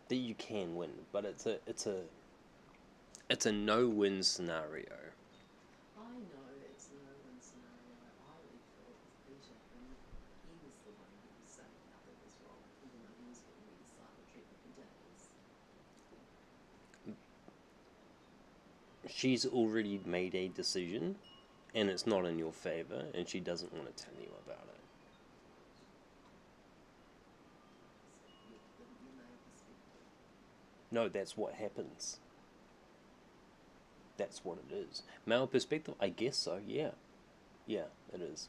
that you can win, but it's a no-win scenario. I know it's a no-win scenario. I would thought with Peter, and he was the one who was saying nothing was wrong, even though he was giving me the silent treatment for days. She's already made a decision, and it's not in your favor, and she doesn't want to tell you about it. So the male perspective. No, that's what happens. That's what it is. Male perspective, I guess so. Yeah, yeah, it is.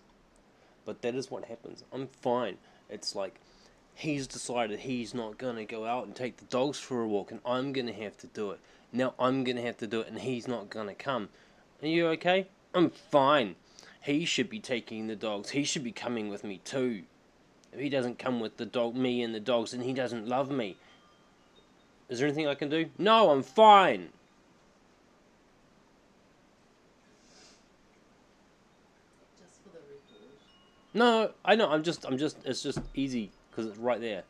But that is what happens. I'm fine. It's like he's decided he's not gonna go out and take the dogs for a walk, and I'm gonna have to do it. Now I'm gonna have to do it, and he's not gonna come. Are you okay? I'm fine. He should be taking the dogs. He should be coming with me too. If he doesn't come with me and the dogs, then he doesn't love me. Is there anything I can do? No, I'm fine. Just for the record. No, I know. It's just easy because it's right there.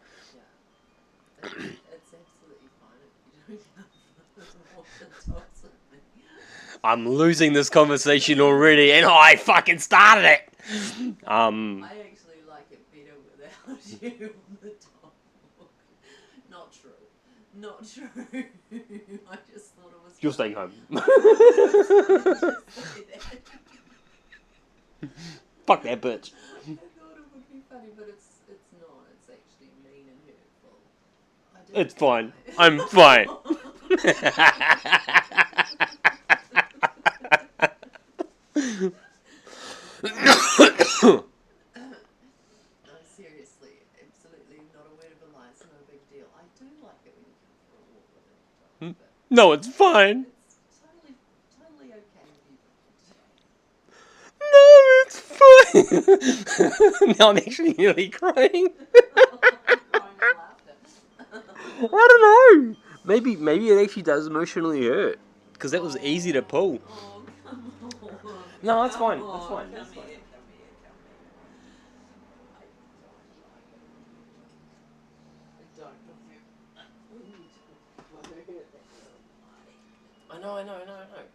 Yeah. It's absolutely fine if you don't have more than dogs with me. I'm losing this conversation already, and I fucking started it. I actually like it better without you on the dog. Not true. Not true. I just thought it was. You're staying home. Fuck that bitch. I thought it would be funny, but it's not. It's actually mean and hurtful. It's fine. I'm fine. No, seriously, absolutely not a word of a lie. It's no big deal. I do like it when you come for a walk with a dog, but No, it's fine. it's totally okay if you No, it's fine. Now I'm actually nearly crying. I'm crying with laughter. I don't know. Maybe it actually does emotionally hurt because that was easy to pull. Oh, come on. No, that's fine. Come That's on. fine. Come That's fine. here. Come here. Come here. I don't like it. I don't prefer when you talk about it that way. I know.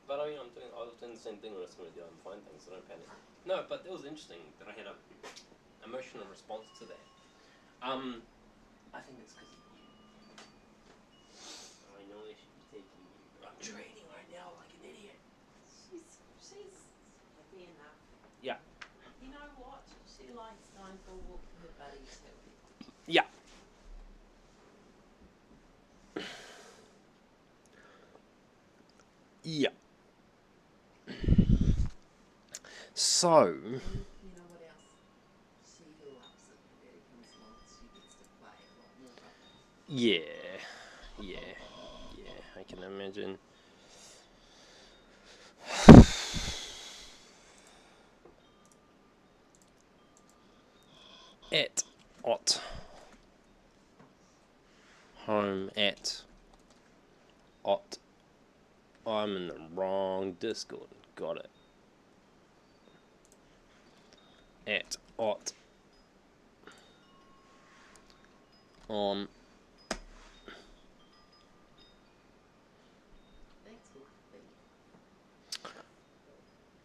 But I mean, I was doing the same thing when I was going to do find things, so don't panic. No, but it was interesting that I had a emotional response to that. I think it's because of you. I know I should be taking you. I'm training right now like an idiot. She's happy enough. Yeah. You know what? She likes going for a walk with her buddies too. Yeah. Yeah. So. And you know what else? She loves it when Daddy comes along. She gets to play a lot more. Yeah. I can imagine. At Ot. Home at Ot. I'm in the wrong Discord. Got it. At Ot. On. Thanks for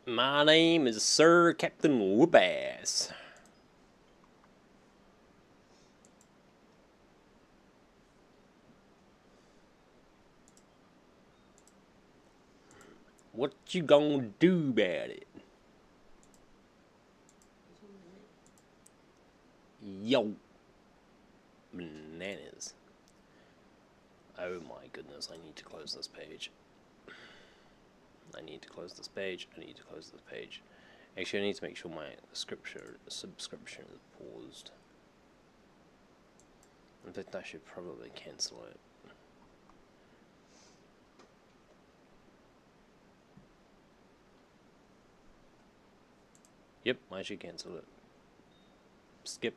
My name is Sir Captain Whoopass. What you gonna do about it? Yo. Bananas. Oh my goodness, I need to close this page. Actually, I need to make sure my subscription is paused. In fact, I should probably cancel it. Yep, I should cancel it. Skip.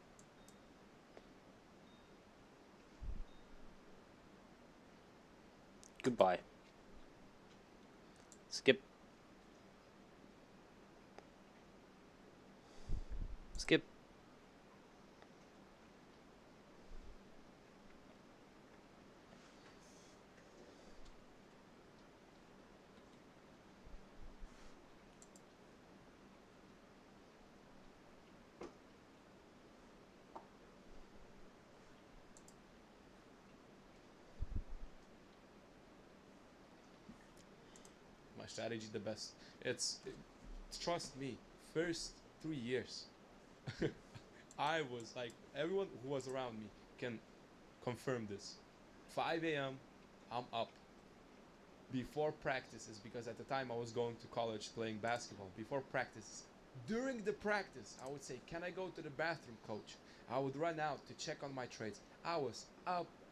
Goodbye. Skip. Skip. my strategy the best. Trust me, first 3 years, I was like, everyone who was around me can confirm this. 5 a.m., I'm up before practices, because at the time I was going to college playing basketball. Before practice, during the practice, I would say, "Can I go to the bathroom, coach?" I would run out to check on my trades. I was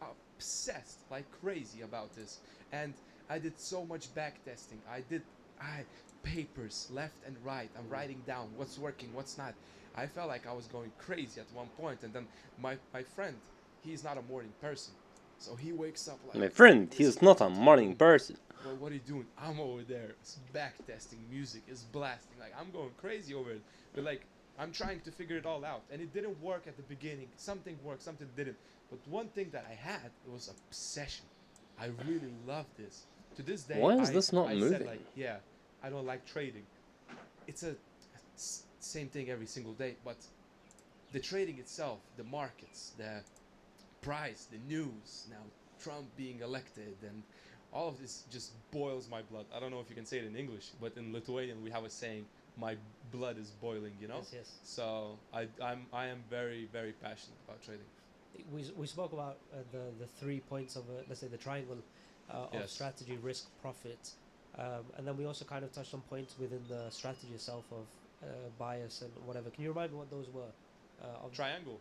obsessed like crazy about this, and I did so much back testing. I papers left and right. I'm writing down what's working, what's not. I felt like I was going crazy at one point, and then my friend, he's not a morning person, so he wakes up like, My friend, he is not a "What are you morning doing? person. Well, what are you doing?" I'm over there, back testing, music is blasting, like I'm going crazy over it. But like, I'm trying to figure it all out, and it didn't work at the beginning. Something worked, something didn't. But one thing that I had, it was obsession. I really love this. To this day, Why is this not I moving? said like, yeah, I don't like trading. It's a same thing every single day, but the trading itself, the markets, the price, the news, now Trump being elected, and all of this just boils my blood. I don't know if you can say it in English, but in Lithuanian we have a saying, "My blood is boiling," you know? Yes, yes. So I am very, very passionate about trading. We spoke about the 3 points of let's say the triangle of Yes. strategy, risk, profit, and then we also kind of touched on points within the strategy itself of bias and whatever. Can you remind me what those were? Triangle.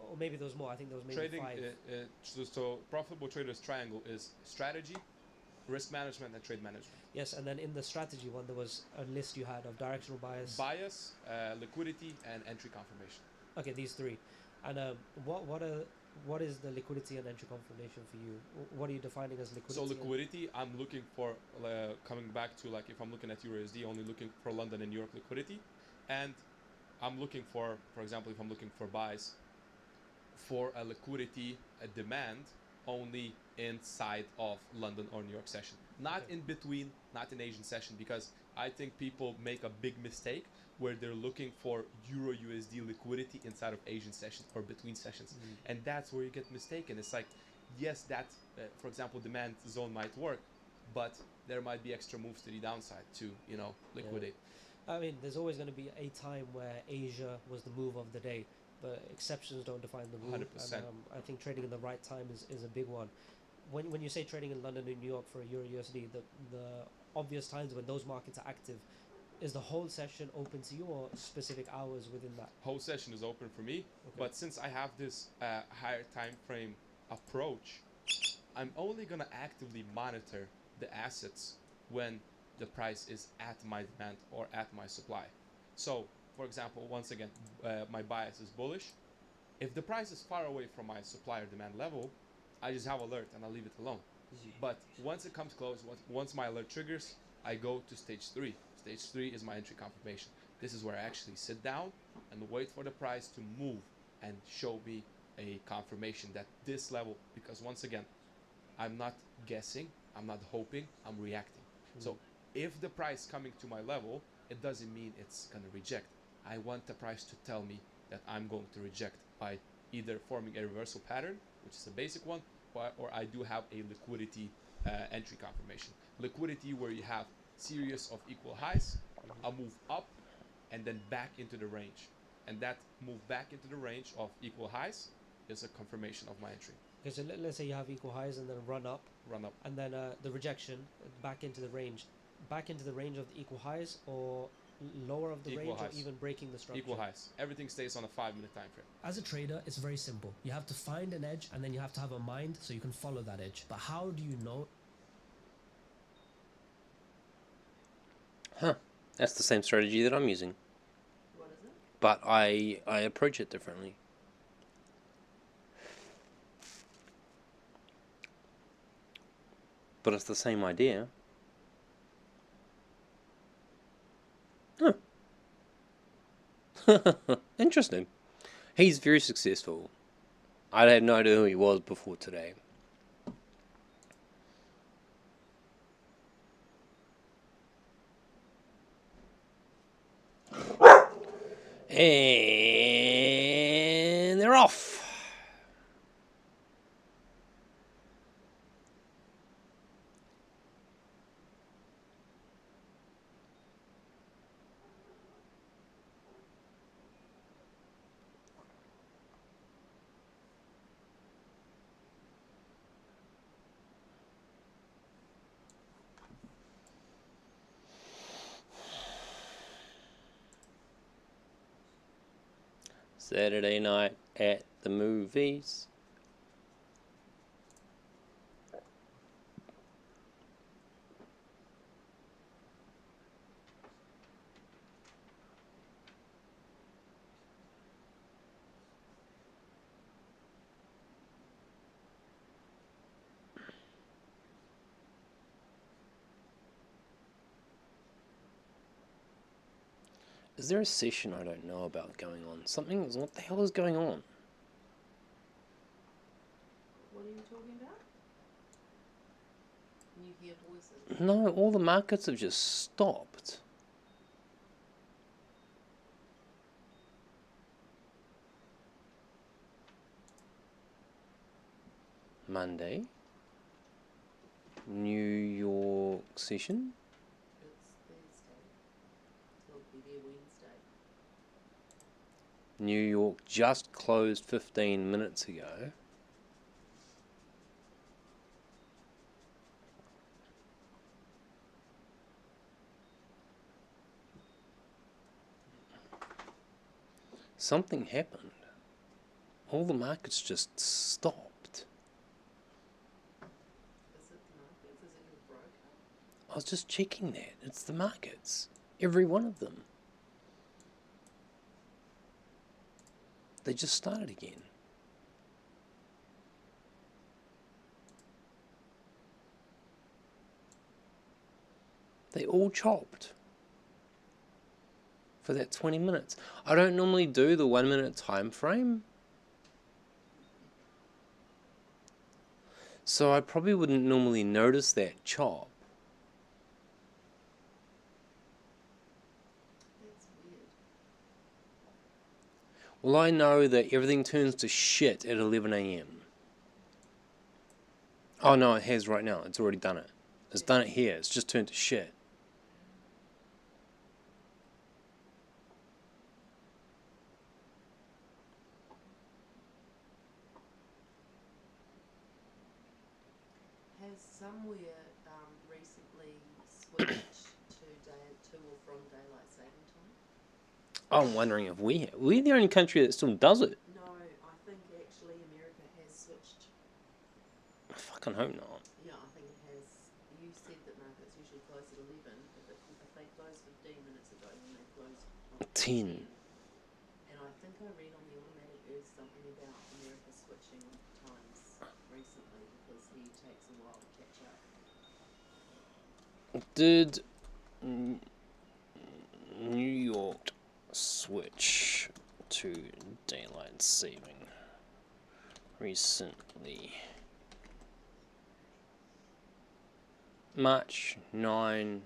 Or maybe there was more. I think there was maybe Trading, 5. so profitable traders triangle is strategy, risk management, and trade management. Yes, and then in the strategy one, there was a list you had of directional bias. Bias, liquidity, and entry confirmation. Okay, these 3. And what is the liquidity and entry confirmation for you? What are you defining as liquidity? So liquidity, I'm looking for, coming back to, like, if I'm looking at EURUSD, only looking for London and New York liquidity, and I'm looking for example, if I'm looking for buys, for a liquidity, a demand only inside of London or New York session, not Okay. in between, not in Asian session, because I think people make a big mistake where they're looking for Euro USD liquidity inside of Asian sessions or between sessions, and that's where you get mistaken. It's like, yes, that for example, demand zone might work, but there might be extra moves to the downside to liquidate. I mean, there's always going to be a time where Asia was the move of the day, but exceptions don't define the rule. 100%. And I think trading in the right time is a big one. When you say trading in London and New York for Euro USD, the obvious times when those markets are active, is the whole session open to you or specific hours within that? Whole session is open for me, Okay. but since I have this higher time frame approach, I'm only gonna actively monitor the assets when the price is at my demand or at my supply. So, for example, once again, my bias is bullish. If the price is far away from my supply or demand level, I just have alert and I leave it alone. But once it comes close, once my alert triggers, I go to stage 3. Stage 3 is my entry confirmation. This is where I actually sit down and wait for the price to move and show me a confirmation that this level, because once again, I'm not guessing, I'm not hoping, I'm reacting. So if the price coming to my level, it doesn't mean it's gonna reject. I want the price to tell me that I'm going to reject by either forming a reversal pattern, which is a basic one, or I do have a liquidity entry confirmation. Liquidity where you have series of equal highs, a move up, and then back into the range. And that move back into the range of equal highs is a confirmation of my entry. Okay, so let's say you have equal highs and then run up, Run up. and then the rejection back into the range of the equal highs, or lower of the Equal range, highs. or even breaking the structure. Equal highs. Everything stays on a 5-minute time frame. As a trader, it's very simple. You have to find an edge and then you have to have a mind so you can follow that edge. But how do you know? Huh. That's the same strategy that I'm using. What is it? But I approach it differently. But it's the same idea. Huh. Interesting. He's very successful. I had no idea who he was before today. And they're off. Saturday night at the movies. Is there a session I don't know about going on? What the hell is going on? What are you talking about? You hear voices. No, all the markets have just stopped. Monday. New York session. It's Thursday. So it'll be there Wednesday. New York just closed 15 minutes ago. Something happened. All the markets just stopped. Is it the markets? Is it your broker? I was just checking that. It's the markets. Every one of them. They just started again. They all chopped for that 20 minutes. I don't normally do the 1 minute time frame. So I probably wouldn't normally notice that chop. That's weird. Well, I know that everything turns to shit at 11 a.m. Oh no, it has right now. It's already done it. It's done it here. It's just turned to shit. Has somewhere recently switched to or from daylight saving time? I'm wondering if we're the only country that still does it. No, I think actually America has switched. I fucking hope not. Yeah, I think it has. You said that markets usually close at 11. If they close 15 minutes ago, then they close at 10. And I think I read on the Automatic Earth something about America switching times recently because he takes a while to catch up. Did New York switch to daylight saving recently? March 9.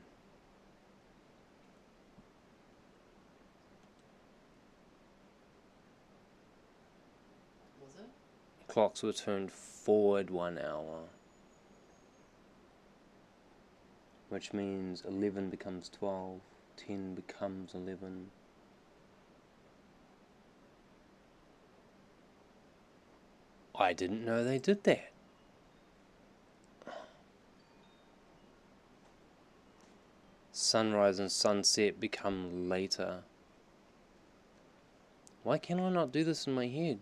Was it? Clocks were turned forward 1 hour. Which means 11 becomes 12, 10 becomes 11. I didn't know they did that. Sunrise and sunset become later. Why can I not do this in my head?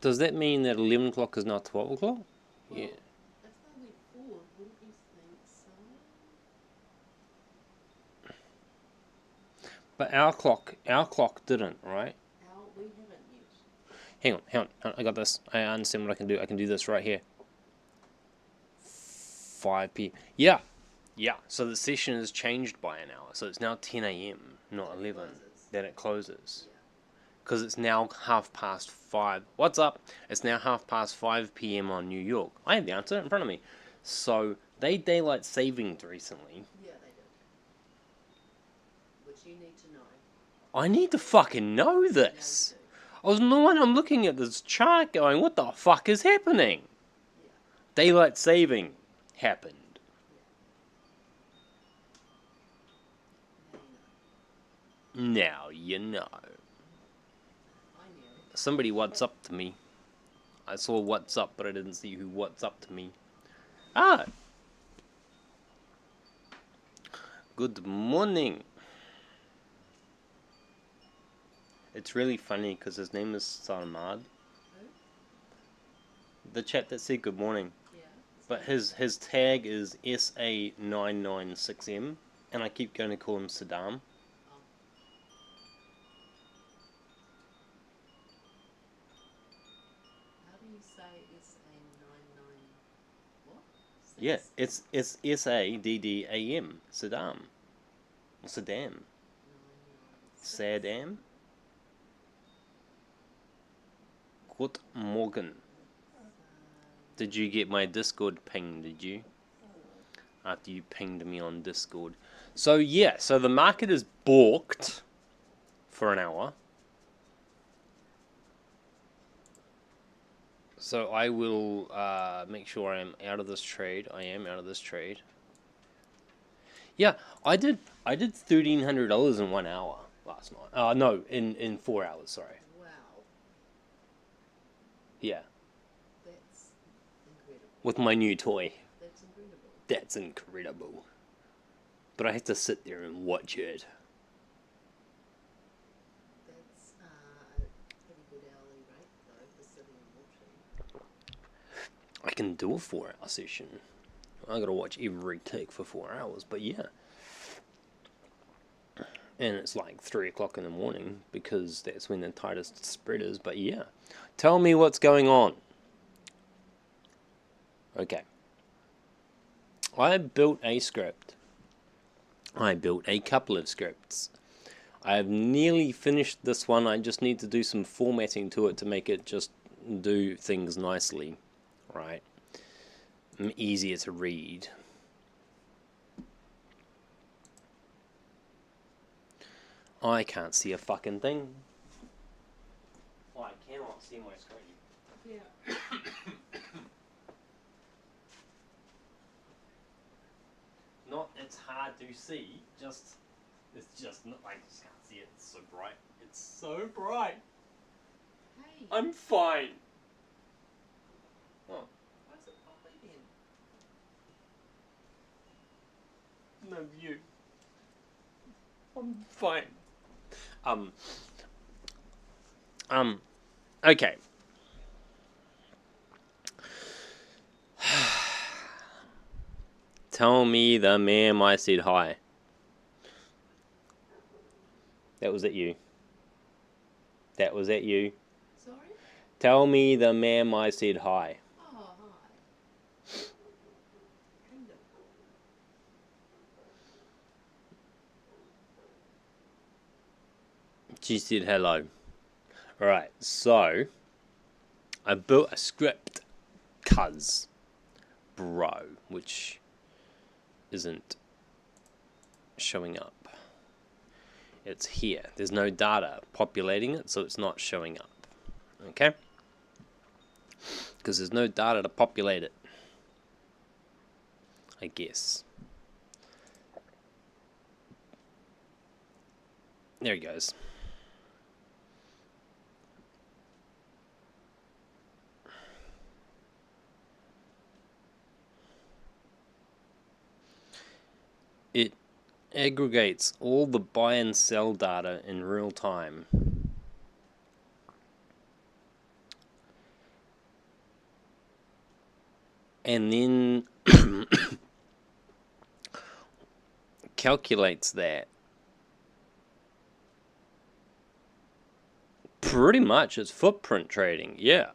Does that mean that 11 o'clock is now 12 o'clock? Well, Yeah. if they went forward, wouldn't you think so? But our clock didn't, right? We haven't yet. Hang on, I got this. I understand what I can do. I can do this right here. 5 p.m. Yeah. So the session has changed by an hour. So it's now 10 a.m., not 11. Then it closes. Yeah. Because it's now 5:30. What's up? It's now 5:30 p.m. on New York. I have the answer in front of me. So they daylight saving recently. Yeah, they did. Which you need to know. I need to fucking know this. I'm looking at this chart going, what the fuck is happening? Yeah. Daylight saving happened. Now you know. Now you know. I knew. Somebody what's up to me. I saw what's up, but I didn't see who what's up to me. Ah! Good morning. It's really funny because his name is Sarmad. The chap that said good morning. Yeah. But his tag is SA996M, and I keep going to call him Saddam. How do you say SA99 what? Yeah, it's SADDAM, Saddam. Or Saddam. 996. Saddam. Good morgen. Did you get my Discord ping, did you? After you pinged me on Discord. So yeah, so the market is balked for an hour. So I will make sure I am out of this trade. I am out of this trade. Yeah, I did $1,300 in 1 hour last night. No, in 4 hours, sorry. Wow. Yeah, That's incredible. with my new toy. That's incredible. That's incredible. But I have to sit there and watch it. That's a pretty good hourly rate though for sitting and watching. I can do a 4-hour session. I gotta watch every tick for 4 hours, but yeah. And it's like 3 o'clock in the morning because that's when the tightest spread is, but yeah. Tell me what's going on. Okay. I built a script. I built a couple of scripts. I have nearly finished this one. I just need to do some formatting to it to make it just do things nicely, right? Easier to read. I can't see a fucking thing. I cannot see my screen. Yeah. Not it's hard to see, it's just not, I just can't see it. It's so bright. It's so bright. Hey. I'm fine. Oh, Why's it poppy then? no view. I'm fine. Okay. Tell me the ma'am I said hi. That was at you. That was at you. Sorry? Tell me the ma'am I said hi. Oh, hi. Kingdom. She said hello. Alright, so I built a script, cuz, bro, which isn't showing up. It's here. There's no data populating it, so it's not showing up. Okay? Because there's no data to populate it. I guess. There he goes. It aggregates all the buy and sell data in real time. And then calculates that. Pretty much it's footprint trading, yeah.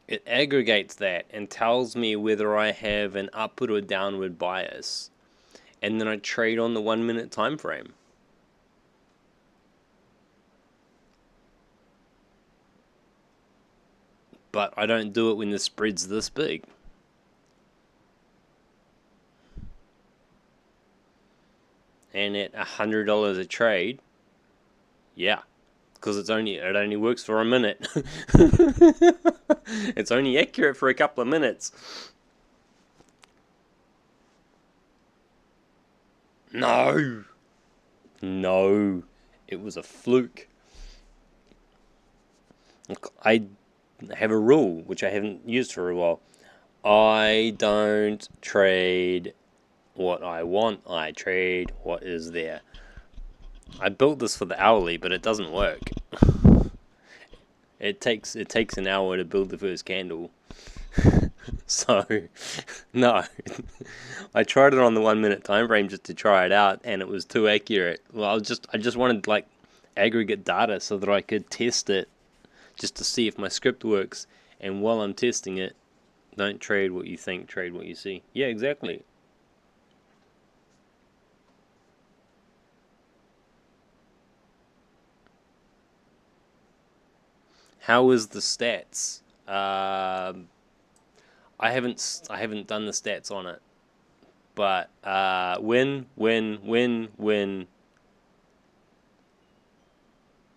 It aggregates that and tells me whether I have an upward or downward bias. And then I trade on the 1 minute time frame. But I don't do it when the spread's this big. And at $100 a trade, yeah. Because it only works for a minute. It's only accurate for a couple of minutes. No, it was a fluke. Look, I have a rule which I haven't used for a while. I don't trade what I want, I trade what is there. I built this for the hourly, but it doesn't work. It takes an hour to build the first candle. So no. I tried it on the 1 minute time frame just to try it out, and it was too accurate. Well, I just wanted like aggregate data so that I could test it just to see if my script works. And while I'm testing it, don't trade what you think, trade what you see. Yeah, exactly. How is the stats? I haven't done the stats on it, but win,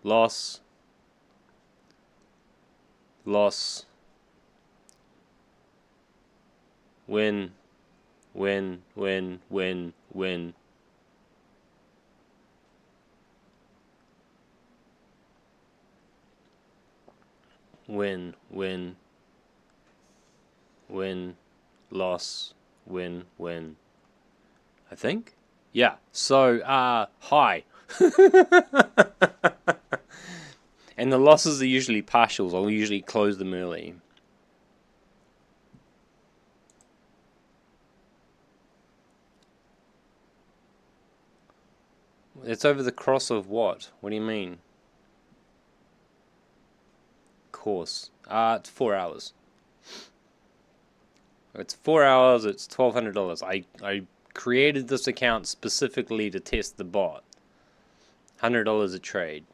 loss, win, win, win, win, win. Win, win, win, loss, win, win. I think? Yeah. So, high. And the losses are usually partials. I'll usually close them early. It's over the cross of what? What do you mean? Course. It's 4 hours. It's 4 hours, it's $1,200. I created this account specifically to test the bot. $100 a trade.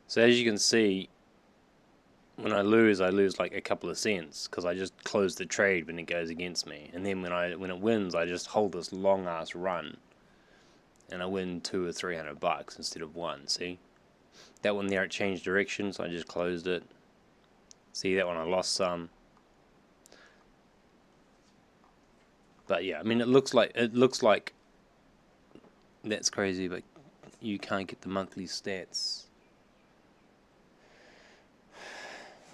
So as you can see, when I lose like a couple of cents because I just close the trade when it goes against me, and then when it wins, I just hold this long ass run, and I win $200 or $300 instead of one. See, that one there it changed direction, so I just closed it. See, that one I lost some, but yeah, I mean it looks like that's crazy, but you can't get the monthly stats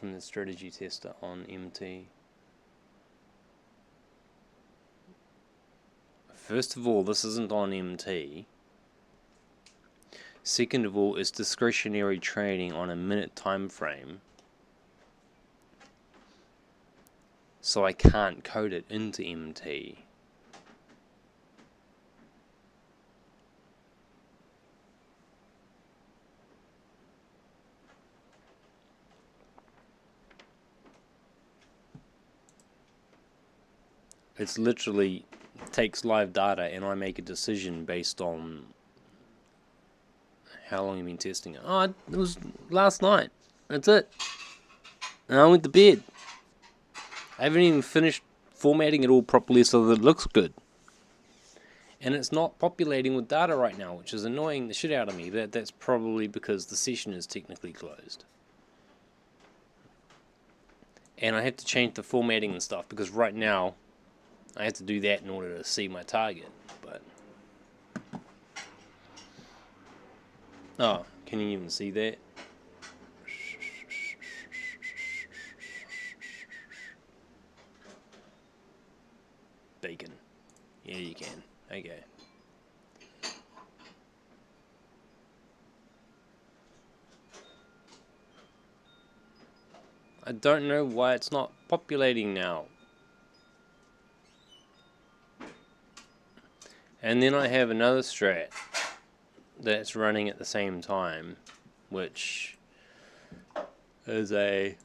from the strategy tester on MT. First of all, this isn't on MT. Second of all, it's discretionary trading on a minute time frame, so I can't code it into MT. It's literally takes live data and I make a decision based on how long you've been testing it. Oh, it was last night. That's it. And I went to bed. I haven't even finished formatting it all properly so that it looks good. And it's not populating with data right now, which is annoying the shit out of me. That's probably because the session is technically closed. And I have to change the formatting and stuff because right now I have to do that in order to see my target. But oh, can you even see that? Bacon. Yeah, you can. Okay. I don't know why it's not populating now. And then I have another strat that's running at the same time, which is a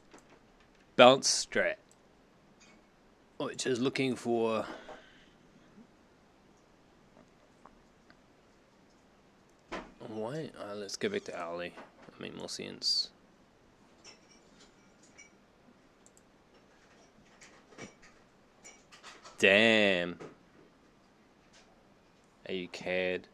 bounce strat, which is looking for why? Let's go back to hourly. That makes more sense. Damn. Are you cad?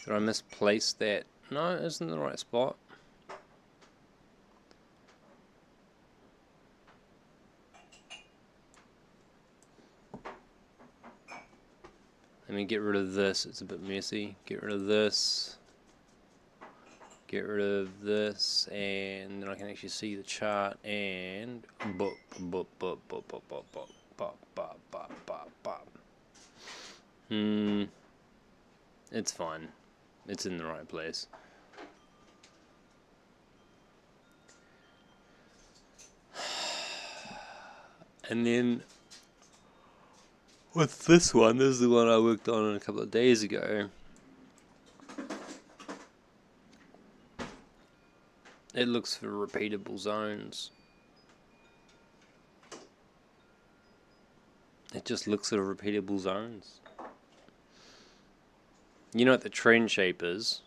Did I misplace that? No, it isn't the right spot. Let me get rid of this. It's a bit messy. Get rid of this. Get rid of this, and then I can actually see the chart. And it's fine. It's in the right place. And then with this one, this is the one I worked on a couple of days ago. It looks for repeatable zones. It just looks at repeatable zones. You know what the trend shape is?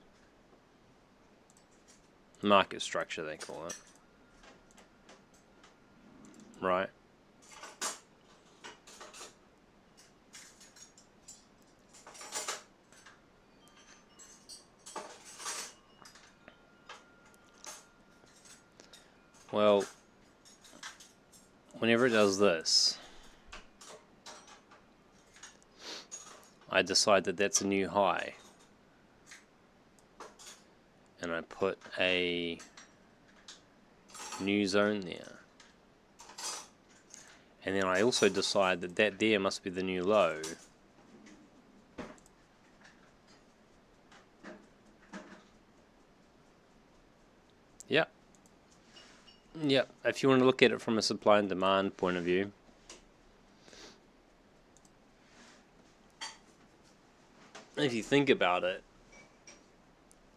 Market structure, they call it. Right? Well, whenever it does this, I decide that that's a new high, and I put a new zone there, and then I also decide that that there must be the new low. Yep. Yep, if you want to look at it from a supply and demand point of view, if you think about it,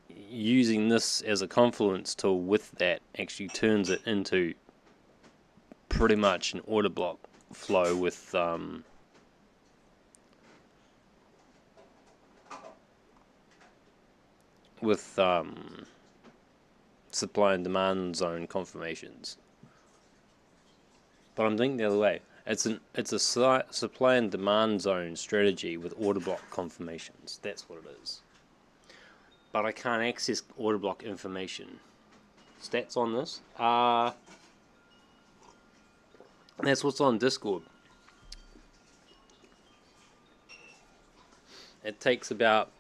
using this as a confluence tool with that actually turns it into pretty much an order block flow with supply and demand zone confirmations. But I'm thinking the other way. It's a supply and demand zone strategy with order block confirmations. That's what it is. But I can't access order block information. Stats on this? That's what's on Discord. It takes about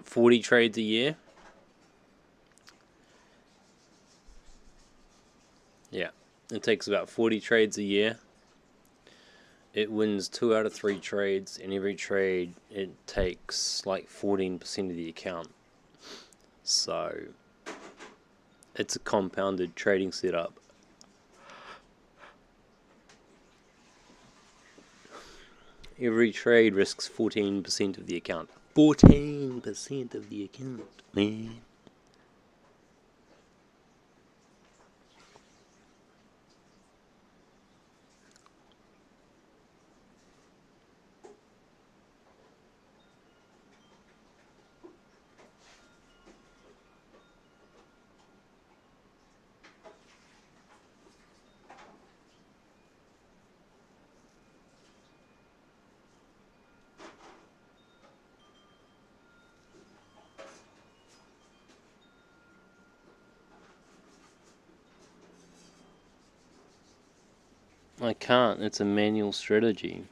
40 trades a year. Yeah, it takes about 40 trades a year. It wins 2 out of 3 trades, and every trade it takes like 14% of the account. So it's a compounded trading setup. Every trade risks 14% of the account. 14% of the account, man. I can't. It's a manual strategy.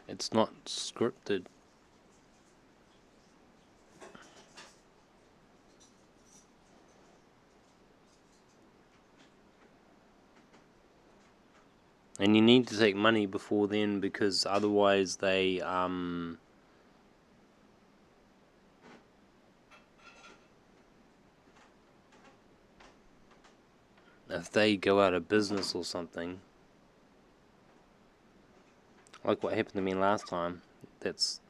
It's not scripted. And you need to take money before then, because otherwise they if they go out of business or something, like what happened to me last time, that's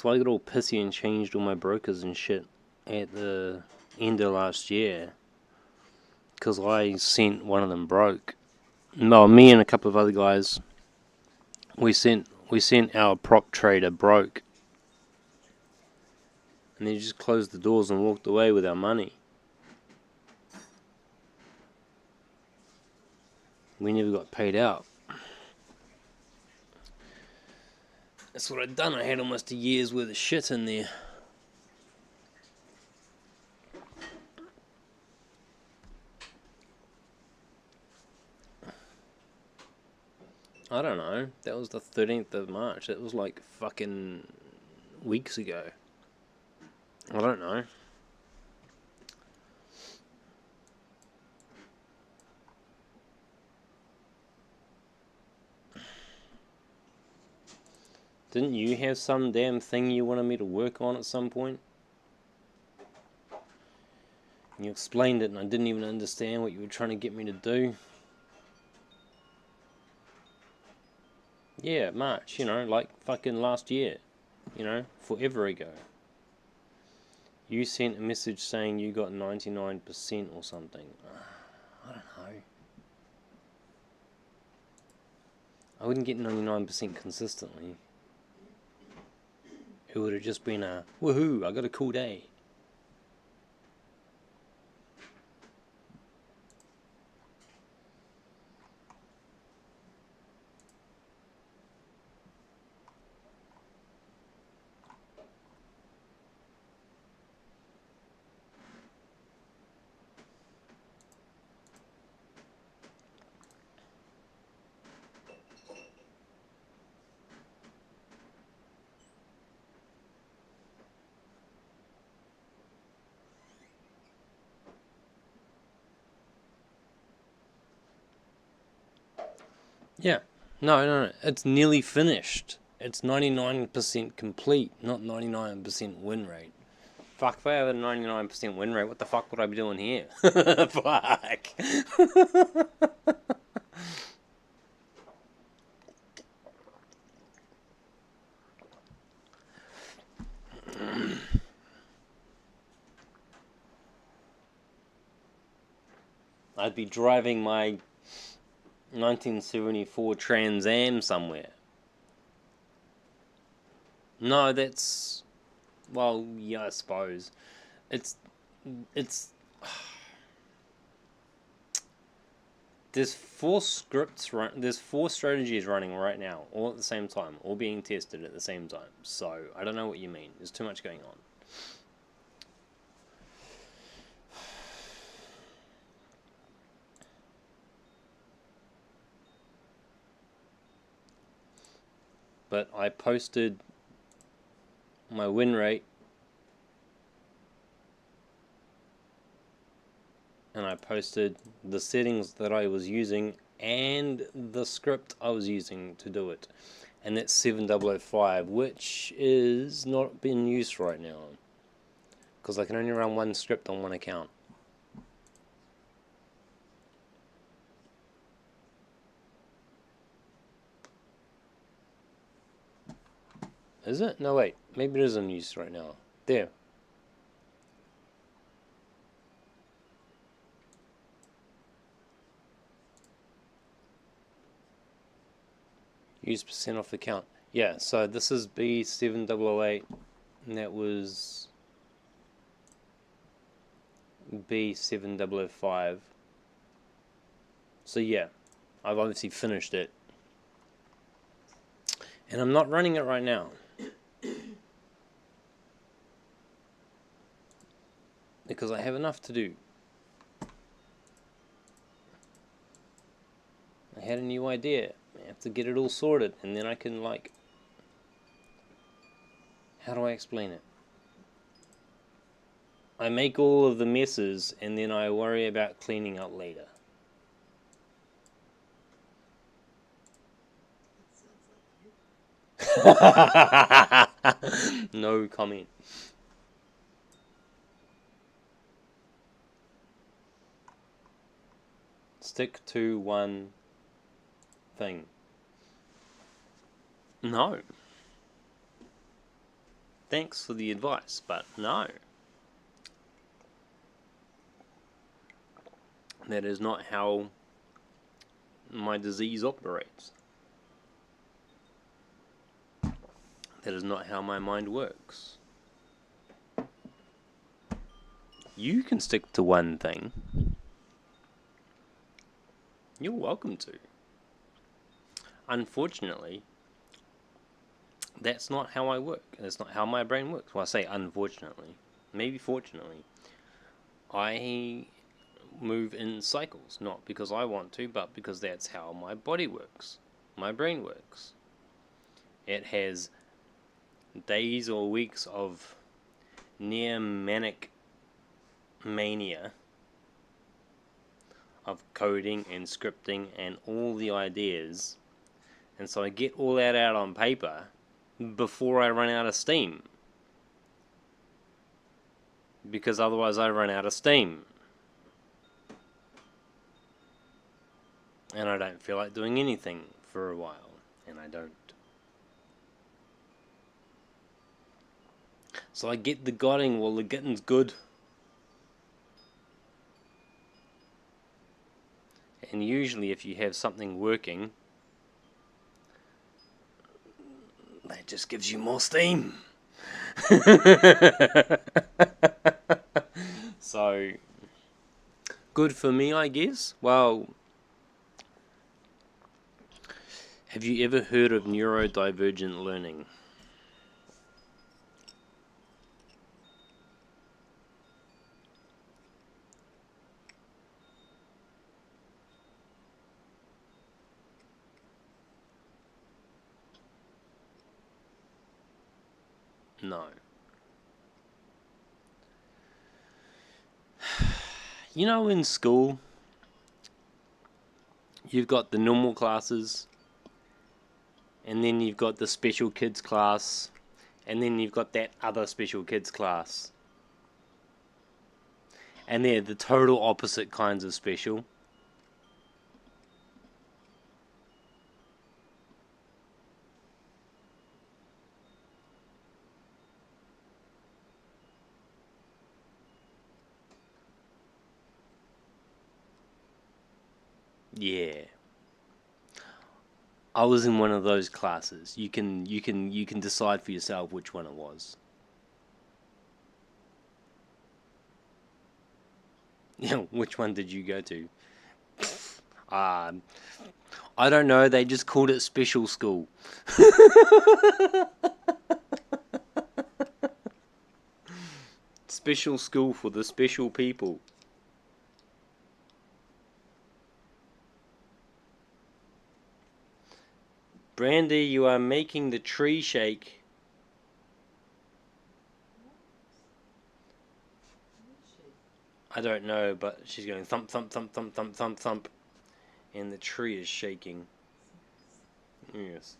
why I got all pissy and changed all my brokers and shit at the end of last year, because I sent one of them broke. No, me and a couple of other guys, we sent our prop trader broke, and they just closed the doors and walked away with our money. We never got paid out. That's what I'd done. I had almost a year's worth of shit in there. I don't know. That was the 13th of March. That was like fucking weeks ago. I don't know. Didn't you have some damn thing you wanted me to work on at some point? You explained it and I didn't even understand what you were trying to get me to do. Yeah, March, you know, like fucking last year. You know, forever ago. You sent a message saying you got 99% or something. I don't know. I wouldn't get 99% consistently. It would have just been a, woohoo, I got a cool day. Yeah. No. It's nearly finished. It's 99% complete, not 99% win rate. Fuck, if I have a 99% win rate, what the fuck would I be doing here? Fuck. I'd be driving my 1974 Trans Am somewhere. No, that's... Well, yeah, I suppose. It's... There's 4 scripts there's 4 strategies running right now, all at the same time, all being tested at the same time. So, I don't know what you mean. There's too much going on. But I posted my win rate and I posted the settings that I was using and the script I was using to do it, and that's 7005, which is not in use right now because I can only run one script on one account. Is it? No, wait. Maybe it is in use right now. There. Use percent off account. Yeah, so this is B7008, and that was B7005. So yeah, I've obviously finished it. And I'm not running it right now. Because I have enough to do. I had a new idea. I have to get it all sorted, and then I can, like... How do I explain it? I make all of the messes, and then I worry about cleaning up later. That sounds like you. No comment. Stick to one thing. No. Thanks for the advice, but no. That is not how my disease operates. That is not how my mind works. You can stick to one thing. You're welcome to. Unfortunately, that's not how I work. That's not how my brain works. Well, I say unfortunately. Maybe fortunately. I move in cycles, not because I want to, but because that's how my body works. My brain works. It has days or weeks of near manic mania of coding and scripting and all the ideas, and so I get all that out on paper before I run out of steam, because otherwise I run out of steam and I don't feel like doing anything for a while, and I don't. So I get the gotting while the getting's good. And usually if you have something working, that just gives you more steam. So, good for me, I guess. Well, have you ever heard of neurodivergent learning? No. You know, in school, you've got the normal classes, and then you've got the special kids class, and then you've got that other special kids class. And they're the total opposite kinds of special. Yeah. I was in one of those classes. You can decide for yourself which one it was. Yeah, which one did you go to? I don't know, they just called it special school. Special school for the special people. Brandy, you are making the tree shake. I don't know, but she's going thump, thump, thump, thump, thump, thump, thump. And the tree is shaking. Yes.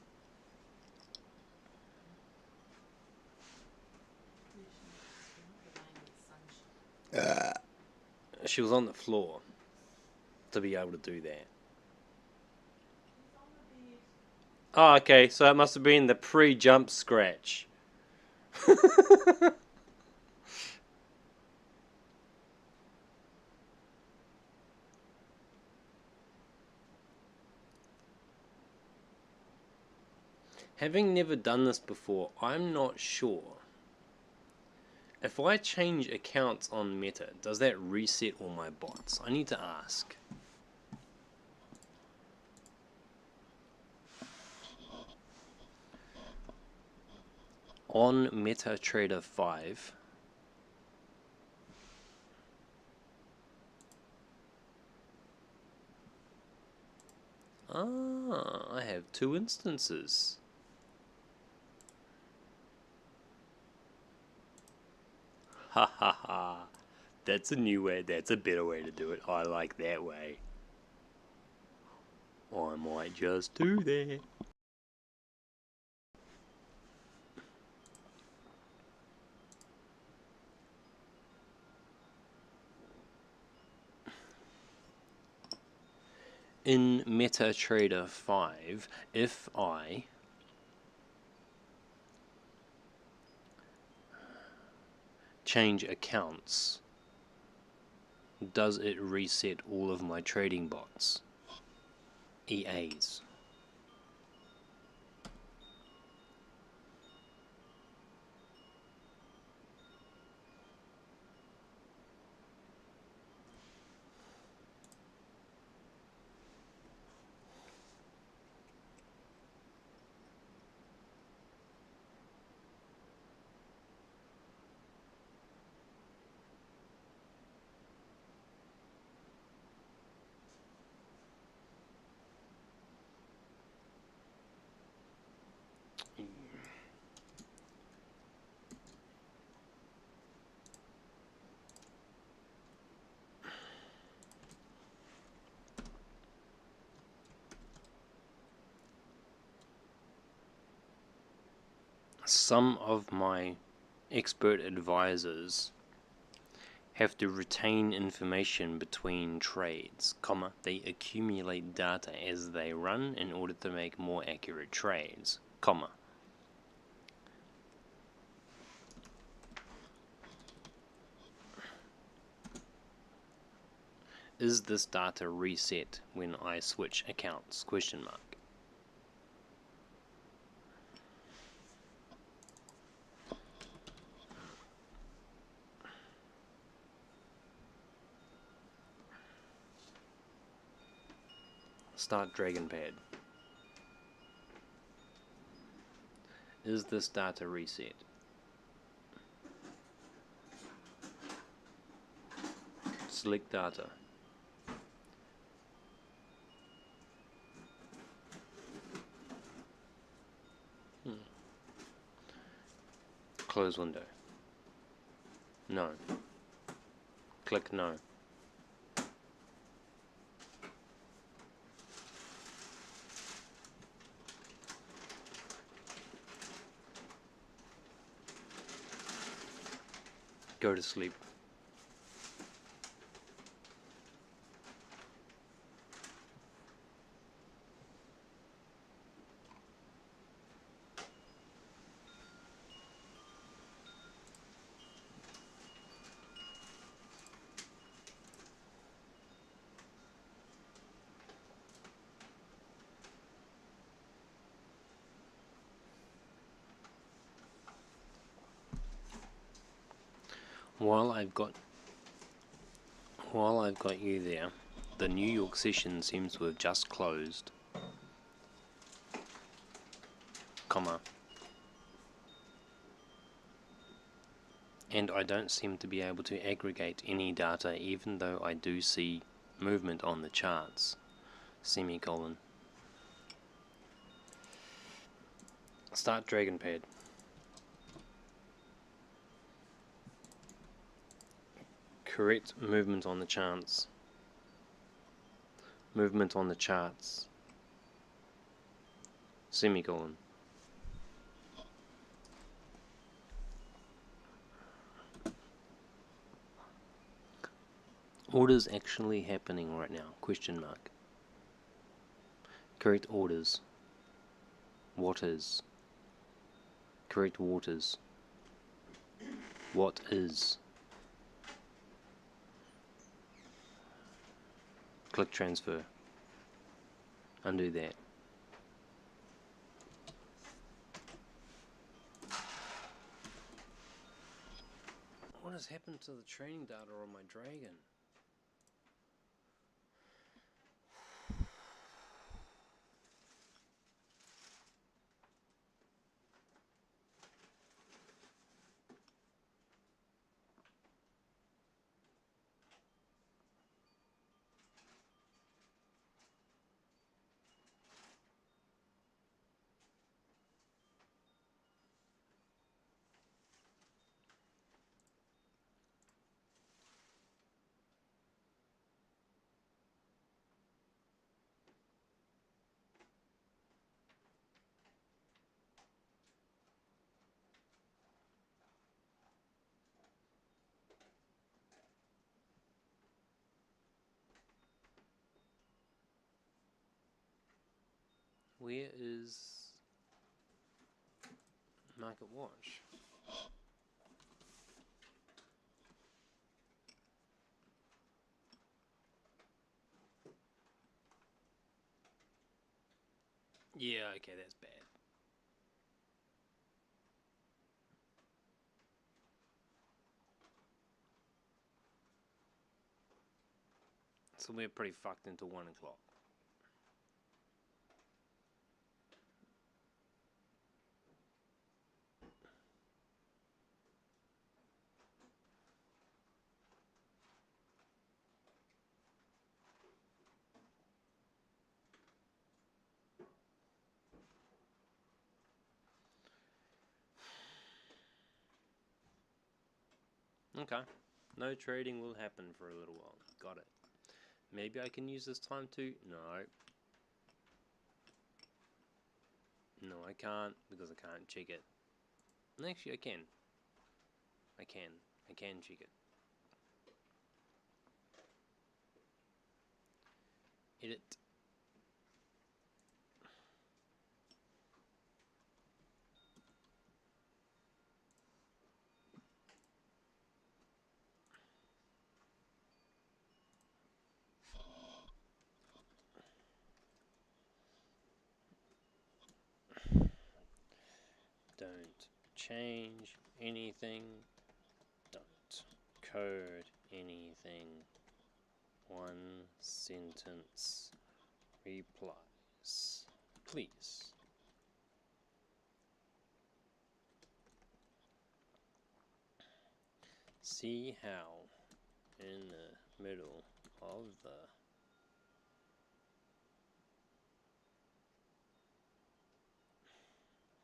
She was on the floor to be able to do that. Oh, okay, so it must have been the pre-jump scratch. Having never done this before, I'm not sure. If I change accounts on Meta, does that reset all my bots? I need to ask. On MetaTrader 5, I have 2 instances. Ha ha ha. That's a new way, that's a better way to do it. I like that way. I might just do that. In MetaTrader 5, if I change accounts, does it reset all of my trading bots? EAs. Some of my expert advisors have to retain information between trades, comma, they accumulate data as they run in order to make more accurate trades, comma. Is this data reset when I switch accounts? Question mark. Start DragonPad. Is this data reset? Select data. Close window. No. Click no. Go to sleep. While I've got you there, the New York session seems to have just closed, comma, and I don't seem to be able to aggregate any data even though I do see movement on the charts, semicolon. Start DragonPad. Correct movement on the charts. Movement on the charts. Semicolon. Orders actually happening right now? Question mark. Correct orders. What is? Correct waters. What is? Click transfer. Undo that. What has happened to the training data on my dragon? Where is Market Watch? Yeah, okay, that's bad. So we're pretty fucked into 1 o'clock. Okay. No trading will happen for a little while. Got it. Maybe I can use this time to... No. No, I can't, because I can't check it. Actually, I can. I can check it. Edit. Don't change anything. Don't code anything. One sentence replies. Please. See how in the middle of the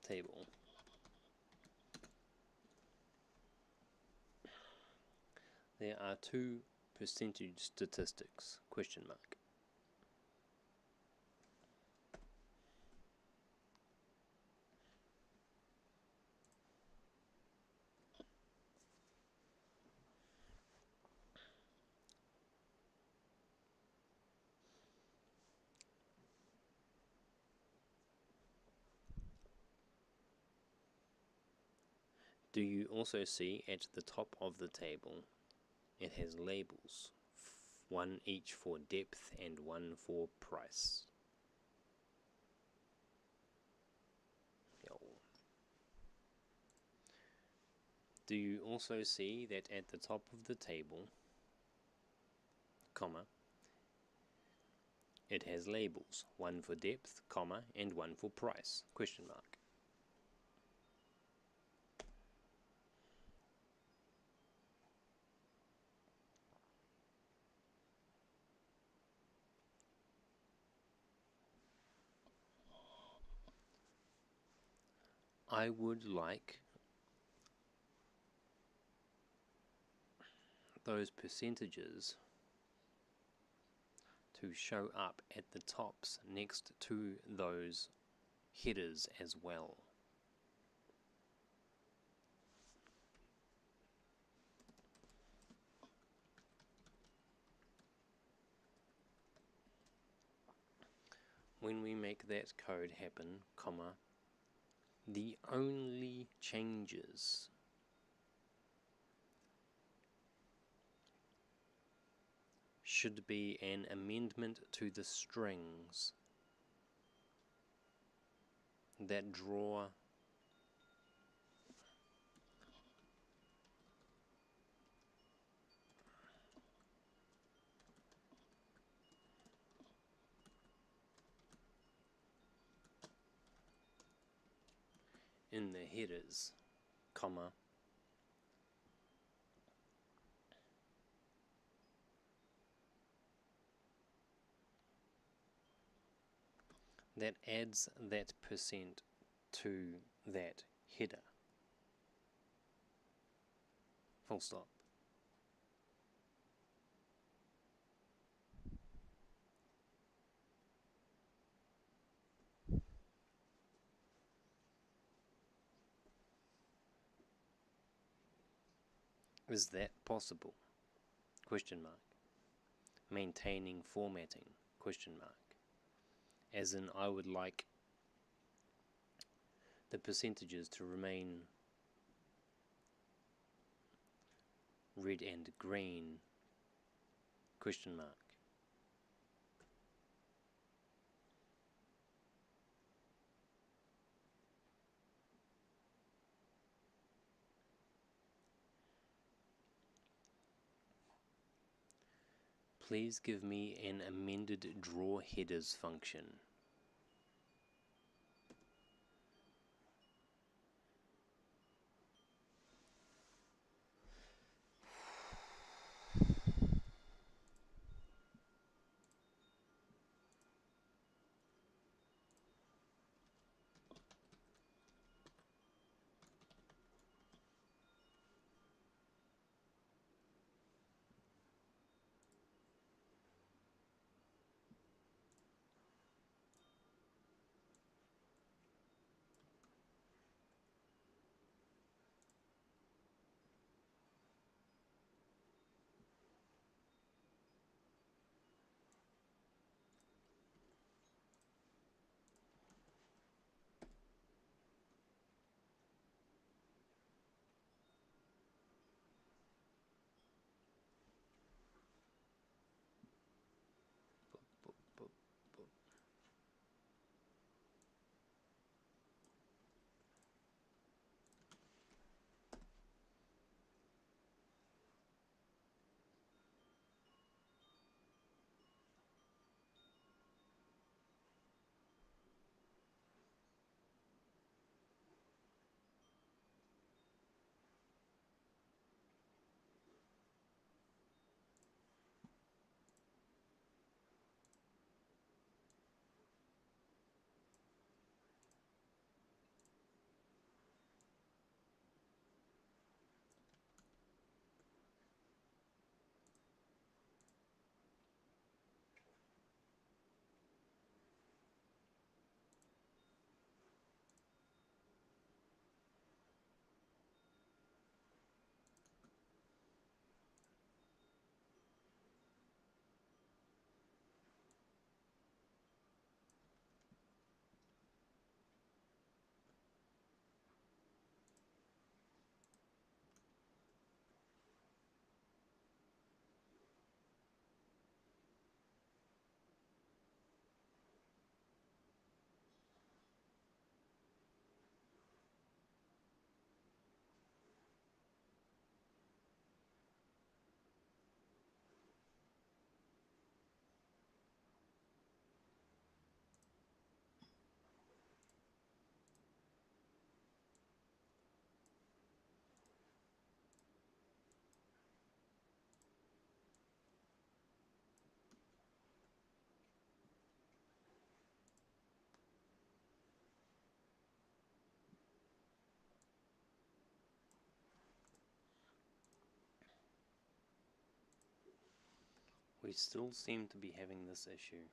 table there are two percentage statistics, question mark. Do you also see at the top of the table it has labels, one each for depth and one for price? Yo. Do you also see that at the top of the table, comma, it has labels, one for depth, comma, and one for price, question mark. I would like those percentages to show up at the tops next to those headers as well. When we make that code happen, comma, the only changes should be an amendment to the strings that draw in the headers, comma, that adds that percent to that header. Full stop. Is that possible? Question mark. Maintaining formatting? Question mark. As in, I would like the percentages to remain red and green? Question mark. Please give me an amended draw headers function. We still seem to be having this issue.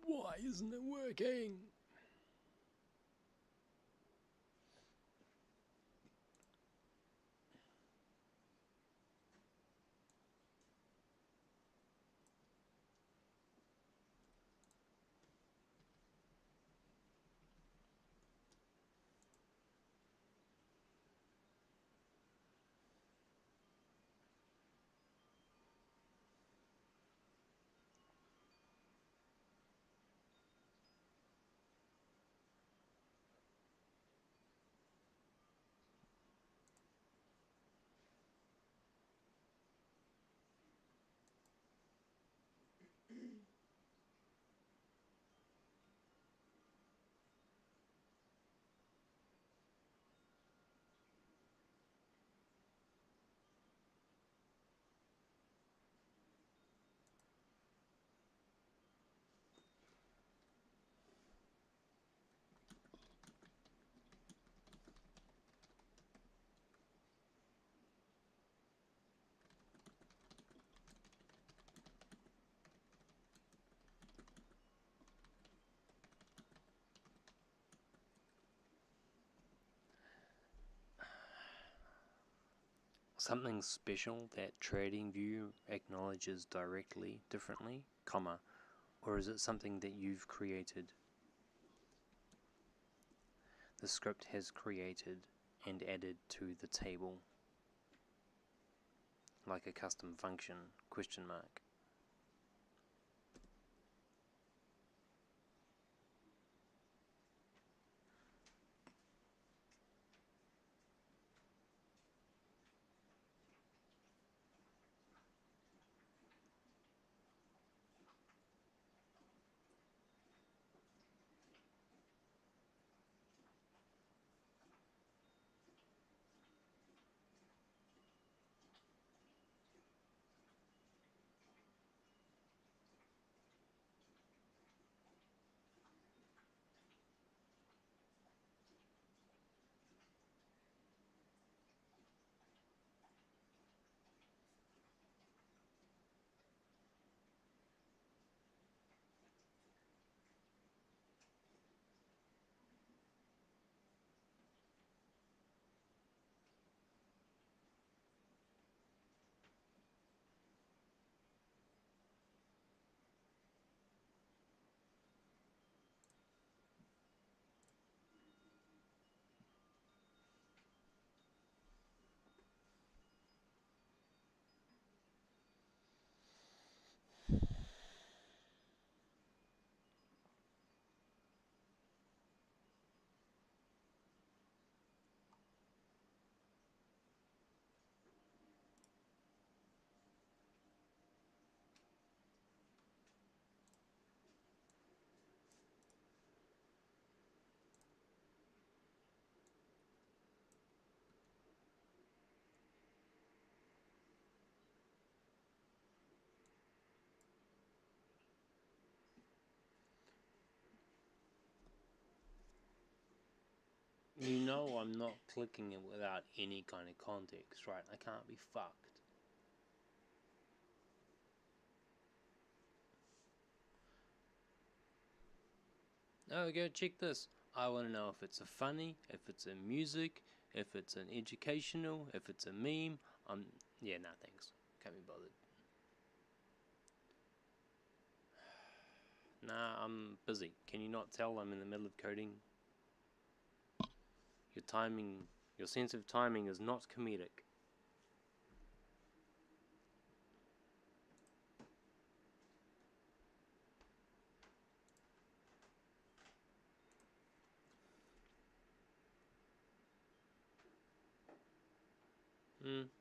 Why isn't it working? Something special that TradingView acknowledges directly, differently, comma, or is it something that you've created? The script has created and added to the table, like a custom function, question mark. You know I'm not clicking it without any kind of context, right? I can't be fucked. Oh, go check this. I want to know if it's a funny, if it's a music, if it's an educational, if it's a meme. Yeah, nah, thanks. Can't be bothered. Nah, I'm busy. Can you not tell I'm in the middle of coding? Your timing, your sense of timing is not comedic.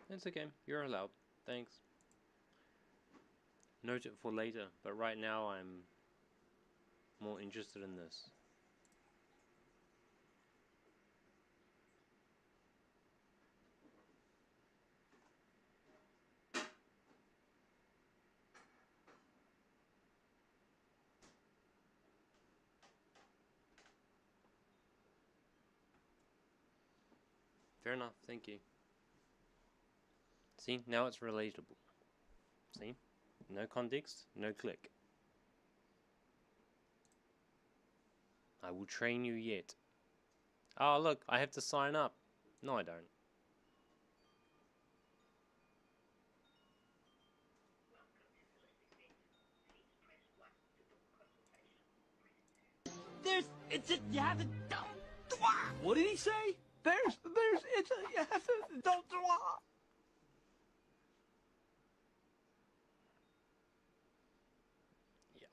It's okay. You're allowed. Thanks. Note it for later, but right now I'm more interested in this. Fair enough, thank you. See, now it's relatable. See? No context, no click. I will train you yet. Oh, look, I have to sign up. No, I don't. You have to, what did he say? You have to, don't, Yeah.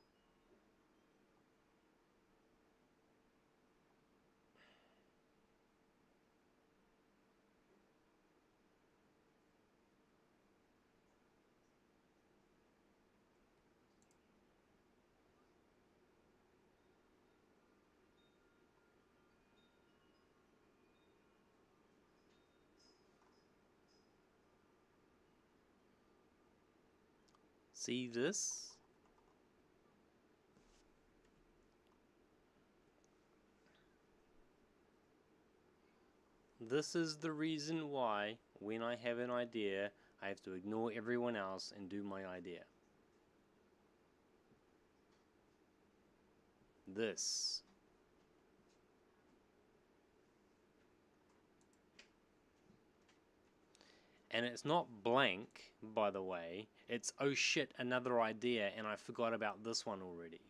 See this? This is the reason why, when I have an idea, I have to ignore everyone else and do my idea. This. And it's not blank, by the way. It's, oh shit, another idea, and I forgot about this one already.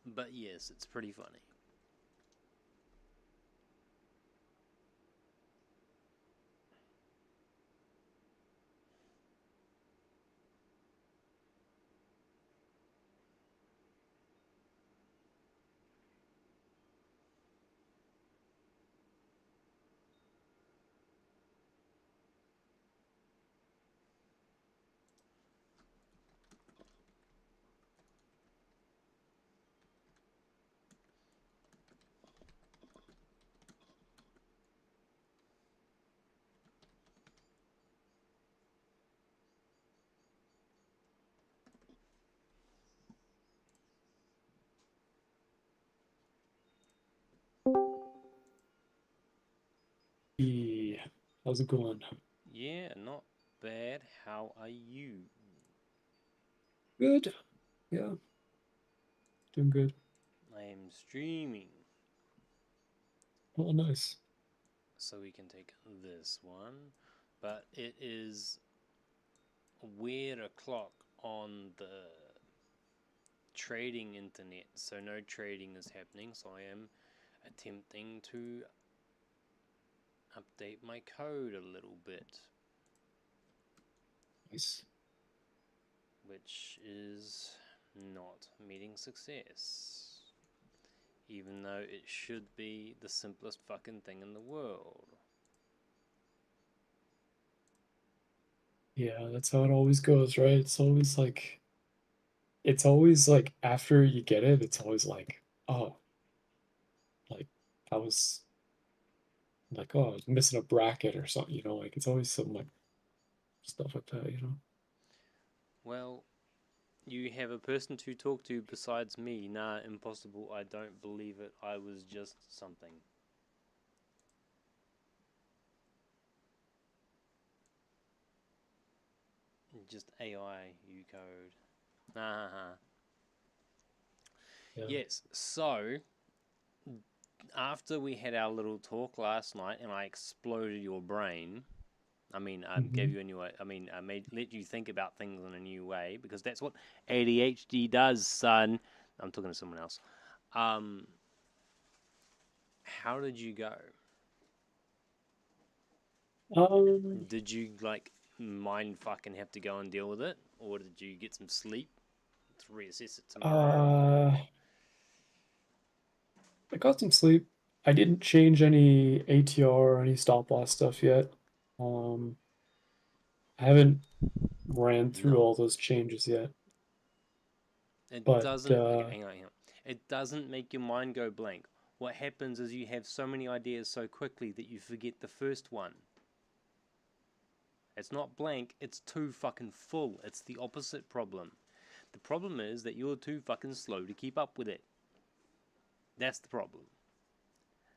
But yes, it's pretty funny. Hey, how's it going? Yeah, not bad. How are you? Good. Yeah, doing good. I am streaming, Oh, nice. so we can take this one. But it is weird o'clock on the trading internet, so no trading is happening, so I am attempting to update my code a little bit, Nice. which is not meeting success, even though it should be the simplest fucking thing in the world. Yeah, that's how it always goes, right? It's always like after you get it, it's always like, oh, like that was like, oh, I was missing a bracket or something, you know, like it's always something like stuff like that, you know. Well, you have a person to talk to besides me. Nah, impossible. I don't believe it. I was just something. Just AI, you code. Nah. Yeah. Yes, so after we had our little talk last night and I exploded your brain, I mean, gave Mhm. you a new, I mean, I made let you think about things in a new way because that's what ADHD does, son. I'm talking to someone else. Um, how did you go? Um, Did you like mind fucking have to go and deal with it, or did you get some sleep to reassess it tomorrow? uh, I got some sleep. I didn't change any ATR or any stop loss stuff yet. Um, I haven't ran through No, all those changes yet, it but doesn't. Okay, hang on. It doesn't make your mind go blank. What happens is you have so many ideas so quickly that you forget the first one. It's not blank, it's too fucking full. It's the opposite problem. The problem is that you're too fucking slow to keep up with it. That's the problem.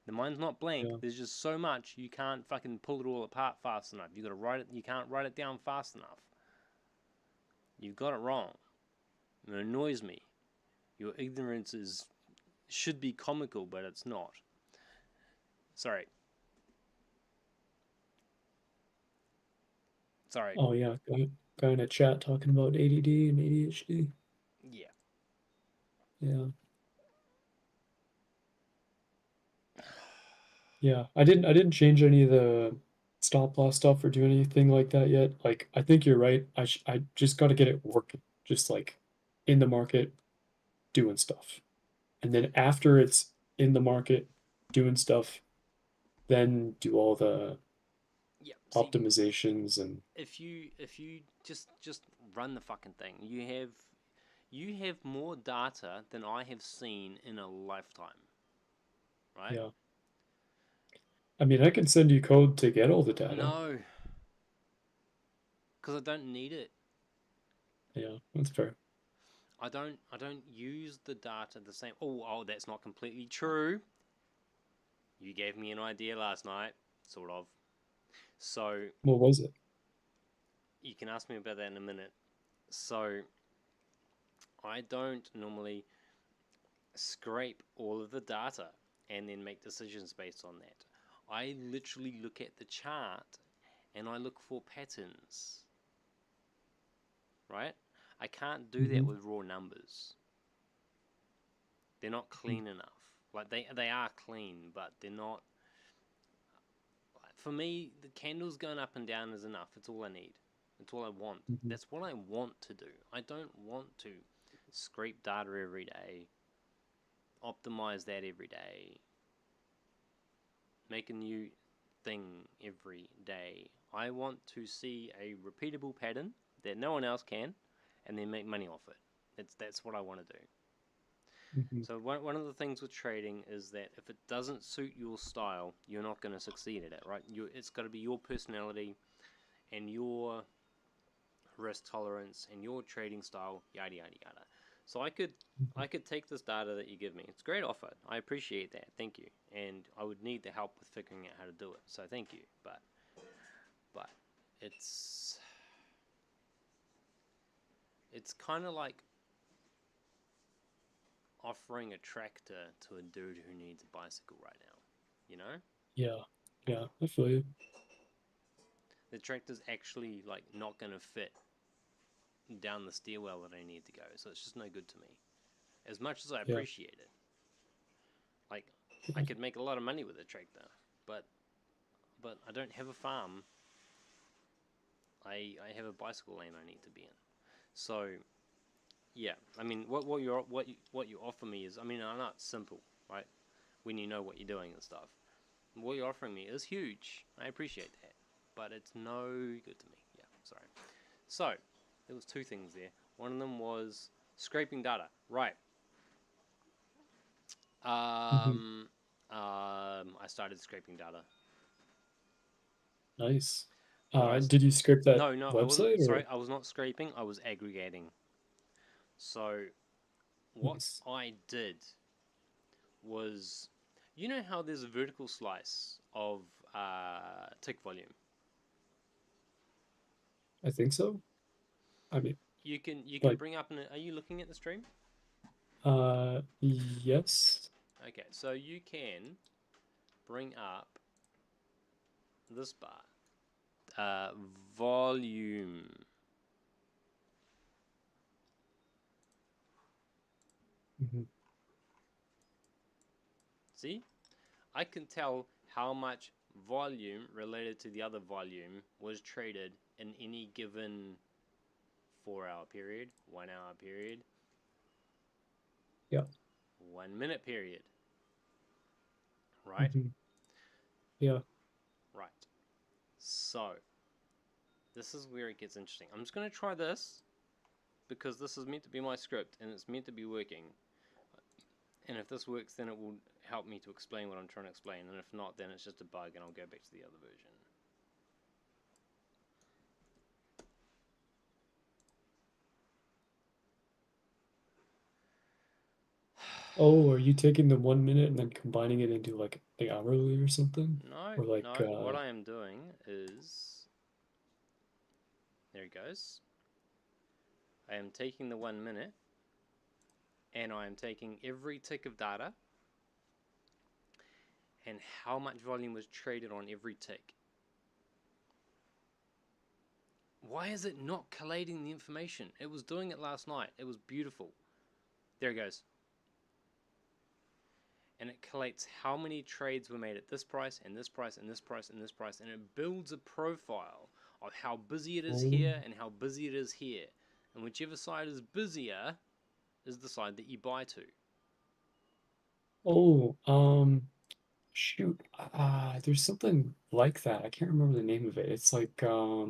The mind's not blank. yeah, There's just so much you can't fucking pull it all apart fast enough. You gotta write it. You can't write it down fast enough. You've got it wrong. It annoys me. Your ignorance is should be comical, but it's not. Sorry. Sorry. oh yeah, guy in a chat talking about ADD and ADHD. Yeah. Yeah, yeah. I didn't change any of the stop loss stuff or do anything like that yet. Like, I think you're right. I just got to get it working, just like in the market doing stuff. And then after it's in the market doing stuff, then do all the Yeah. See, optimizations and if you just run the fucking thing, you have more data than I have seen in a lifetime, right? yeah. I mean, I can send you code to get all the data. No, because I don't need it. Yeah, that's fair. I don't use the data the same. Oh, that's not completely true. You gave me an idea last night, sort of. So What was it? you can ask me about that in a minute. So I don't normally scrape all of the data and then make decisions based on that. I literally look at the chart and I look for patterns, right? I can't do that Hmm. with raw numbers. They're not clean enough. Like they are clean, but they're not. For me, the candles going up and down is enough. It's all I need. It's all I want. Hmm. That's what I want to do. I don't want to scrape data every day, optimize that every day, make a new thing every day. I want to see a repeatable pattern that no one else can, and then make money off it. That's what I want to do. Hmm. So one of the things with trading is that if it doesn't suit your style, you're not going to succeed at it, right? It's got to be your personality and your risk tolerance and your trading style, yada yada yada. So I could take this data that you give me. It's a great offer. I appreciate that. Thank you. And I would need the help with figuring out how to do it. So thank you. But it's it's kind of like offering a tractor to a dude who needs a bicycle right now. You know? Yeah, yeah, I feel you. The tractor's actually like not going to fit down the stairwell that I need to go. So it's just no good to me. As much as I Yeah, appreciate it. Like I yeah, could make a lot of money with a tractor, but I don't have a farm. I have a bicycle lane I need to be in. So yeah, I mean what you offer me is, I mean, I know it's simple, right? When you know what you're doing and stuff. What you're offering me is huge. I appreciate that, but it's no good to me. Yeah, sorry. So there was two things there. One of them was scraping data. Right. hmm, Um, I started scraping data. Nice. Right. Did you scrape that No, I wasn't. website Sorry, or I was not scraping. I was aggregating. So what nice? I did was, you know how there's a vertical slice of tick volume. I think so. I mean, You can like, bring up. Are you looking at the stream? yes. Okay, so you can bring up this bar, volume. Mhm. See, I can tell how much volume related to the other volume was traded in any given 4 hour period, 1 hour period, Yeah. 1 minute period. Right? Mhm. Yeah. Right. So, this is where it gets interesting. I'm just going to try this because this is meant to be my script and it's meant to be working. And if this works, then it will help me to explain what I'm trying to explain. And if not, then it's just a bug and I'll go back to the other version. Oh, are you taking the 1 minute and then combining it into like the hourly or something? No, Or like, no. What I am doing is, there it goes. I am taking the 1 minute and I am taking every tick of data and how much volume was traded on every tick. Why is it not collating the information? It was doing it last night. It was beautiful. There it goes. And it collates how many trades were made at this price and this price and this price and this price, and it builds a profile of how busy it is oh, here and how busy it is here. And whichever side is busier is the side that you buy to. oh, shoot. There's something like that. I can't remember the name of it. It's like, uh,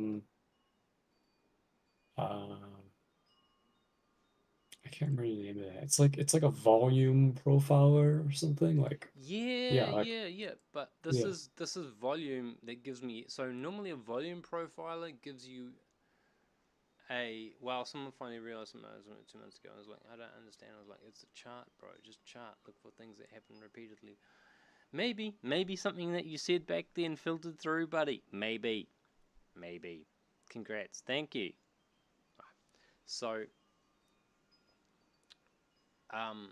I can't remember the name of that. It's like a volume profiler or something. Like, Yeah, yeah, like, yeah, yeah. But this yeah. is this is volume that gives me. So normally a volume profiler gives you a. Well, someone finally realized something I was doing it 2 months ago. I was like, I don't understand. I was like, it's a chart, bro. Just chart. Look for things that happen repeatedly. Maybe something that you said back then filtered through, buddy. Maybe. Congrats. Thank you. So, um,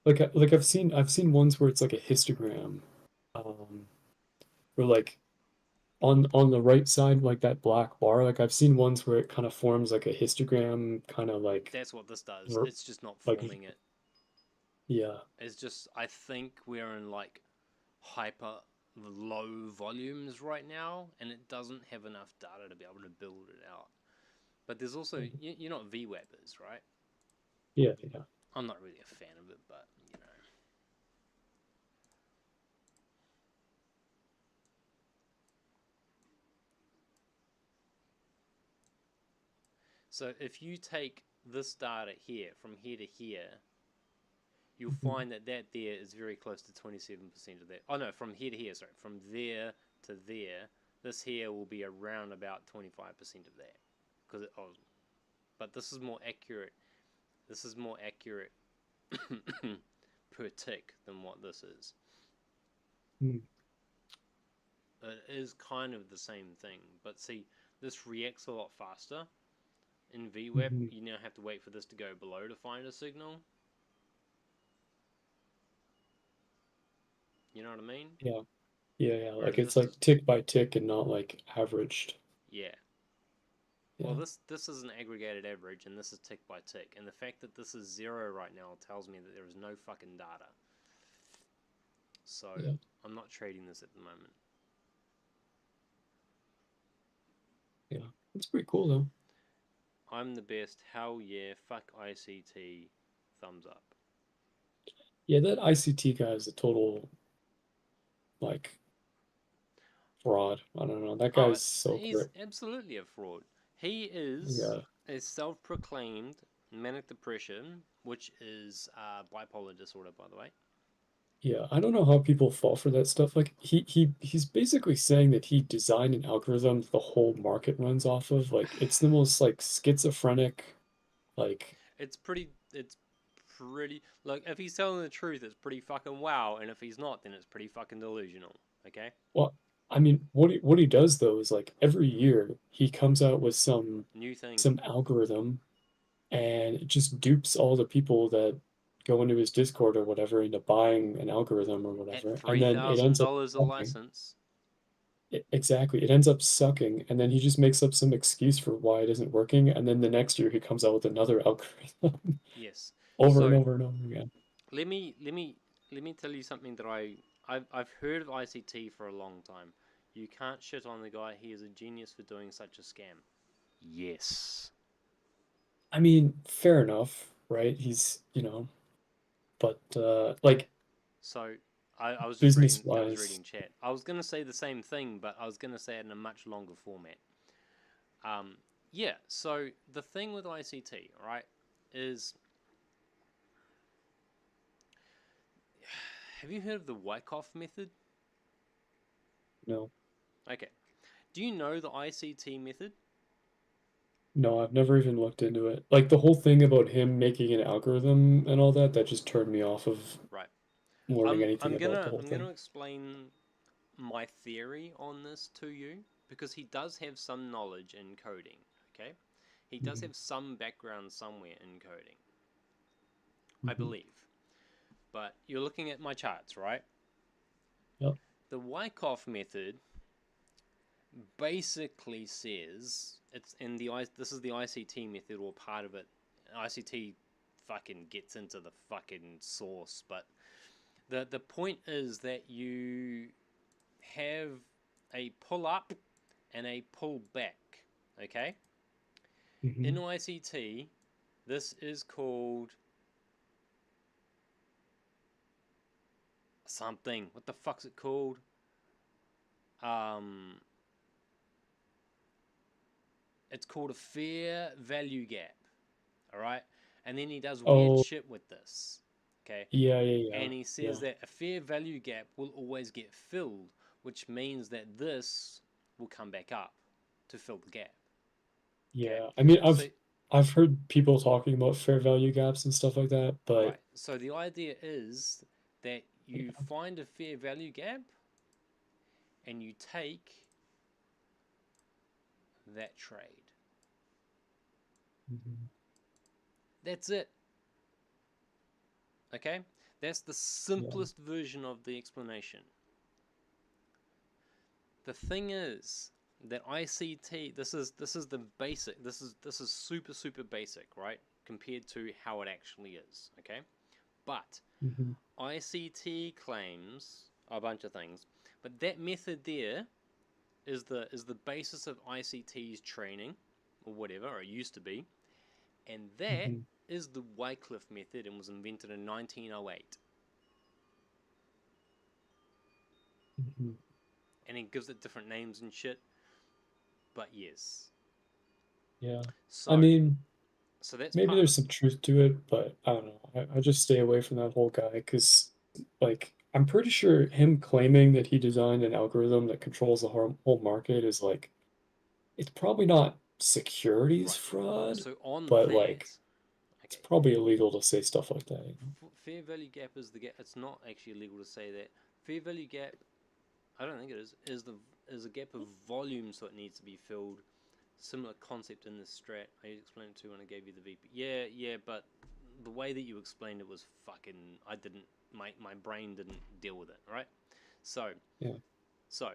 Like I've seen ones where it's like a histogram, um, where like on the right side, like that black bar. Like I've seen ones where it kind of forms like a histogram, kind of that's what this does. ver- It's just not like forming it. yeah. It's just, I think we're in like hyper low volumes right now, and it doesn't have enough data to be able to build it out. But there's also, you're not VWAPers, right? Yeah, yeah. I'm not really a fan of it, but you know. So if you take this data here from here to here, you'll Mhm. find that that there is very close to 27% of that. Oh no, from here to here, sorry, from there to there, this here will be around about 25% of that, because but this is more accurate. This is more accurate per tick than what this is. Mm. It is kind of the same thing, but see, this reacts a lot faster. In VWAP, Mhm. you now have to wait for this to go below to find a signal. You know what I mean? Yeah, yeah, yeah. Like Whereas it's this like does, tick by tick and not like averaged. yeah. Well, Yeah. this is an aggregated average, and this is tick by tick. And the fact that this is 0 right now tells me that there is no fucking data. So Yeah. I'm not trading this at the moment. Yeah. It's pretty cool though. I'm the best. Hell yeah. Fuck ICT. Thumbs up. Yeah, that ICT guy is a total like fraud. I don't know. That Oh, guy's so he's correct. absolutely a fraud. He is Yeah. a self-proclaimed manic depression, which is bipolar disorder, by the way. Yeah, I don't know how people fall for that stuff. Like he's basically saying that he designed an algorithm the whole market runs off of. Like it's the most like schizophrenic, like It's pretty. Like, if he's telling the truth, it's pretty fucking wow, and if he's not, then it's pretty fucking delusional. Okay? well, I mean, what he does though is like every year he comes out with New thing. some algorithm and it just dupes all the people that go into his Discord or whatever into buying an algorithm or At whatever, and three then it thousand ends up dollars a sucking. license. Exactly, it ends up sucking, and then he just makes up some excuse for why it isn't working, and then the next year he comes out with another algorithm Yes. over and So over and over again. let me let me let me tell you something that I've heard of ICT for a long time. You can't shit on the guy. He is a genius for doing such a scam. Yes. I mean, fair enough, right? But like So I was just business reading. I was wise, reading chat. I was gonna say the same thing, but I was gonna say it in a much longer format. Um, yeah. So the thing with ICT, right, is have you heard of the Wyckoff method? no, Okay. Do you know the ICT method? no, I've never even looked into it. Like the whole thing about him making an algorithm and all that, that just turned me off of Right. learning anything I'm about the gonna whole I'm gonna thing. explain my theory on this to you because he does have some knowledge in coding. Okay. He does Hmm. have some background somewhere in coding, I Hmm. believe. But you're looking at my charts, right? Yep. The Wyckoff method basically says it's in the this is the ICT method or part of it. ICT fucking gets into the fucking source, but the point is that you have a pull up and a pull back. Okay? Hmm. In ICT, this is called something. What the fuck's it called? Um, it's called a fair value gap. All right, and then he does weird Oh, shit with this. Okay, yeah, yeah, yeah, and he says yeah, that a fair value gap will always get filled, which means that this will come back up to fill the gap. Okay, yeah. I mean, so I've heard people talking about fair value gaps and stuff like that, but right, so the idea is that you yeah. find a fair value gap and you take that trade. Mhm. That's it. Okay, that's the Yeah. simplest version of the explanation. The thing is that ICT, this is the basic, this is super basic, right? Compared to how it actually is, okay? But Hmm. ICT claims a bunch of things, but that method there is the basis of ICT's training or whatever, or it used to be, and that Hmm. is the Wycliffe method and was invented in 1908. Hmm. And it gives it different names and shit, but yes. Yeah. I So mean, so that's maybe part. there's some truth to it, but I don't know. I just stay away from that whole guy because, like, I'm pretty sure him claiming that he designed an algorithm that controls the whole market is like, it's probably not securities Right. fraud, So on but that, like, it's okay, probably illegal to say stuff like that. fair value gap is the gap. It's not actually illegal to say that. Fair value gap, I don't think it is. Is a gap of volume, so it needs to be filled. Similar concept in this strat. I explained it to you when I gave you the VP. Yeah, yeah, but the way that you explained it was fucking. I didn't. My brain didn't deal with it. Right. So Yeah. so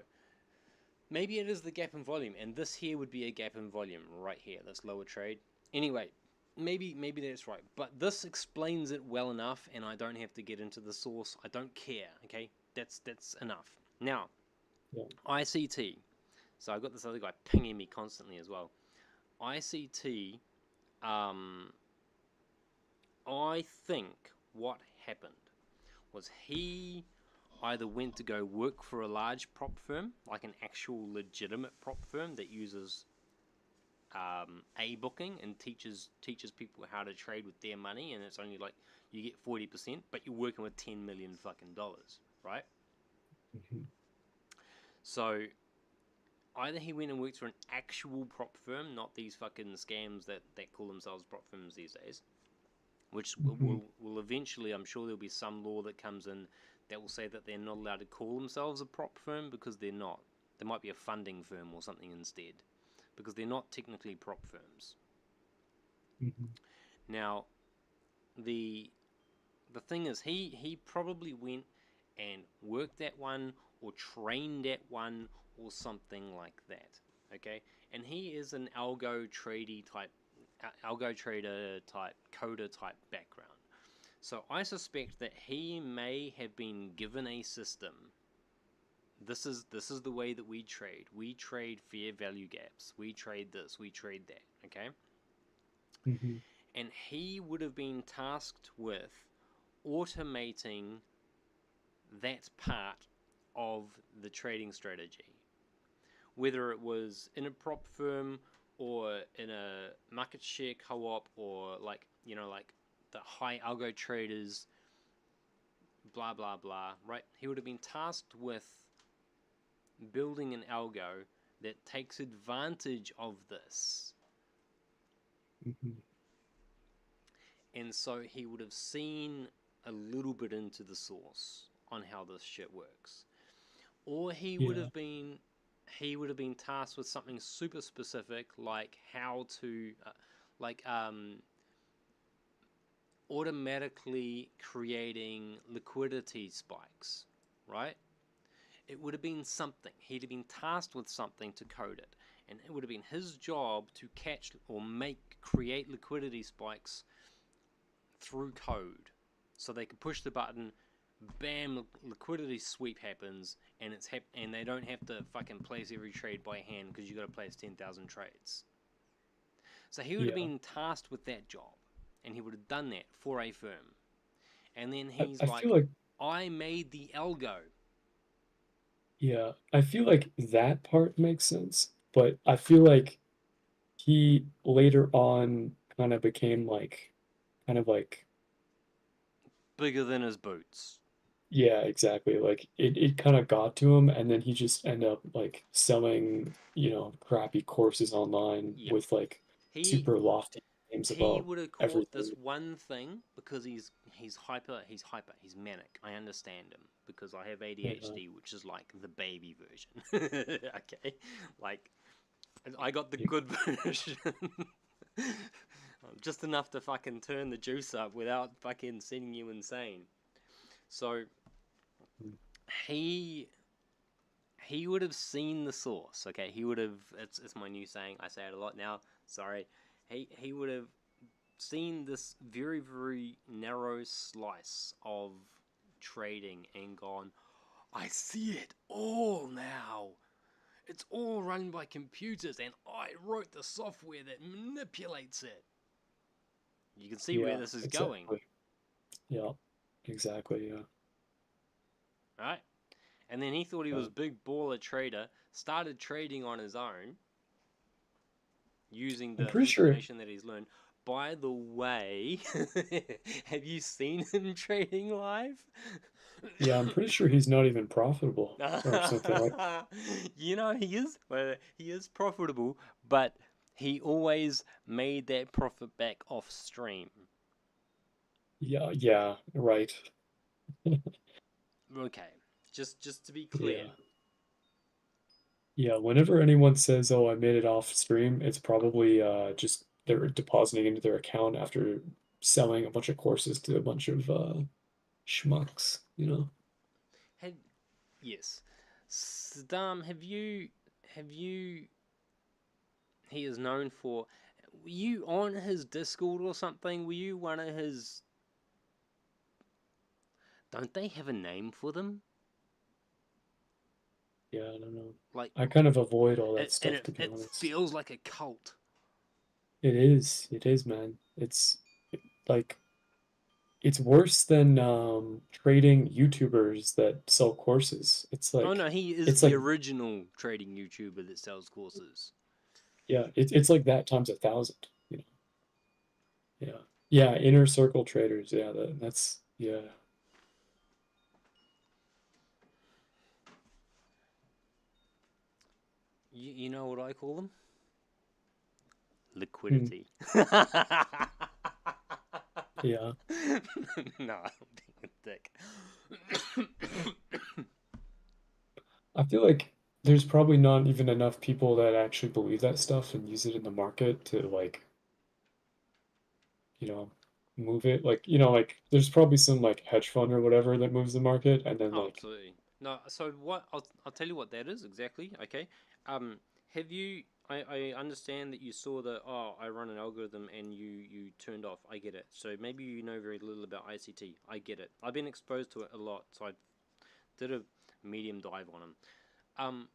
maybe it is the gap in volume, and this here would be a gap in volume right here. This lower trade. Anyway, maybe that's right, but this explains it well enough, and I don't have to get into the source. I don't care. Okay, that's enough. Now, Yeah. ICT. So I've got this other guy pinging me constantly as well. ICT. Um, I think what happened was he either went to go work for a large prop firm, like an actual legitimate prop firm that uses a booking and teaches people how to trade with their money, and it's only like you get 40%, but you're working with $10 million fucking dollars, right? Mhm. So either he went and worked for an actual prop firm, not these fucking scams that call themselves prop firms these days, which will eventually, I'm sure there'll be some law that comes in that will say that they're not allowed to call themselves a prop firm, because they're not. There might be a funding firm or something instead, because they're not technically prop firms. Mhm. Now, the thing is, he probably went and worked at one or trained at one or something like that. Okay, and he is an algo trader type coder type background. So I suspect that he may have been given a system. This is the way that we trade. We trade fair value gaps. We trade this. We trade that. Okay. Mhm. And he would have been tasked with automating that part of the trading strategy. Whether it was in a prop firm or in a market share co-op, or like the high algo traders, blah blah blah, right? He would have been tasked with building an algo that takes advantage of this. Mhm. And so he would have seen a little bit into the source on how this shit works. Or he would Yeah. have been tasked with something super specific, like how to automatically creating liquidity spikes, right? It would have been something. He'd have been tasked with something to code it, and it would have been his job to catch or create liquidity spikes through code, so they could push the button, bam, liquidity sweep happens, and and they don't have to fucking place every trade by hand, because you got to place 10,000 trades. So he would have Yeah. been tasked with that job, and he would have done that for a firm. And then I, he's I like, feel like I made the algo. Yeah, I feel like that part makes sense, but I feel like he later on kind of became like kind of like Bigger than his boots. yeah, exactly. Like it kind of got to him, and then he just ended up like selling, crappy courses online Yeah. with like He super lofty claims he about would have caught everything. this one thing, because he's he's manic. I understand him, because I have Yeah, ADHD, which is like the baby version. Okay, like I got the yeah, good version. Just enough to fucking turn the juice up without fucking sending you insane. So he would have seen the source. Okay, he would have. It's my new saying. I say it a lot now. Sorry. He would have seen this very, very narrow slice of trading and gone, I see it all now. It's all run by computers, and I wrote the software that manipulates it. You can see where yeah, this is going, exactly. Yeah, exactly. Yeah, right? And then he thought he yeah. was big baller trader, started trading on his own, using I'm the pretty sure. information that he's learned. By the way, have you seen him trading live? Yeah, I'm pretty sure he's not even profitable or something like. He is. Well, he is profitable, but he always made that profit back off stream. Yeah, yeah, right. Okay, just to be clear. Yeah. Yeah, whenever anyone says, "Oh, I made it off stream," it's probably just they're depositing into their account after selling a bunch of courses to a bunch of schmucks. Had yes, Saddam. Have you? He is known for. Were you on his Discord or something? Were you one of his? Don't they have a name for them? Yeah, I don't know. Like, I kind of avoid all that and stuff to be it honest. feels like a cult. It is, man. Like it's worse than trading YouTubers that sell courses. Oh no, he is It's the like original trading YouTuber that sells courses. Yeah, it's like that times 1,000, you know. Yeah. Yeah, inner circle traders. Yeah, that's yeah. You know what I call them? Hmm. Liquidity. Yeah. No, I'm being a dick. I feel like there's probably not even enough people that actually believe that stuff and use it in the market to like, you know, move it. Like, like there's probably some like hedge fund or whatever that moves the market and then Oh, like, absolutely. No, so what I'll tell you what that is exactly, okay? Um have you I understand that you saw the I run an algorithm and you turned off. I get it. So maybe you know very little about ICT. I get it. I've been exposed to it a lot, so I did a medium dive on them. Um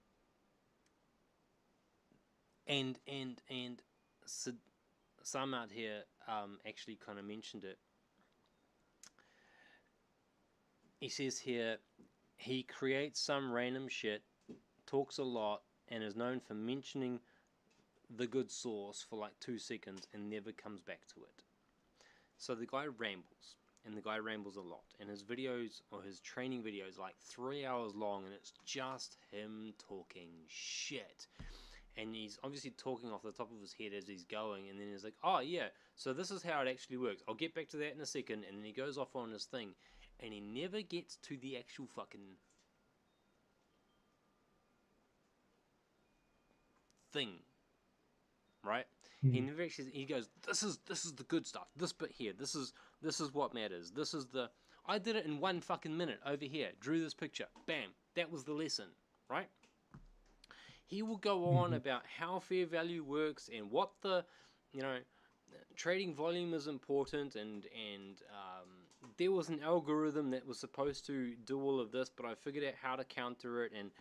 and Sid, Sam out here actually kind of mentioned it. He says here he creates some random shit, talks a lot, and is known for mentioning the good source for like 2 seconds and never comes back to it. So the guy rambles, and the guy rambles a lot, and his videos or his training videos are like 3 hours long, and it's just him talking shit. And he's obviously talking off the top of his head as he's going, and then he's like, oh yeah, so this is how it actually works. I'll get back to that in a second, and then he goes off on his thing, and he never gets to the actual fucking thing, right? He hmm, never actually. He goes, this is the good stuff. This bit here. This is what matters. This is the. I did it in 1 fucking minute over here. Drew this picture. Bam. That was the lesson, right? He will go on hmm, about how fair value works and what the, you know, trading volume is important and there was an algorithm that was supposed to do all of this, but I figured out how to counter it and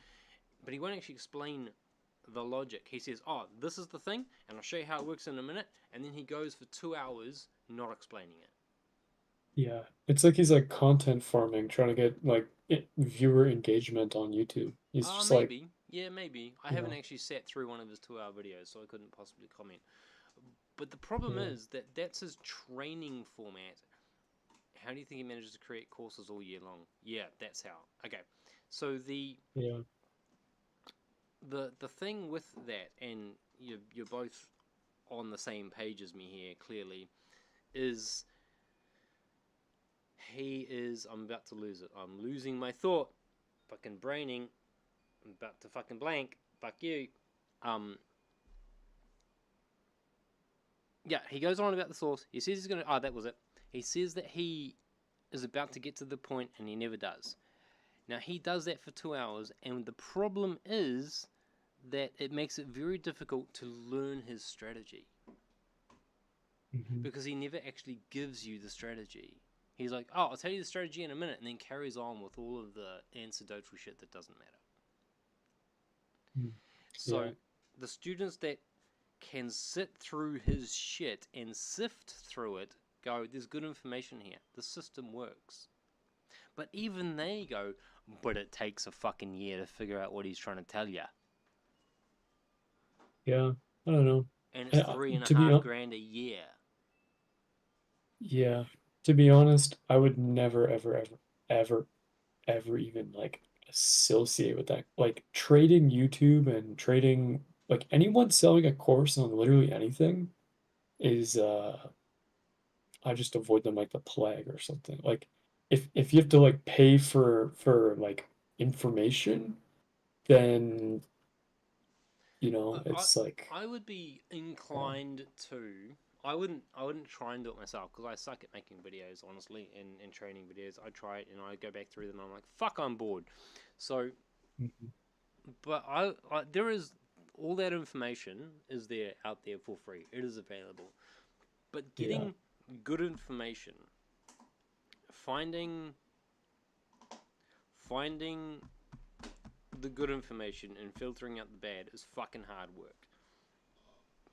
but he won't actually explain the logic. He says, "Oh, this is the thing, and I'll show you how it works in a minute." And then he goes for 2 hours not explaining it. yeah. It's like he's like content farming, trying to get like viewer engagement on YouTube. He's just like, Maybe, yeah, maybe. I you haven't know, actually sat through one of his 2 hour videos, so I couldn't possibly comment. But the problem yeah, is that that's his training format. How do you think he manages to create courses all year long? Yeah, that's how. Okay, so yeah, the thing with that, and you're both on the same page as me here, clearly, is he is. I'm about to lose it. I'm losing my thought. Fucking braining. I'm about to fucking blank. Fuck you. Um. Yeah, he goes on about the source. He says he's gonna. Oh, that was it. He says that he is about to get to the point, and he never does. Now he does that for 2 hours, and the problem is that it makes it very difficult to learn his strategy hmm, because he never actually gives you the strategy. He's like, "Oh, I'll tell you the strategy in a minute," and then carries on with all of the anecdotal shit that doesn't matter. hmm, So yeah, the students that can sit through his shit and sift through it go, "There's good information here. The system works." But even they go, "But it takes a fucking year to figure out what he's trying to tell you, yeah. I don't know. and it's three and a To be half honest, grand a year." yeah, to be honest, I would never, ever, ever, ever, ever even like associate with that. Like trading YouTube and trading, like anyone selling a course on literally anything is I just avoid them like the plague or something. Like if you have to like pay for like information, then I it's like I would be yeah, inclined to. I wouldn't try and do it myself because I suck at making videos, honestly, and training videos. I try it and I go back through them and I'm like, fuck, I'm bored. So, mhm, but there is all that information is there out there for free. It is available. But yeah, getting good information, finding finding the good information and filtering out the bad is fucking hard work.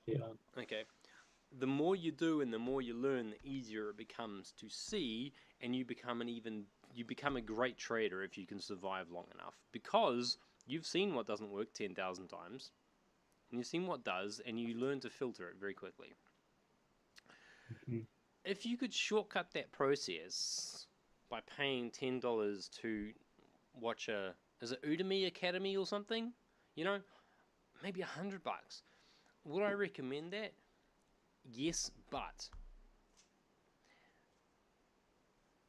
yeah, Okay. The more you do and the more you learn, the easier it becomes to see, and you become a great trader if you can survive long enough because you've seen what doesn't work 10,000 times. and you've seen what does, and you learn to filter it very quickly. Mhm. If you could shortcut that process by paying $10 to watch is it Udemy Academy or something? You know, maybe $100. Would I recommend that? Yes, but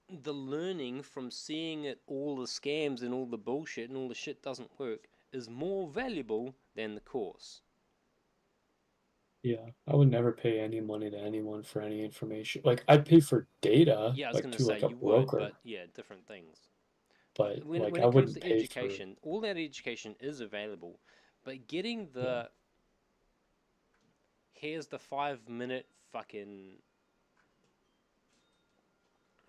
the learning from seeing it, all the scams and all the bullshit and all the shit doesn't work, is more valuable than the course. Yeah, I would never pay any money to anyone for any information. Like I'd pay for data, Yeah, I was like going to to say like a you would, broker, but yeah, different things. but When like when I it comes wouldn't to pay for. education, all that education is available, but getting Yeah. the here's the 5 minute fucking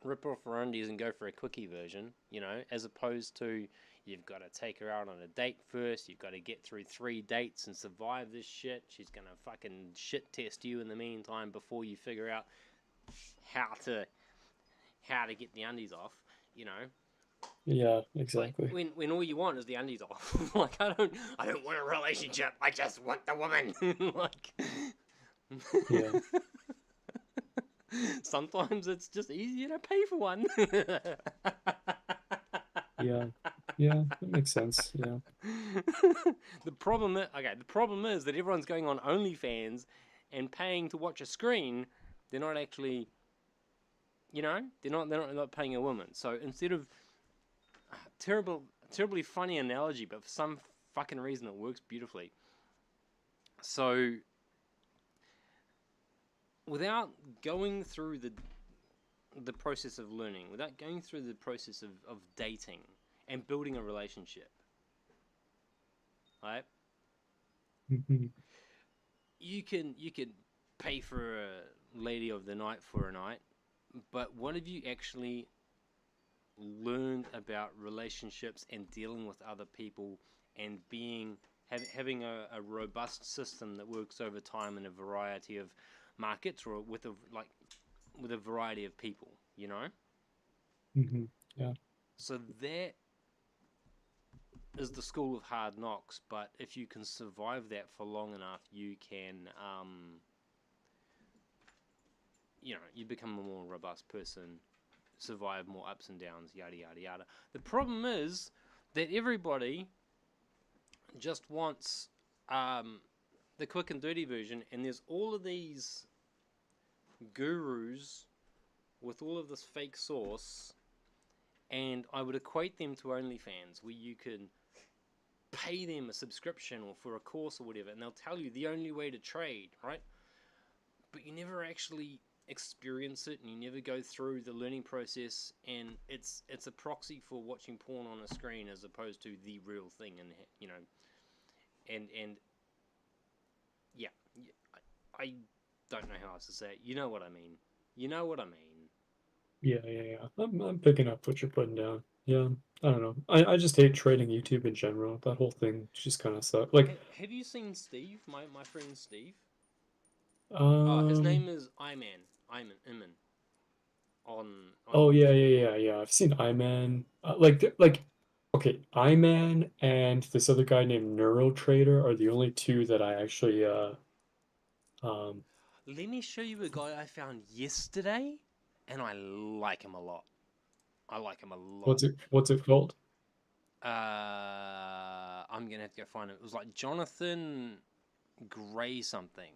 rip off her undies and go for a quickie version, you know, as opposed to you've got to take her out on a date first, you've got to get through 3 dates and survive this shit. She's gonna fucking shit test you in the meantime before you figure out how to get the undies off, you know. Yeah, Like exactly. when all you want is the undies off. Like I don't want a relationship. I just want the woman. Like Yeah. sometimes it's just easier to pay for one. Yeah. Yeah, that makes sense. Yeah. The problem is that everyone's going on OnlyFans and paying to watch a screen. They're not actually, you know, they're not paying a woman. So instead of terribly funny analogy, but for some fucking reason it works beautifully. So without going through the process of learning, without going through the process of dating and building a relationship, right? Mhm. You can pay for a lady of the night for a night, but what have you actually learned about relationships and dealing with other people and having a robust system that works over time in a variety of markets or with a variety of people, you know? Mhm. Yeah. So that is the school of hard knocks, but if you can survive that for long enough, you can, you become a more robust person, survive more ups and downs, yada, yada, yada. The problem is that everybody just wants the quick and dirty version, and there's all of these gurus with all of this fake sauce, and I would equate them to OnlyFans, where you can pay them a subscription or for a course or whatever, and they'll tell you the only way to trade, right? But you never actually experience it, and you never go through the learning process, and it's a proxy for watching porn on a screen as opposed to the real thing, and you know, and yeah, I don't know how else to say it. You know what I mean. You know what I mean. Yeah, yeah, yeah. I'm picking up what you're putting down. Yeah. I don't know. I just hate trading YouTube in general. That whole thing just kind of sucks. Like, Have you seen Steve, my friend Steve? Oh, his um, name is Iman on oh yeah, YouTube. yeah, yeah, yeah. I've seen Iman. Okay, Iman and this other guy named NeuroTrader are the only two that I actually um Let me show you a guy I found yesterday, and I like him a lot. I like him a lot. what's it called? I'm gonna have to go find it. It was like Jonathan Gray something.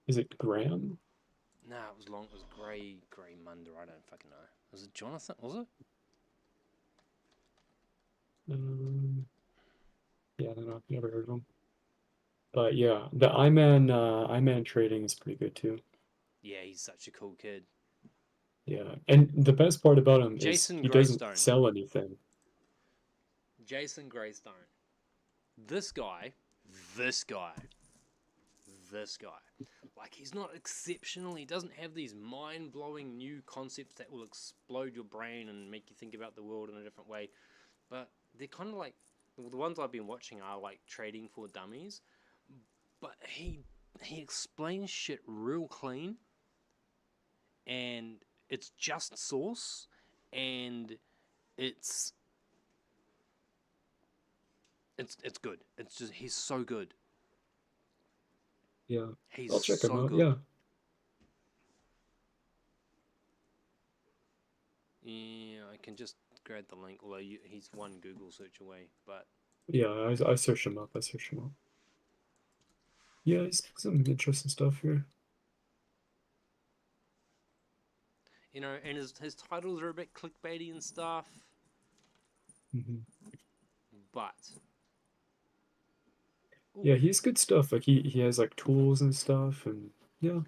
Is it Graham? Nah, it was long. It was Gray Munder. I don't fucking know. Was it Jonathan? Was it? Um, yeah, I don't know. I've never heard of him. But yeah, the Iman trading is pretty good too. Yeah, he's such a cool kid. Yeah, and the best part about him is Jason he doesn't Greystone. sell anything. Jason Greystone. This guy, this guy, this guy. Like, he's not exceptional. He doesn't have these mind-blowing new concepts that will explode your brain and make you think about the world in a different way. But they're kind of like, the ones I've been watching are like Trading for Dummies. But he explains shit real clean, and it's just sauce, and it's It's good. It's just he's so good. Yeah, He's I'll check him so out. good. Yeah, Yeah, I can just grab the link. Although he's one Google search away, but yeah. I searched him up. I searched him up. Yeah, he's got some interesting stuff here. you know, and his titles are a bit clickbaity and stuff. Hmm. But Yeah, he's good stuff. Like he has like tools and stuff, and yeah,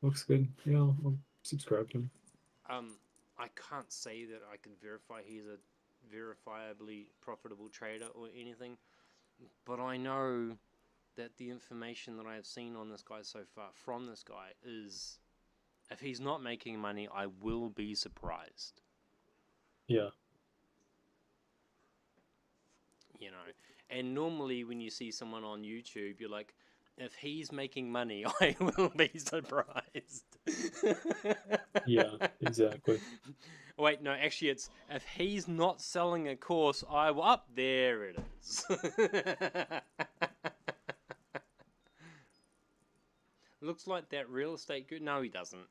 looks good. Yeah, I'll subscribe to him. I can't say that I can verify he's a verifiably profitable trader or anything, but I know that the information that I have seen on this guy so far from this guy is, if he's not making money, I will be surprised. Yeah, You know, and normally when you see someone on YouTube, you're like, if he's making money, I will be surprised. yeah, exactly. Wait, no, actually, it's if he's not selling a course, I will. Up there it is. Looks like that real estate good. No, he doesn't.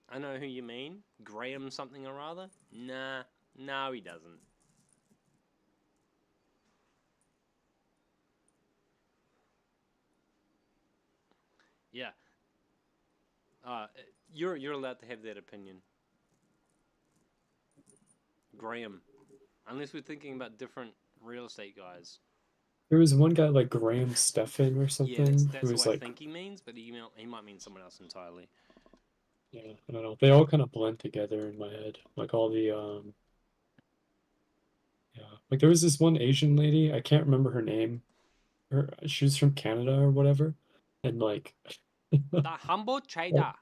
I know who you mean. Graham something or other. Nah, no, he doesn't. Yeah. Uh, you're allowed to have that opinion. Graham. Unless we're thinking about different real estate guys. There was one guy like Graham Stephan or Yeah, something who that's who was I like, think he means, but he might mean someone else entirely. yeah, I don't know. They all kind of blend together in my head. Like all the yeah, like there was this one Asian lady. I can't remember her name. She was from Canada or whatever, and like, The humble trader.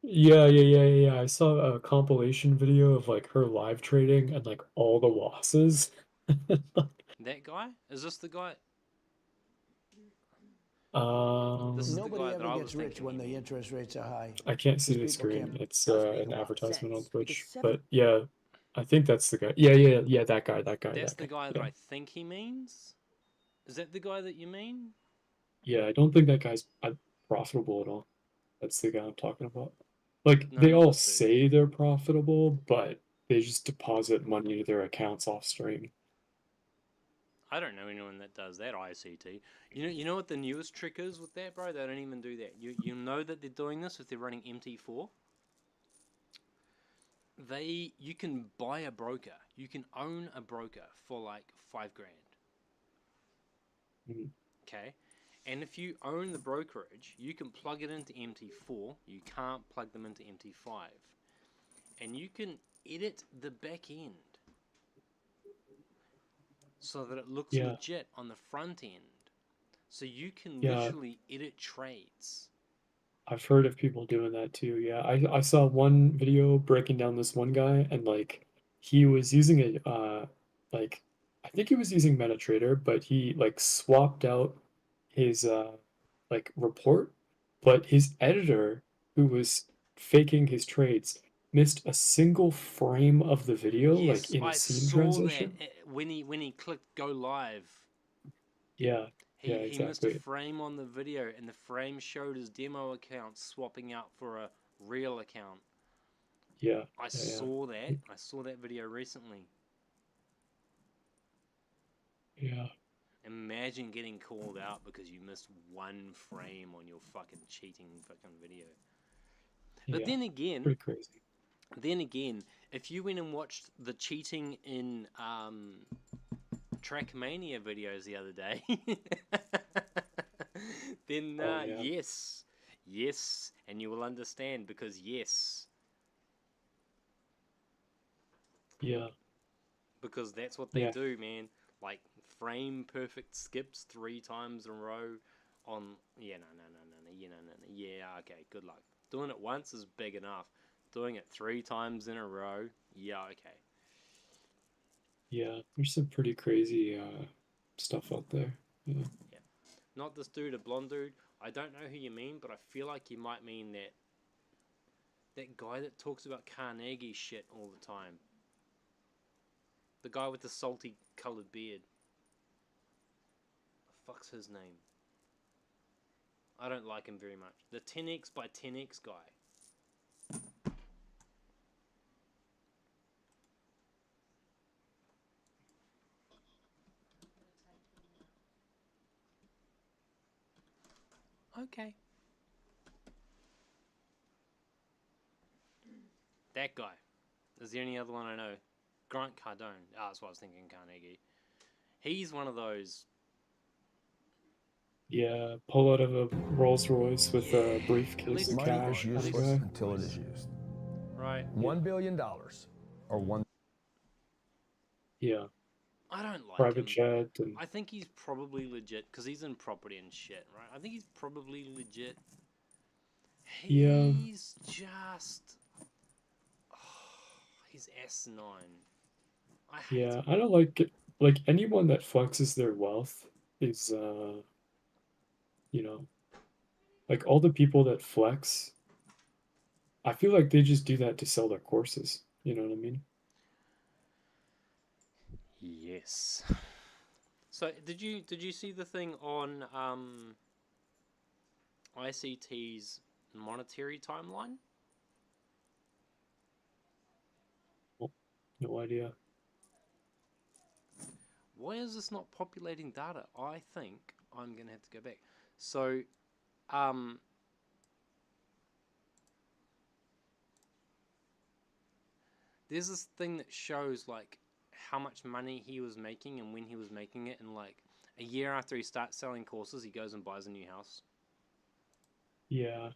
yeah. I saw a compilation video of like her live trading and like all the losses. That guy? Is this the guy? This is Um, the Nobody guy that ever I was gets rich thinking when you the mean. interest rates are high. I can't see the These people screen. can't. It's Does make an a lot of advertisement on sense, because Twitch. seven- But yeah, I think that's the guy. Yeah. That guy. That's That the guy. guy that Yeah. I think he means? Is that the guy that you mean? Yeah, I don't think that guy's profitable at all. That's the guy I'm talking about. Like No, they not all this dude. say they're profitable, but they just deposit money to their accounts off stream. I don't know anyone that does that ICT. You know what the newest trick is with that, bro? They don't even do that. You know that they're doing this if they're running MT4. You can buy a broker. You can own a broker for like $5,000. Mhm. Okay? And if you own the brokerage, you can plug it into MT4. You can't plug them into MT5. And you can edit the back end so that it looks Yeah, legit on the front end. So you can yeah, literally edit trades. I've heard of people doing that too. Yeah, I saw one video breaking down this one guy and like he was using a like I think he was using MetaTrader, but he like swapped out his like report, but his editor who was faking his trades missed a single frame of the video like Yes, in I scene saw that transition. when he clicked go live. Yeah, yeah, He missed a exactly. frame on the video, and the frame showed his demo account swapping out for a real account. Yeah, I yeah, saw that. I saw that video recently. yeah, Imagine getting called out because you missed one frame on your fucking cheating fucking video. But yeah. Pretty crazy. then again, if you went and watched the cheating in Trackmania videos the other day, then Oh yeah, yes, and you will understand because yes, yeah, because that's what they yeah, do, man. Like frame perfect skips 3 times in a row on yeah okay, good luck. Doing it once is big enough. Doing it 3 times in a row, yeah, okay. yeah. There's some pretty crazy stuff out there. Yeah. Yeah. Not this dude, a blonde dude. I don't know who you mean, but I feel like you might mean that guy that talks about Carnegie shit all the time. The guy with the salty coloured beard. fuck's his name? I don't like him very much. The 10x by 10x guy. Okay. That guy. Is there any other one I know? Grant Cardone. Ah, that's what I was thinking, Carnegie. He's one of those. Yeah, pull out of a Rolls Royce with a Yeah, briefcase of money cash is kind of useless guy. until it is used. Right. $1 billion or one. Yeah, I don't like private him. jet and I think he's probably legit because he's in property and shit, right? I think he's probably legit. yeah, He's just. He's asinine. I hate yeah. him. I don't like it. Like anyone that flexes their wealth is, you know, like all the people that flex. I feel like they just do that to sell their courses. You know what I mean? Yes. So did you see the thing on ICT's monetary timeline? Oh, no idea. Why is this not populating data? I think I'm gonna have to go back. So, um, there's this thing that shows like how much money he was making and when he was making it, and like a year after he starts selling courses, he goes and buys a new house. Yeah.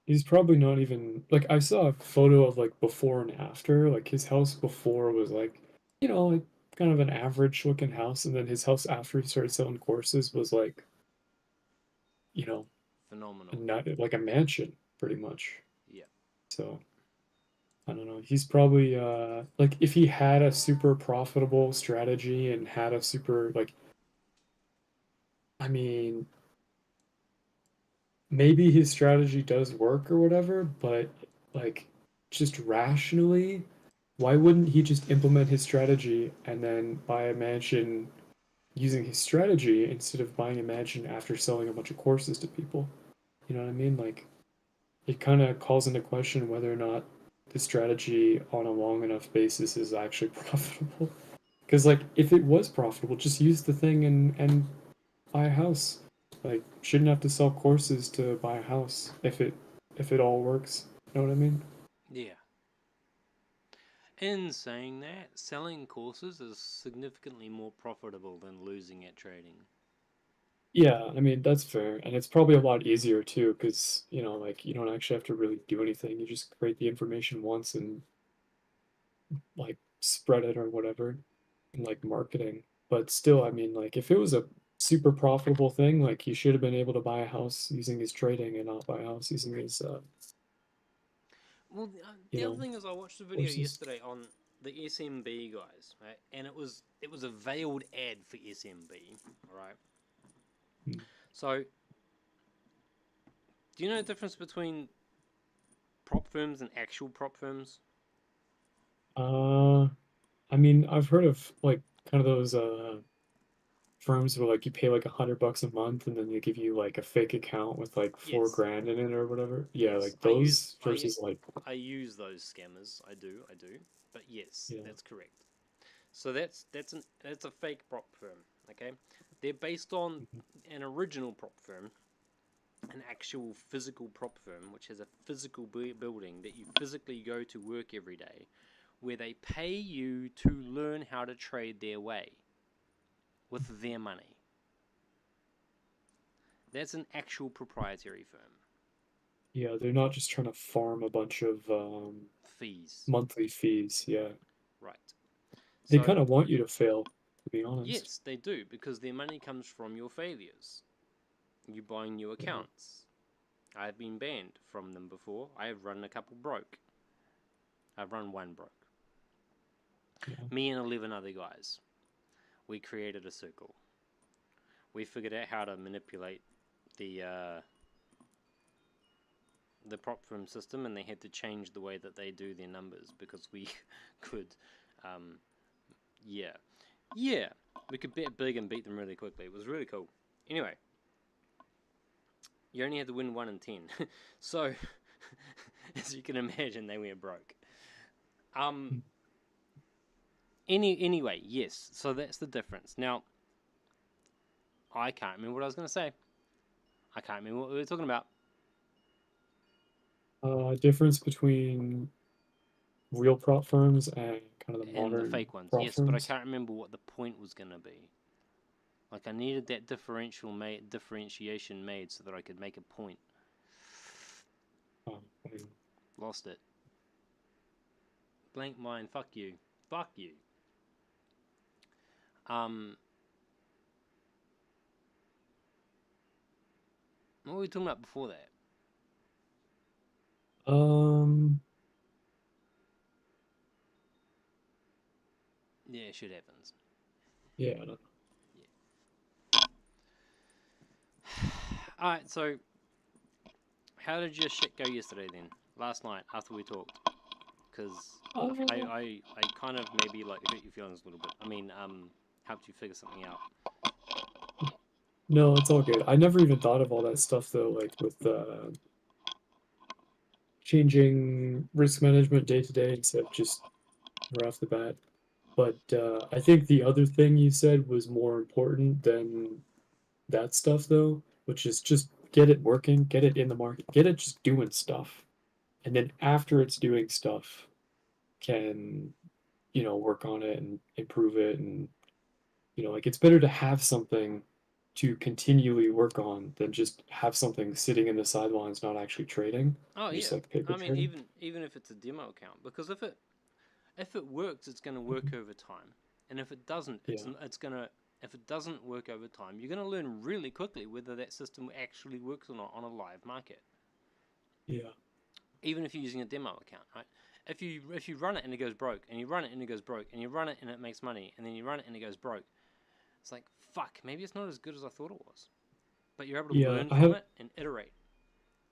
He's probably not even like I saw a photo of like before and after. Like his house before was like, like kind of an average looking house, and then his house after he started selling courses was like, you know, Phenomenal. like a mansion pretty much. Yeah. So I don't know. He's probably like if he had a super profitable strategy and had a super like I mean maybe his strategy does work or whatever, but like just rationally, why wouldn't he just implement his strategy and then buy a mansion using his strategy instead of buying a mansion after selling a bunch of courses to people? You know what I mean? Like it kind of calls into question whether or not the strategy on a long enough basis is actually profitable. Because like if it was profitable, just use the thing and buy a house. Like shouldn't have to sell courses to buy a house if it all works. You know what I mean? Yeah. In saying that, selling courses is significantly more profitable than losing at trading. Yeah, I mean that's fair, and it's probably a lot easier too, because like you don't actually have to really do anything. You just create the information once and like spread it or whatever, and like marketing. But still, I mean, like if it was a super profitable thing, like he should have been able to buy a house using his trading and not buy a house using his Well, you the other know, thing is, I watched a video courses. yesterday on the SMB guys, right? And it was a veiled ad for SMB, right? Hmm. So, do you know the difference between prop firms and actual prop firms? Uh, I mean, I've heard of like kind of those firms where like you pay like $100 a month and then they give you like a fake account with like four Yes, grand in it or whatever. Yeah, yes. like those versus like I use those scammers. I do. But yes, yeah. that's correct. So that's a fake prop firm. Okay, they're based on Mhm. an original prop firm, an actual physical prop firm, which has a physical building that you physically go to work every day, where they pay you to learn how to trade their way with their money. That's an actual proprietary firm. Yeah, they're not just trying to farm a bunch of Fees, monthly fees. Yeah. right? They So kind of want you to fail, to be honest. yes, they do because their money comes from your failures. You buying new Yeah. accounts. I've been banned from them before. I have run a couple broke. I've run one broke. Yeah. Me and 11 other guys. We created a circle. We figured out how to manipulate the prop firm system, and they had to change the way that they do their numbers because we could, yeah. Yeah, we could bet big and beat them really quickly. It was really cool. Anyway, you only had to win 1 in 10. So, as you can imagine, they went broke. Anyway, yes. So that's the difference. Now, I can't remember what I was going to say. I can't remember what we were talking about. Difference between real prop firms and kind of the And the modern fake ones, prop yes, but I firms. can't remember what the point was going to be. Like, I needed that differentiation made so that I could make a point. I mean, Lost it. Blank mind. Fuck you. Fuck you. What were we talking about before that? Yeah, shit happens. yeah, I don't Alright, so how did your shit go yesterday then? Last night after we talked? Because know. I kind of maybe like hurt your feelings a little bit. I mean, helped you figure something out. No, it's all good. I never even thought of all that stuff though, like with changing risk management day to day instead of just right off the bat. But I think the other thing you said was more important than that stuff though, which is just get it working, get it in the market, get it just doing stuff. And then after it's doing stuff, can, work on it and improve it. And, like it's better to have something to continually work on than just have something sitting in the sidelines not actually trading, Oh yeah. just like paper I mean, trading. even if it's a demo account, because if it works, it's going to work over time, and if it doesn't, Yeah. it's gonna if it doesn't work over time, you're going to learn really quickly whether that system actually works or not on a live market. Yeah. Even if you're using a demo account, right? If you run it and it goes broke, and you run it and it goes broke, and you run it and it makes money, and then you run it and it goes broke, it's like fuck, maybe it's not as good as I thought it was. But you're able to Yeah, learn from it and iterate.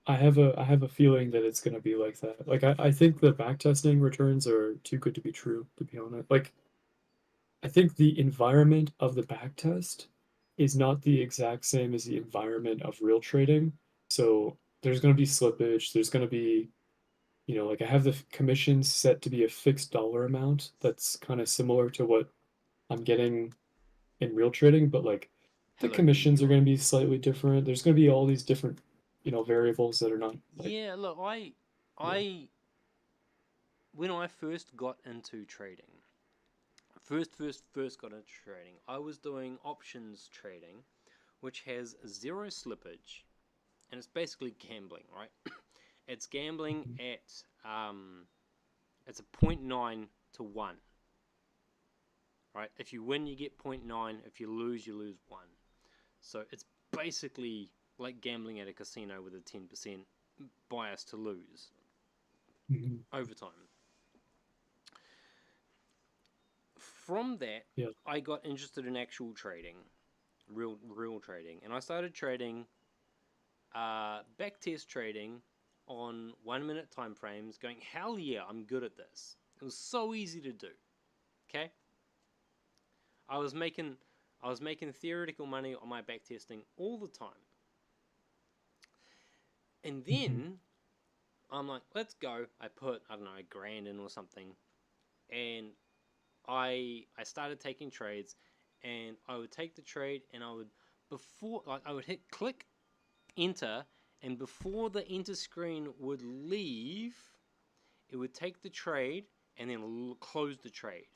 I have a feeling that it's gonna be like that. Like I think the backtesting returns are too good to be true, to be honest. Like I think the environment of the backtest is not the exact same as the environment of real trading. So there's gonna be slippage, there's gonna be, like I have the commissions set to be a fixed dollar amount that's kind of similar to what I'm getting in real trading, but like the Hello, New commissions are York. going to be slightly different. There's going to be all these different, variables that are not like, Yeah, look, yeah. I when I first got into trading, first got into trading, I was doing options trading, which has zero slippage, and it's basically gambling, right? It's gambling at it's a 0.9 to 1, right? If you win, you get 0.9. If you lose, you lose 1. So it's basically like gambling at a casino with a 10% bias to lose Mhm. over time. From that, Yeah. I got interested in actual trading, real trading, and I started trading, backtest trading on 1 minute time frames. Going, hell yeah, I'm good at this. It was so easy to do. Okay, I was making theoretical money on my backtesting all the time, and then I'm like, let's go. I put, I don't know, $1,000 in or something, and I started taking trades, and I would take the trade, and I would hit click enter, and before the enter screen would leave, it would take the trade and then close the trade,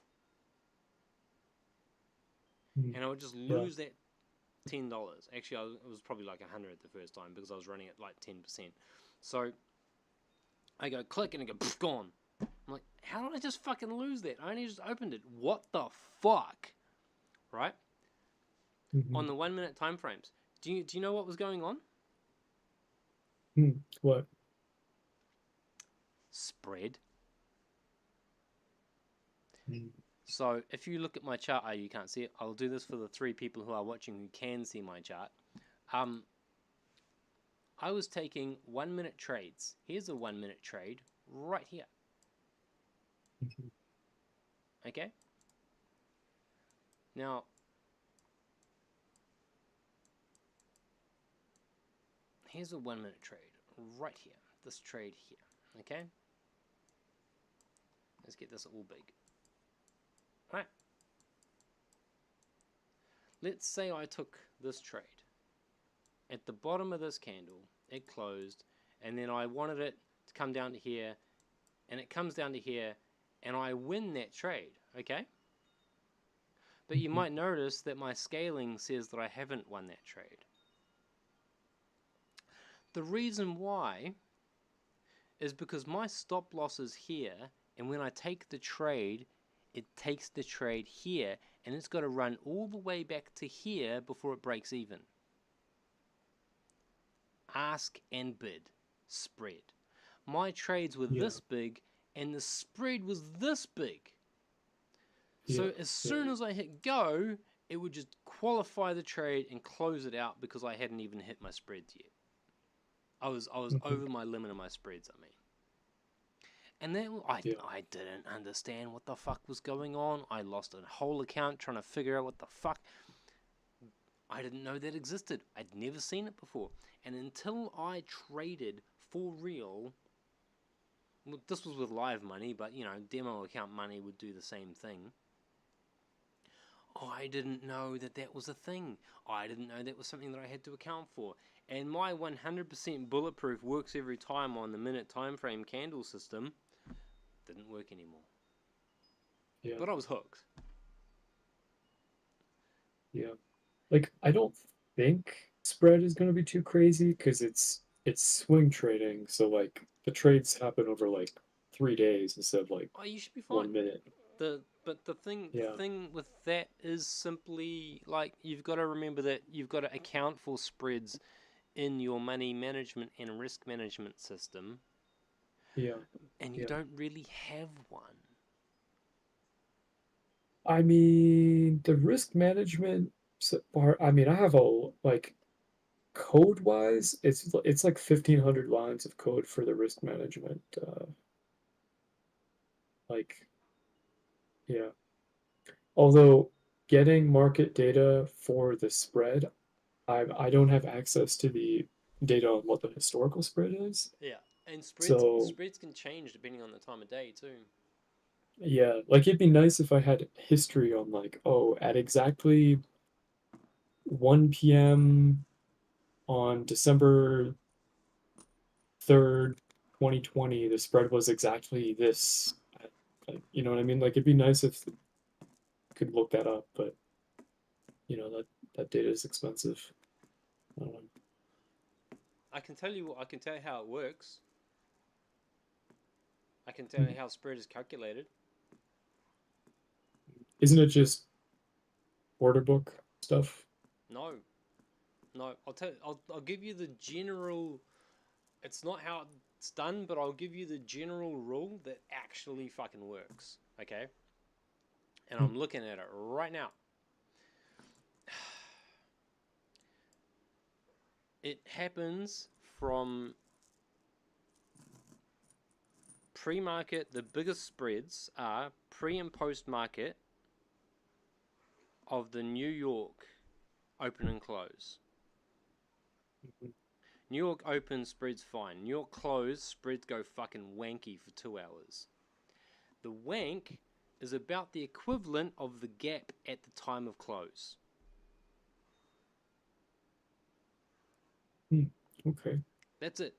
Mhm. and I would just Yeah. lose that $10. Actually, it was probably like 100 the first time because I was running at like 10%. So I go click and I go pff, gone. I'm like, how did I just fucking lose that? I only just opened it. What the fuck? Right? On Mhm. the 1 minute time frames. Do you know what was going on? What? Spread. Mhm. So if you look at my chart, you can't see it. I'll do this for the 3 people who are watching who can see my chart. I was taking 1 minute trades. Here's a 1 minute trade right here. Mhm. Okay? Now, here's a 1 minute trade right here. This trade here. Okay? Let's get this all big. Right. Let's say I took this trade. At the bottom of this candle, it closed, and then I wanted it to come down to here, and it comes down to here, and I win that trade, okay? But you might notice that my scaling says that I haven't won that trade. The reason why is because my stop loss is here, and when I take the trade, it takes the trade here, and it's got to run all the way back to here before it breaks even. Ask and bid. Spread. My trades were this big, and the spread was this big. So as soon as I hit go, it would just qualify the trade and close it out because I hadn't even hit my spreads yet. I was over my limit of my spreads, I mean. And then I didn't understand what the fuck was going on. I lost a whole account trying to figure out what the fuck. I didn't know that existed. I'd never seen it before. And until I traded for real, well, this was with live money, but you know, demo account money would do the same thing. I didn't know that that was a thing. I didn't know that was something that I had to account for. And my 100% bulletproof works every time on the minute time frame candle system didn't work anymore. Yeah. But I was hooked. Yeah. Like, I don't think spread is going to be too crazy because it's swing trading. So, like, the trades happen over, like, 3 days instead of, like, Oh, you should be fine. 1 minute. But the thing with that is simply, like, you've got to remember that you've got to account for spreads in your money management and risk management system. Yeah. And you don't really have one. I mean, the risk management part, I mean, I have like, code-wise, it's like 1,500 lines of code for the risk management. Like, yeah. Although getting market data for the spread, I don't have access to the data on what the historical spread is. Yeah, and So spreads can change depending on the time of day too. yeah, like it'd be nice if I had history on like, oh, at exactly 1 p.m. on December 3rd, 2020, the spread was exactly this. Like, you know what I mean? Like it'd be nice if I could look that up, but you know that data is expensive. I can tell you how it works. I can tell you how spread is calculated. Isn't it just order book stuff? No. I'll give you the general. It's not how it's done, but I'll give you the general rule that actually fucking works. Okay. And I'm looking at it right now. It happens from pre-market. The biggest spreads are pre and post market of the New York open and close. New York open spreads fine. New York close spreads go fucking wanky for 2 hours. The wank is about the equivalent of the gap at the time of close. Okay. That's it.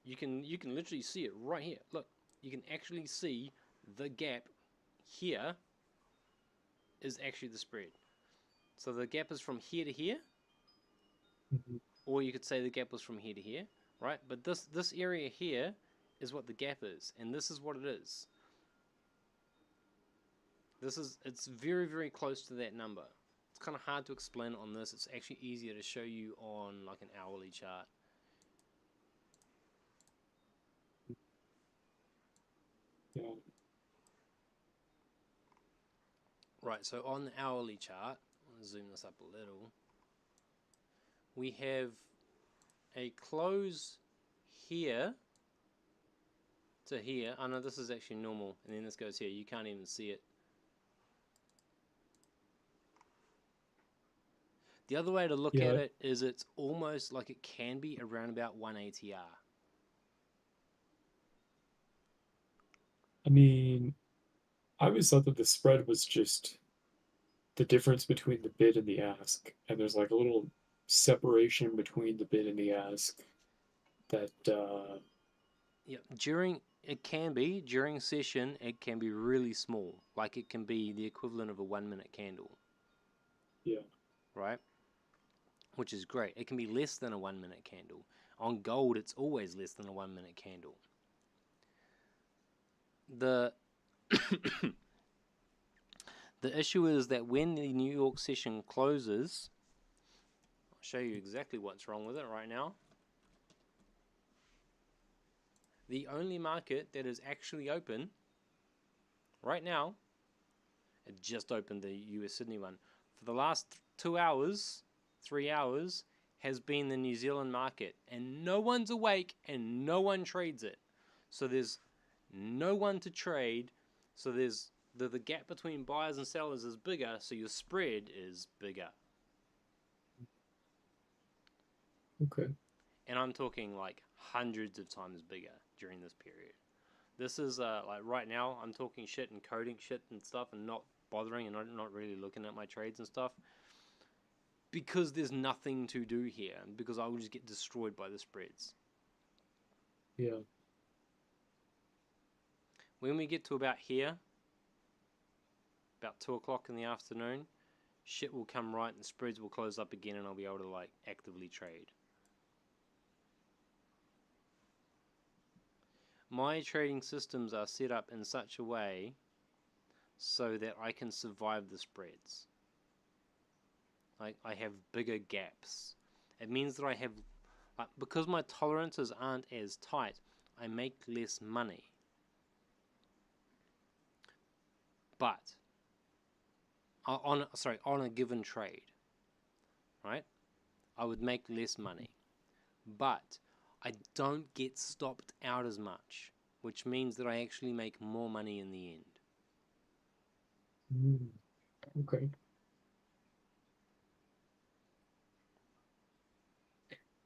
You can literally see it right here. Look, you can actually see the gap here is actually the spread. So the gap is from here to here, or you could say the gap was from here to here, right? But this area here is what the gap is, and this is what it is. It's very, very close to that number. It's kind of hard to explain on this. It's actually easier to show you on like an hourly chart. Yeah. Right, so on the hourly chart, I'll zoom this up a little. We have a close here to here. Oh no, this is actually normal, and then this goes here. You can't even see it. The other way to look Yeah. at it is it's almost like it can be around about 1 ATR. I mean, I always thought that the spread was just the difference between the bid and the ask, and there's like a little separation between the bid and the ask that Yeah, during session, it can be really small. Like it can be the equivalent of a 1 minute candle, yeah. right? Which is great. It can be less than a 1 minute candle. On gold, it's always less than a 1 minute candle. The the issue is that when the New York session closes, I'll show you exactly what's wrong with it right now. The only market that is actually open right now, it just opened the US Sydney one, for the last 2 hours, 3 hours, has been the New Zealand market. And no one's awake and no one trades it. So there's no one to trade. So there's the gap between buyers and sellers is bigger, so your spread is bigger. Okay. And I'm talking like hundreds of times bigger during this period. This is like right now I'm talking shit and coding shit and stuff and not bothering and not really looking at my trades and stuff because there's nothing to do here and because I will just get destroyed by the spreads. Yeah. When we get to about here, about 2 o'clock in the afternoon, shit will come right and the spreads will close up again and I'll be able to like actively trade. My trading systems are set up in such a way so that I can survive the spreads. I have bigger gaps. It means that I have, because my tolerances aren't as tight, I make less money. But on a given trade, right? I would make less money. But I don't get stopped out as much, which means that I actually make more money in the end. Okay.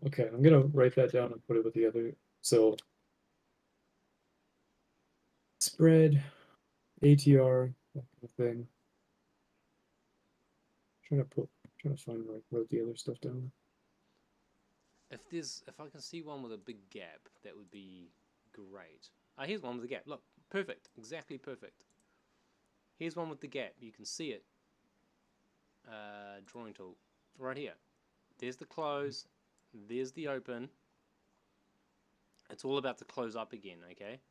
Okay, I'm gonna write that down and put it with the other. So spread, ATR, that kind of thing. Trying to find where I wrote the other stuff down. If I can see one with a big gap, that would be great. Here's one with a gap. Look, perfect, exactly perfect. Here's one with the gap. You can see it. Drawing tool, right here. There's the close. There's the open. It's all about to close up again, okay?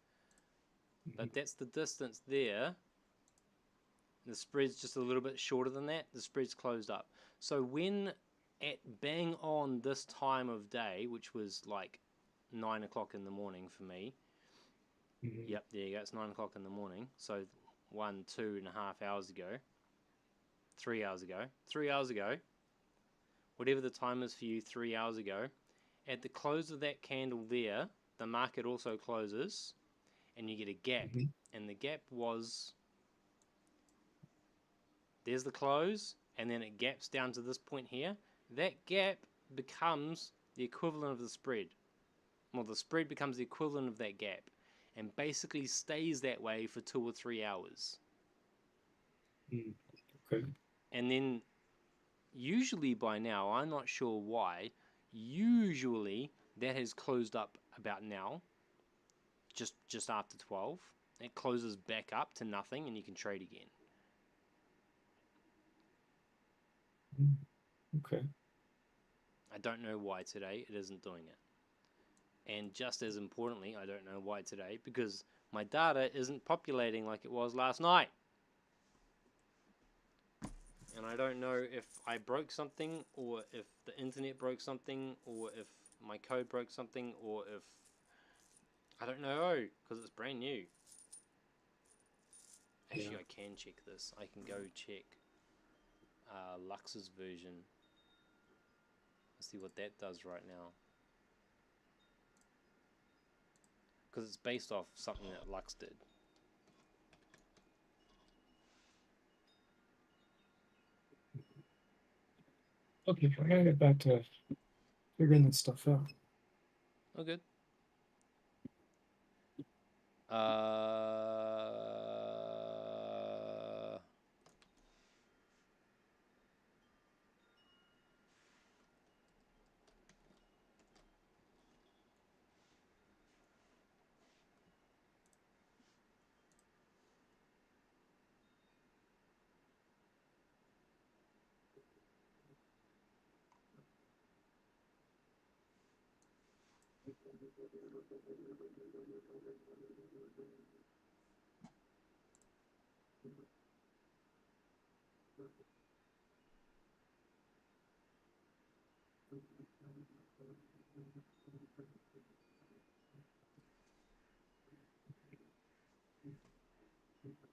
But that's the distance there. The spread's just a little bit shorter than that. The spread's closed up. So when at bang on this time of day, which was like 9 o'clock in the morning for me. Yep, there you go. It's 9 o'clock in the morning. So 2.5 hours ago. 3 hours ago. 3 hours ago. Whatever the time is for you 3 hours ago. At the close of that candle there, the market also closes. And you get a gap. And the gap was... There's the close, and then it gaps down to this point here. That gap becomes the equivalent of the spread. Well, the spread becomes the equivalent of that gap, and basically stays that way for 2 or 3 hours. Okay. And then, usually by now, I'm not sure why, usually that has closed up about now, just after 12. It closes back up to nothing, and you can trade again. Okay. I don't know why today it isn't doing it. And just as importantly, I don't know why today, because my data isn't populating like it was last night. And I don't know if I broke something, or if the internet broke something, or if my code broke something, or if... I don't know, because it's brand new. Actually, Yeah. I can check this. I can go check Lux's version. Let's see what that does right now. Because it's based off something that Lux did. Okay, I gotta get back to figuring this stuff out. Oh, good.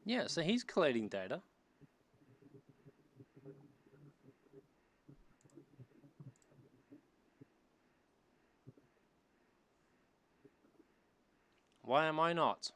Yeah, so he's collating data. Why am I not?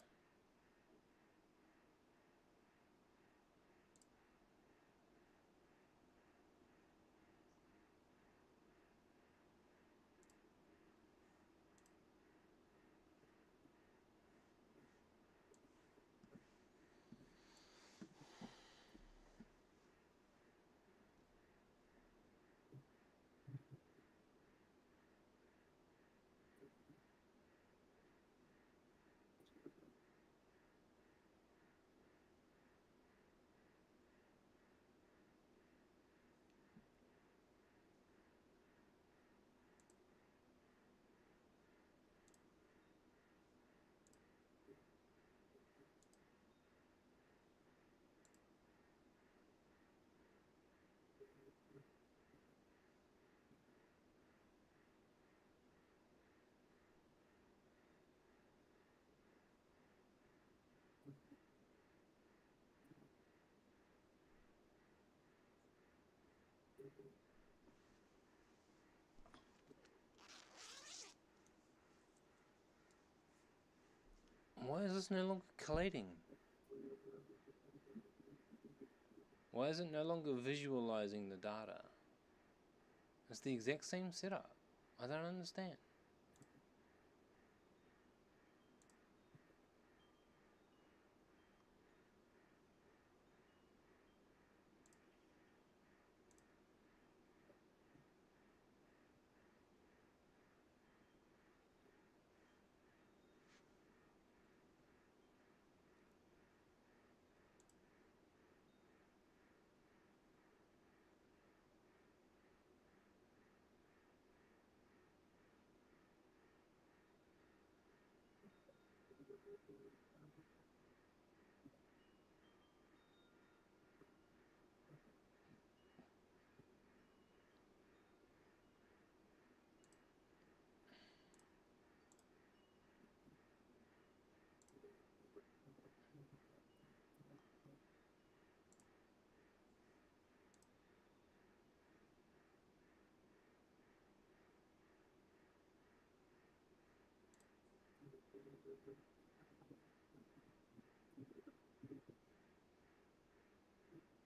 Why is this no longer collating? Why is it no longer visualizing the data? It's the exact same setup. I don't understand.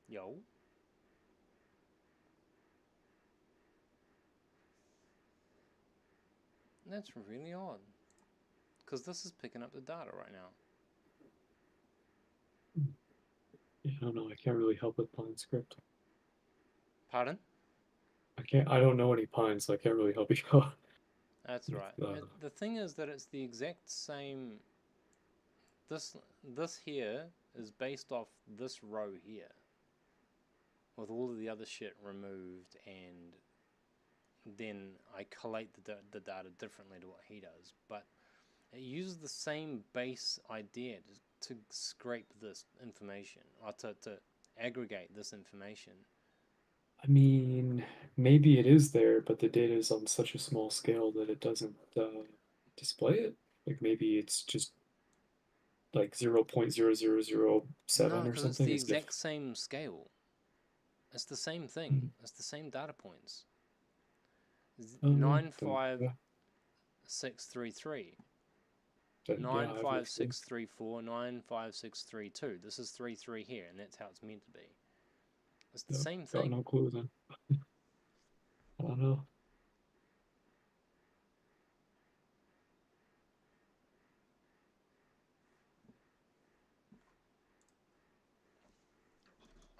Yo. That's really odd. Because this is picking up the data right now. Yeah, I don't know. I can't really help with Pine script. Pardon? I don't know any Pine, so I can't really help you out. That's right. The thing is that it's the exact same. This here is based off this row here, with all of the other shit removed, and then I collate the data differently to what he does. But it uses the same base idea to scrape this information, or to aggregate this information. I mean, maybe it is there, but the data is on such a small scale that it doesn't display it. Like maybe it's just like 0.0007 No, or because it's something. the It's exact same scale. It's the same thing. different. It's the same data points. Then, 95633. yeah, I have no clue. 95634, 95632. This is 33 here, and that's how it's meant to be. It's the Yeah, same got thing. no clue then. I don't know.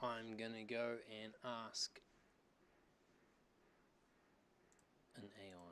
I'm gonna go and ask an AI.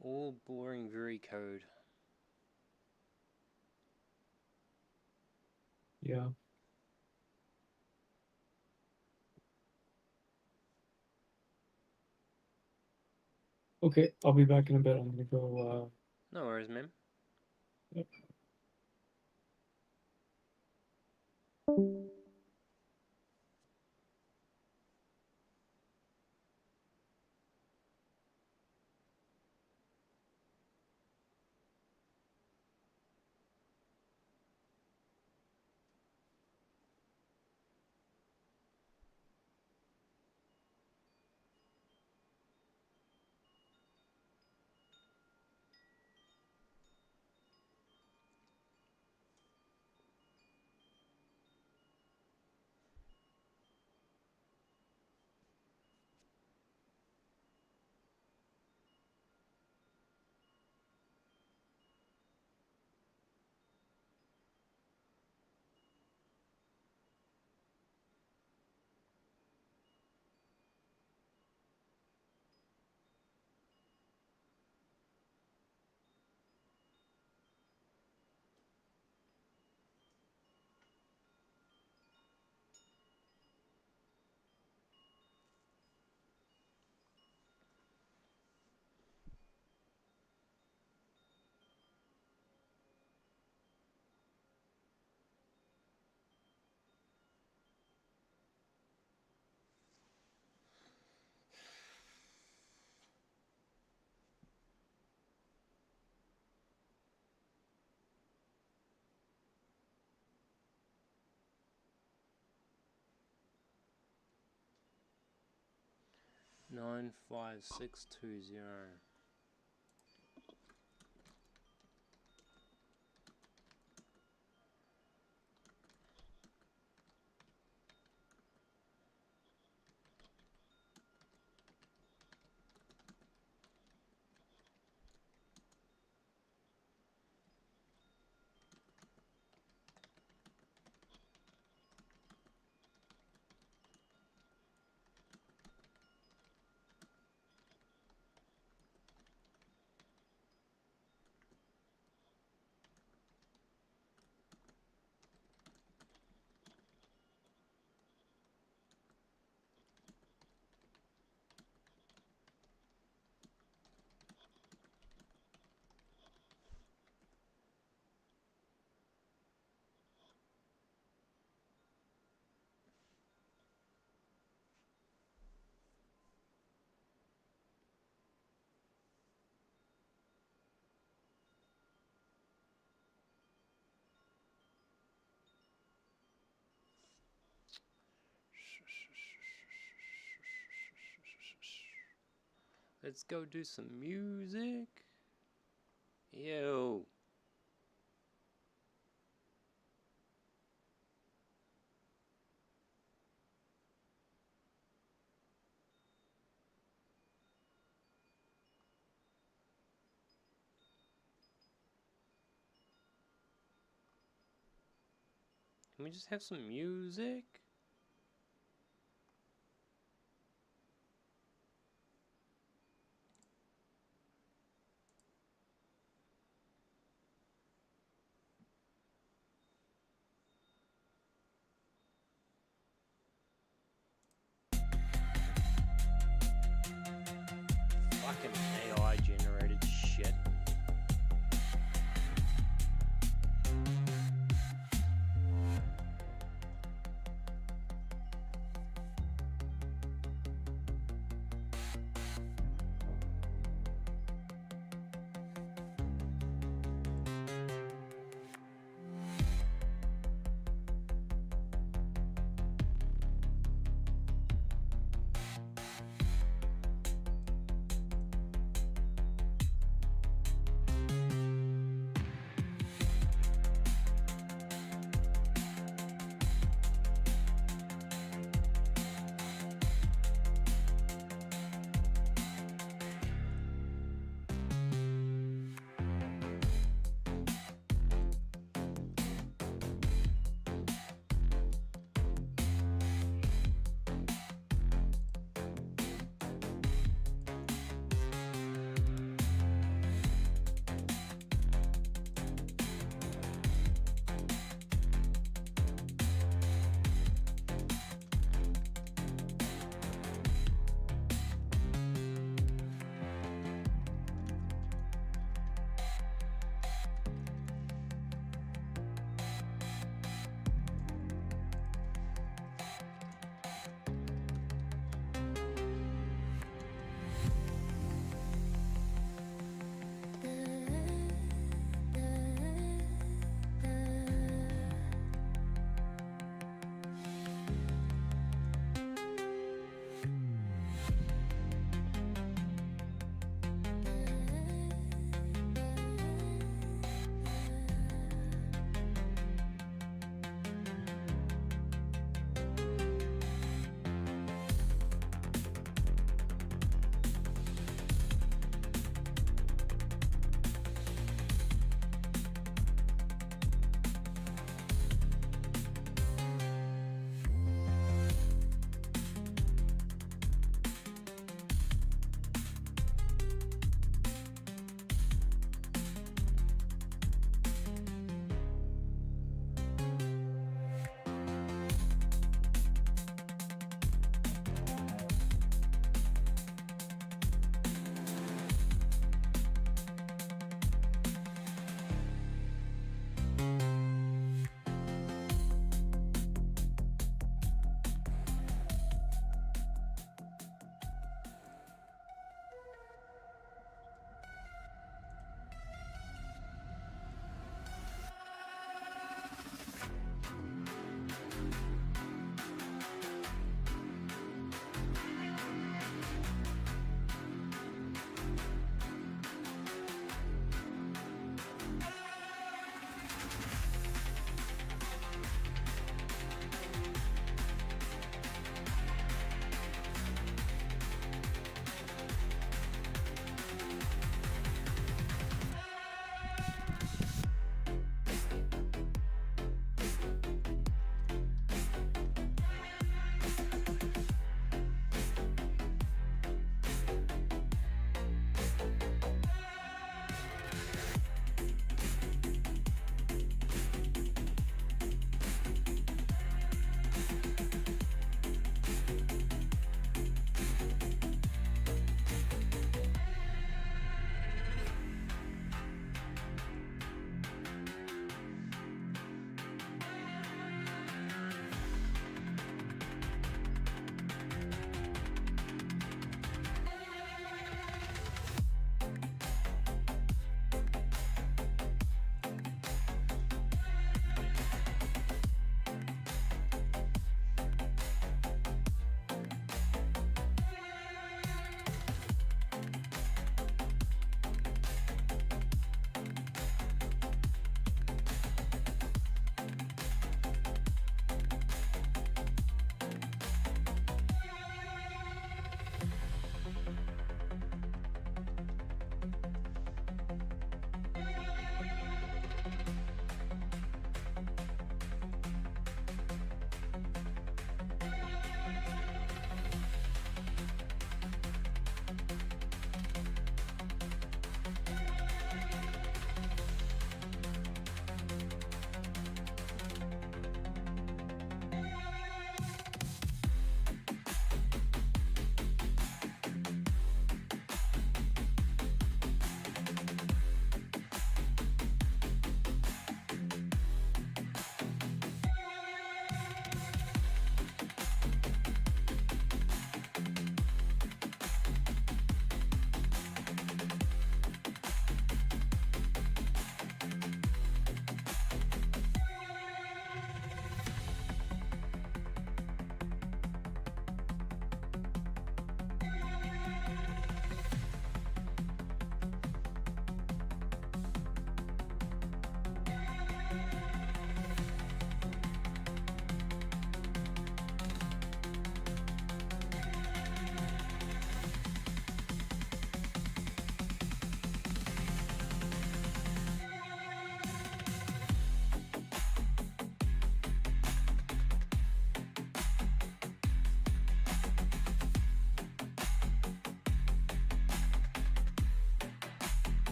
All boring, very code. Yeah. Okay, I'll be back in a bit. I'm gonna go. No worries, man. Yep. 95620. Let's go do some music. Ew. Can we just have some music? Fucking AI generated shit.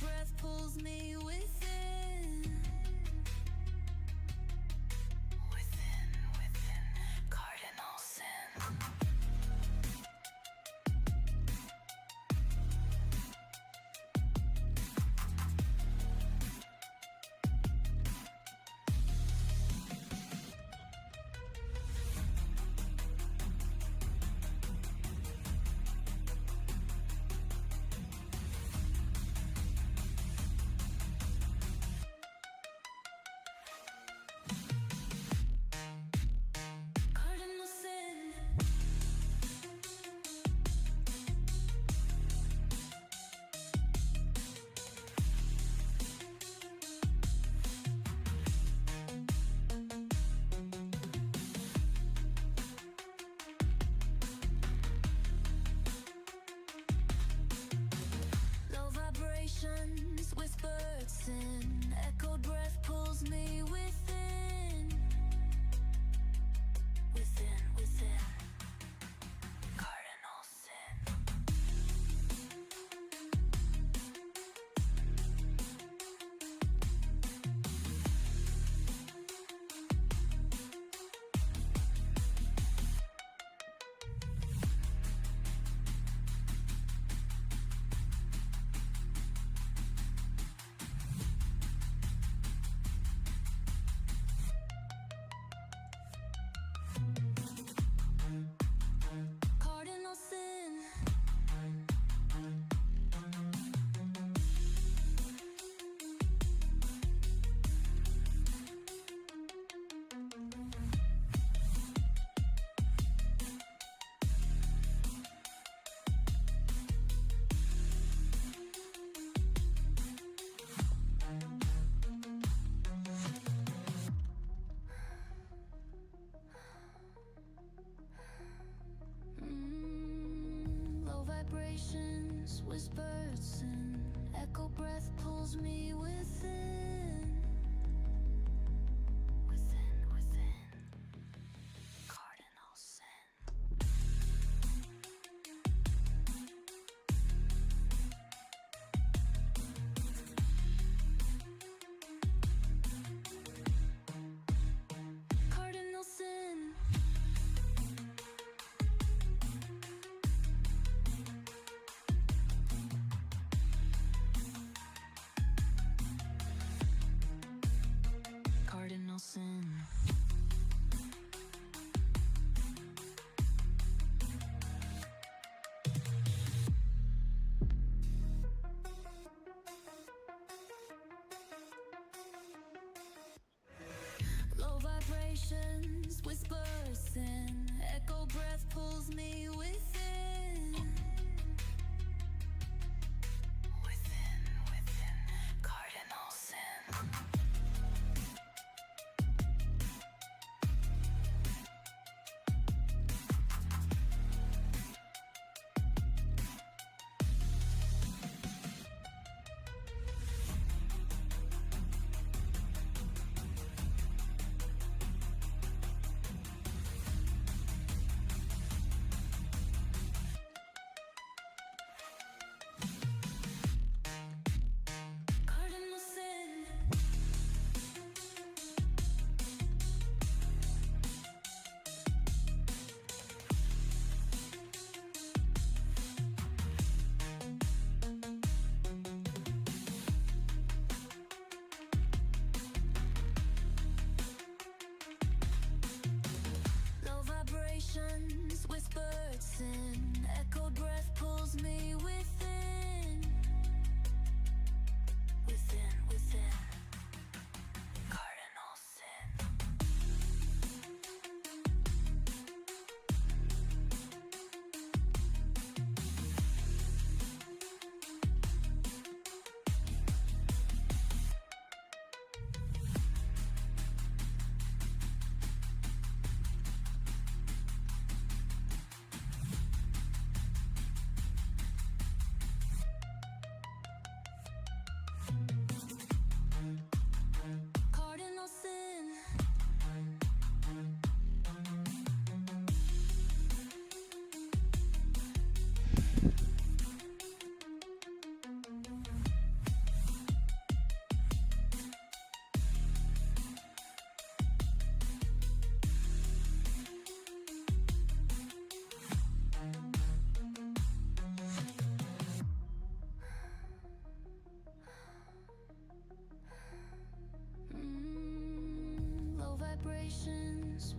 breath pulls me within. Within, cardinal sin. Cardinal sin. Low vibrations, whispered sin. Echoed breath pulls me within. Within, cardinal sin. Cardinal sin. Low vibrations, whispered sin. Echo breath pulls me within. Within, cardinal sin. Cardinal sin. Cardinal sin. Low vibrations, whisper sin. Echo breath pulls me within. Within, cardinal sin.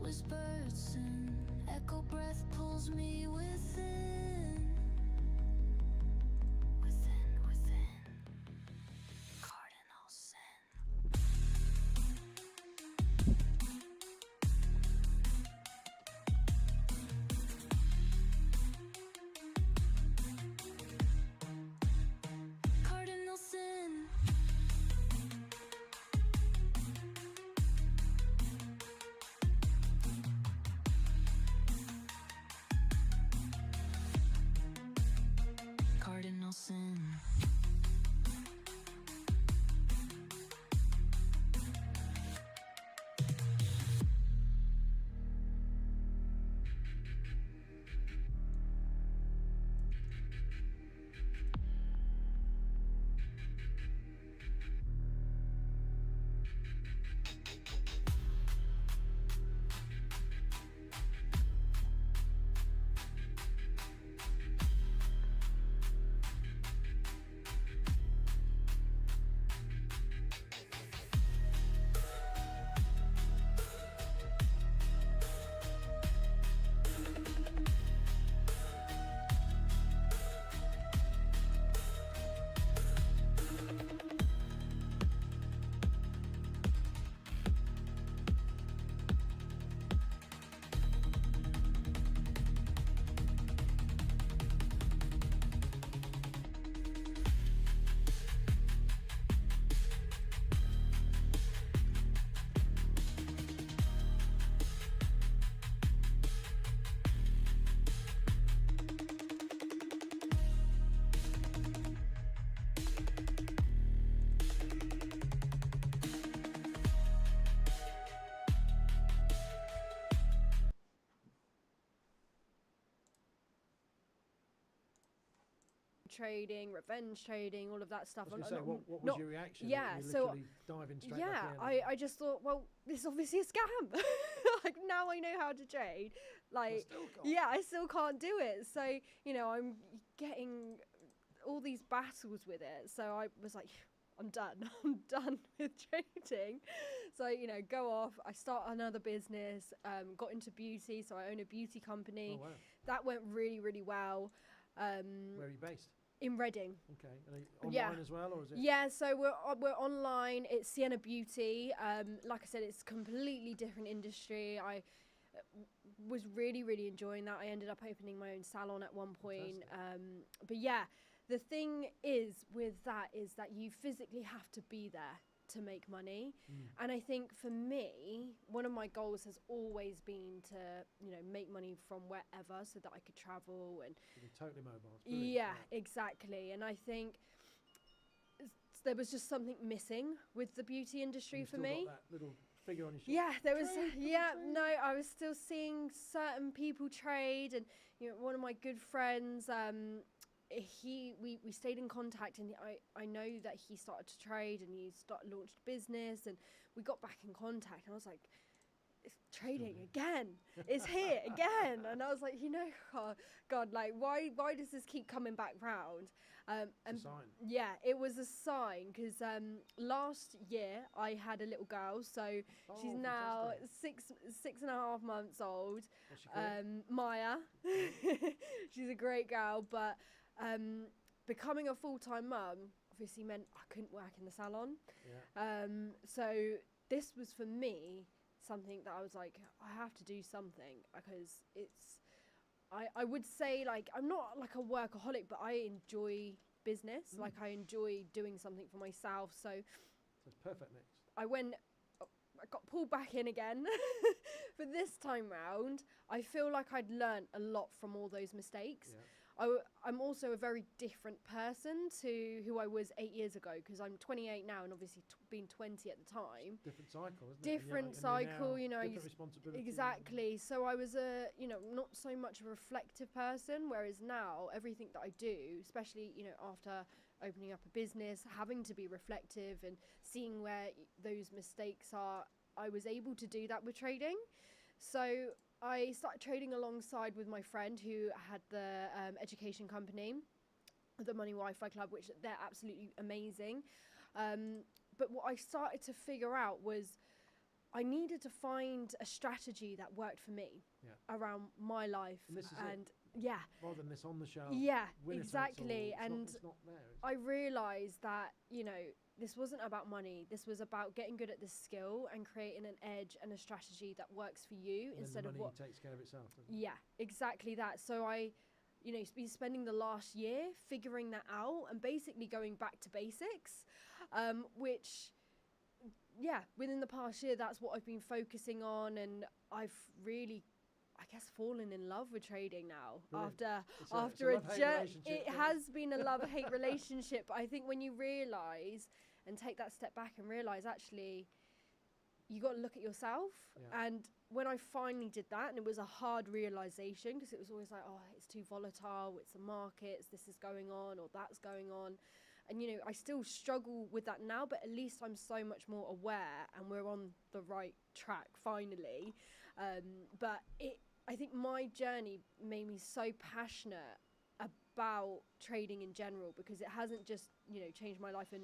whispers in, echo breath pulls me within. Within. Cardinal sin. Cardinal sin. Cardinal sin. trading, revenge trading, all of that stuff. I was I'm gonna say, not- what was not- your reaction? yeah, You're so- literally diving straight yeah, back in. I just thought, well, this is obviously a scam. Like, now I know how to trade. Like, still can't. yeah, I still can't do it. So, you know, I'm getting all these battles with it. So I was like, I'm done. I'm done with trading. So, you know, go off. I start another business, got into beauty. So I own a beauty company. Oh, wow. That went really, really well. Where are you based? In Reading. Okay. And are you online Yeah. as well, or is it? Yeah, so we're online. It's Sienna Beauty. Like I said, it's a completely different industry. I was really, really enjoying that. I ended up opening my own salon at one point. But yeah, the thing is with that is that you physically have to be there to make money. And I think for me, one of my goals has always been to, you know, make money from wherever so that I could travel and You're totally mobile. It's brilliant. yeah, exactly. And I think there was just something missing with the beauty industry You've for still me. got that little figure on your shoulder. Yeah, there was. Trade, come Yeah, trade. no, I was still seeing certain people trade, and you know, one of my good friends, we stayed in contact, and I know that he started to trade, and he launched a business, and we got back in contact, and I was like, it's trading again. It's here again. And I was like, you know, oh, God, like, why does this keep coming back round? It's a sign. Yeah, it was a sign because last year I had a little girl, so she's Oh, now fantastic. 6.5 months old. What's she called? Maya. She's a great girl, but becoming a full-time mum obviously meant I couldn't work in the salon. Yeah. So this was for me something that I was like, I have to do something because it's. I would say, like, I'm not like a workaholic, but I enjoy business. Like, I enjoy doing something for myself. So So it's perfect mix. I got pulled back in again. But this time round, I feel like I'd learnt a lot from all those mistakes. Yeah. I'm also a very different person to who I was 8 years ago because I'm 28 now and obviously been 20 at the time. Different cycle, isn't it? Different And you're now cycle, you know. Different responsibility. Exactly. So I was not so much a reflective person, whereas now everything that I do, especially, you know, after opening up a business, having to be reflective and seeing where those mistakes are, I was able to do that with trading. So I started trading alongside with my friend who had the education company, the Money Wi-Fi Club, which they're absolutely amazing. But what I started to figure out was I needed to find a strategy that worked for me around my life. And this is and yeah, rather than this on the shelf. yeah, winner takes exactly. all, And it's not there. I realized that, you know, this wasn't about money. This was about getting good at this skill and creating an edge and a strategy that works for you And instead the of money what. takes care of itself. doesn't it? Yeah, exactly that. So I, you know, been spending the last year figuring that out and basically going back to basics, which, yeah, within the past year, that's what I've been focusing on, and I've really, I guess, fallen in love with trading now. Brilliant. After it's a love-hate relationship, it isn't it? has been a love-hate relationship. But I think when you realise and take that step back and realise actually, you got to look at yourself. Yeah. And when I finally did that, and it was a hard realization because it was always like, oh, it's too volatile, it's the markets, this is going on or that's going on. And, you know, I still struggle with that now, but at least I'm so much more aware and we're on the right track finally. But I think my journey made me so passionate about trading in general because it hasn't just, you know, changed my life in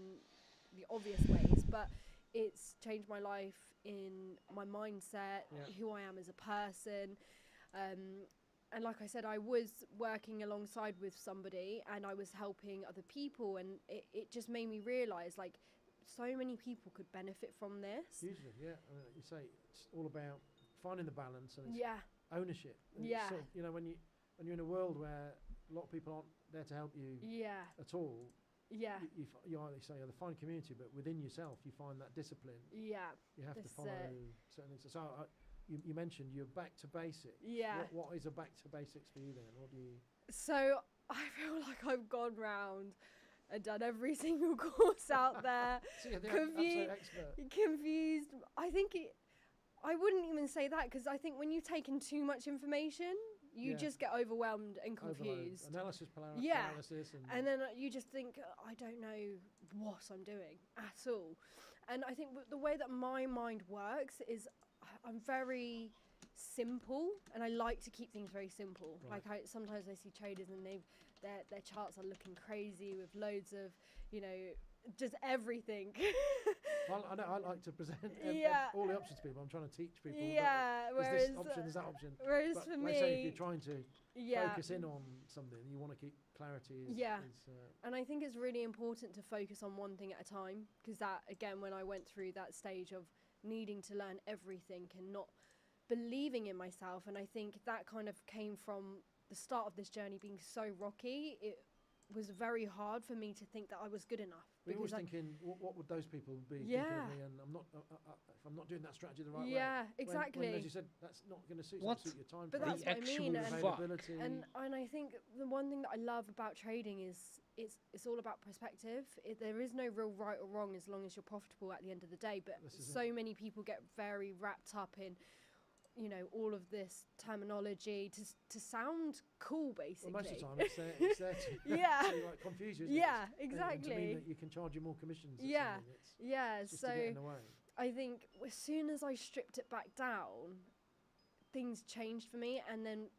the obvious ways, but it's changed my life in my mindset, who I am as a person. And like I said, I was working alongside with somebody and I was helping other people, and it just made me realise, like, so many people could benefit from this. Hugely, yeah. You say it's all about finding the balance and it's Yeah. ownership. And it's Yeah. sort of, you know, when you're in a world where a lot of people aren't there to help you Yeah. at all, Yeah. you either say you're the fine community, but within yourself you find that discipline. Yeah. You have to This is follow it. certain things. So you mentioned you're back to basics. Yeah. What is a back to basics for you then? What do you? So I feel like I've gone round and done every single course out there. So you're the absolute expert. Confused. I think I wouldn't even say that because I think when you've taken too much information, you Yeah. just get overwhelmed and Overload. confused. Analysis, Yeah. paralysis, And then you just think, I don't know what I'm doing at all. And I think the way that my mind works is I'm very simple and I like to keep things very simple. Right. Like sometimes I see traders and their charts are looking crazy with loads of, you know, just everything. Well, I know I like to present Yeah. all the options to people. I'm trying to teach people. Yeah, Is whereas, this option? Is that option? whereas But for like I say, if me, you're trying to yeah. focus in on something, you want to keep clarity. Yeah. And I think it's really important to focus on one thing at a time because that, again, when I went through that stage of needing to learn everything and not believing in myself, and I think that kind of came from the start of this journey being so rocky, it was very hard for me to think that I was good enough. We're always because thinking, what would those people be thinking Yeah. of me? And I'm not, if I'm not doing that strategy the right way. Yeah, When, exactly. as you said, that's not going to suit What? your time. But frame, that's what I mean, your and- availability. And I think the one thing that I love about trading is it's all about perspective. There is no real right or wrong as long as you're profitable at the end of the day. But This is so many people get very wrapped up in, you know, all of this terminology to sound cool, basically. Well, most of the time it's there to, Yeah. to like confuse you. Isn't Yeah, it? And to mean exactly. that you can charge you more commissions. at Yeah, something. It's yeah. just to get in So the way. I think as soon as I stripped it back down, things changed for me, and then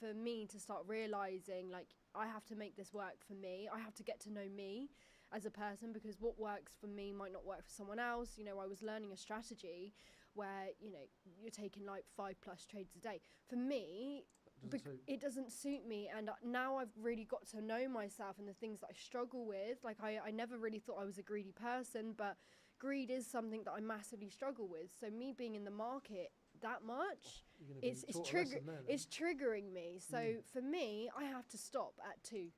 for me to start realizing, like, I have to make this work for me. I have to get to know me as a person, because what works for me might not work for someone else. You know, I was learning a strategy where, you know, you're taking like 5+ trades a day. For me, it doesn't suit me, and now I've really got to know myself and the things that I struggle with. Like, I never really thought I was a greedy person, but greed is something that I massively struggle with. So me being in the market that much, it's triggering me. So for me, I have to stop at two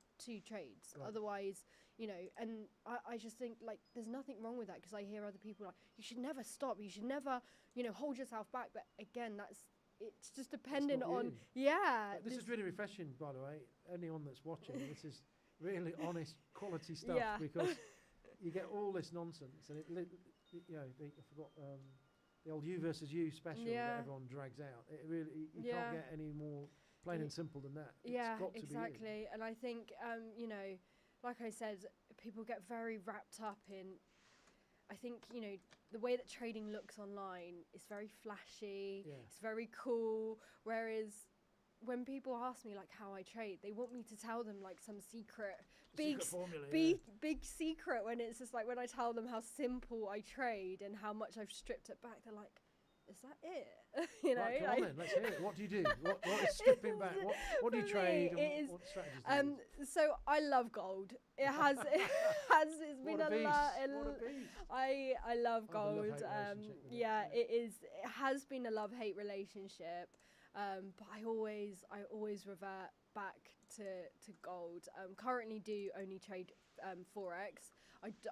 trades. Right. Otherwise, you know, and I just think, like, there's nothing wrong with that, because I hear other people like, you should never stop, you should never, you know, hold yourself back. But again, it's just dependent on This is really refreshing, by the way. Anyone that's watching, this is really honest, quality stuff. Yeah. Because you get all this nonsense, and you know, I forgot the old you versus you special that everyone drags out. It really, you can't get any more plain and simple than that. Yeah, it's got to exactly. Be you. And I think, you know, like I said, people get very wrapped up in, I think, you know, the way that trading looks online is very flashy, it's very cool, whereas when people ask me, like, how I trade, they want me to tell them, like, some big secret, when it's just like, when I tell them how simple I trade and how much I've stripped it back, they're like, is that it? You know, Right, come on like- then, let's hear it. What do you do? What is stripping back? What do you For trade? me, And it is, what strategies do you use? so I love gold. It's been What a a beast, lot. what a beast. I love I have a gold. love-hate relationship with it, Yeah, yeah. it has been a love-hate relationship. But I always revert back to gold. Currently do only trade forex.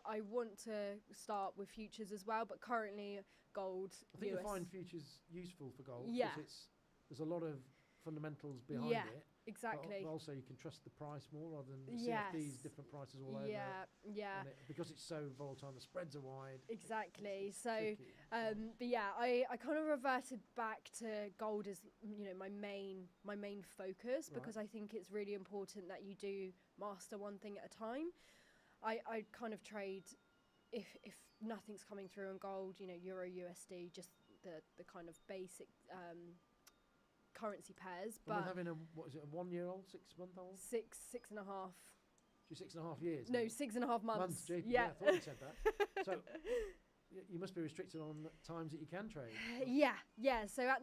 I want to start with futures as well, but currently gold. I think US. you'll find futures useful for gold. Yeah. Because there's a lot of fundamentals behind Yeah, it. exactly. But also you can trust the price more rather than the Yes. CFDs, different prices all over. Yeah, yeah. And because it's so volatile, the spreads are wide. Exactly. It's So, tricky. but yeah, I kind of reverted back to gold as, you know, my main focus, because I think it's really important that you do master one thing at a time. I kind of trade if nothing's coming through on gold, you know, Euro USD, just the kind of basic currency pairs. And with But having a 1-year-old, 6-month-old? 6.5. She's 6.5 years. No, now. 6.5 months. Gee, Yeah. I thought you said that. So you must be restricted on times that you can trade. Yeah. So at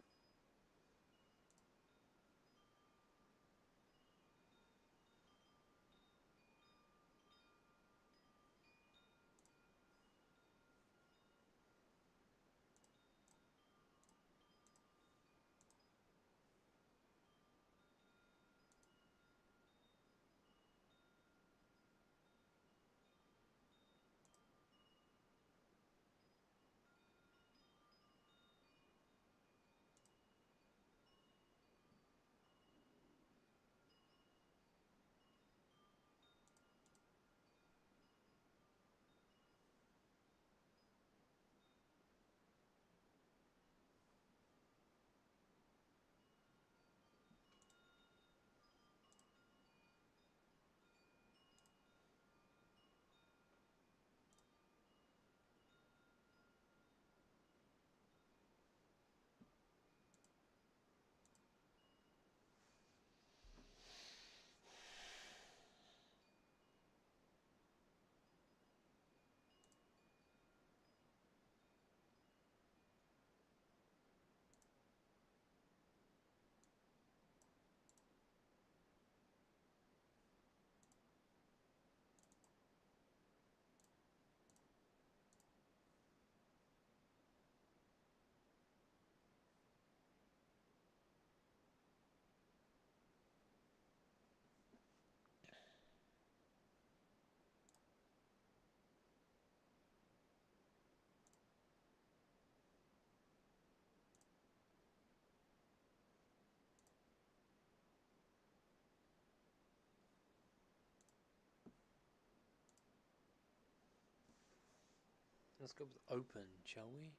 Let's go with open, shall we?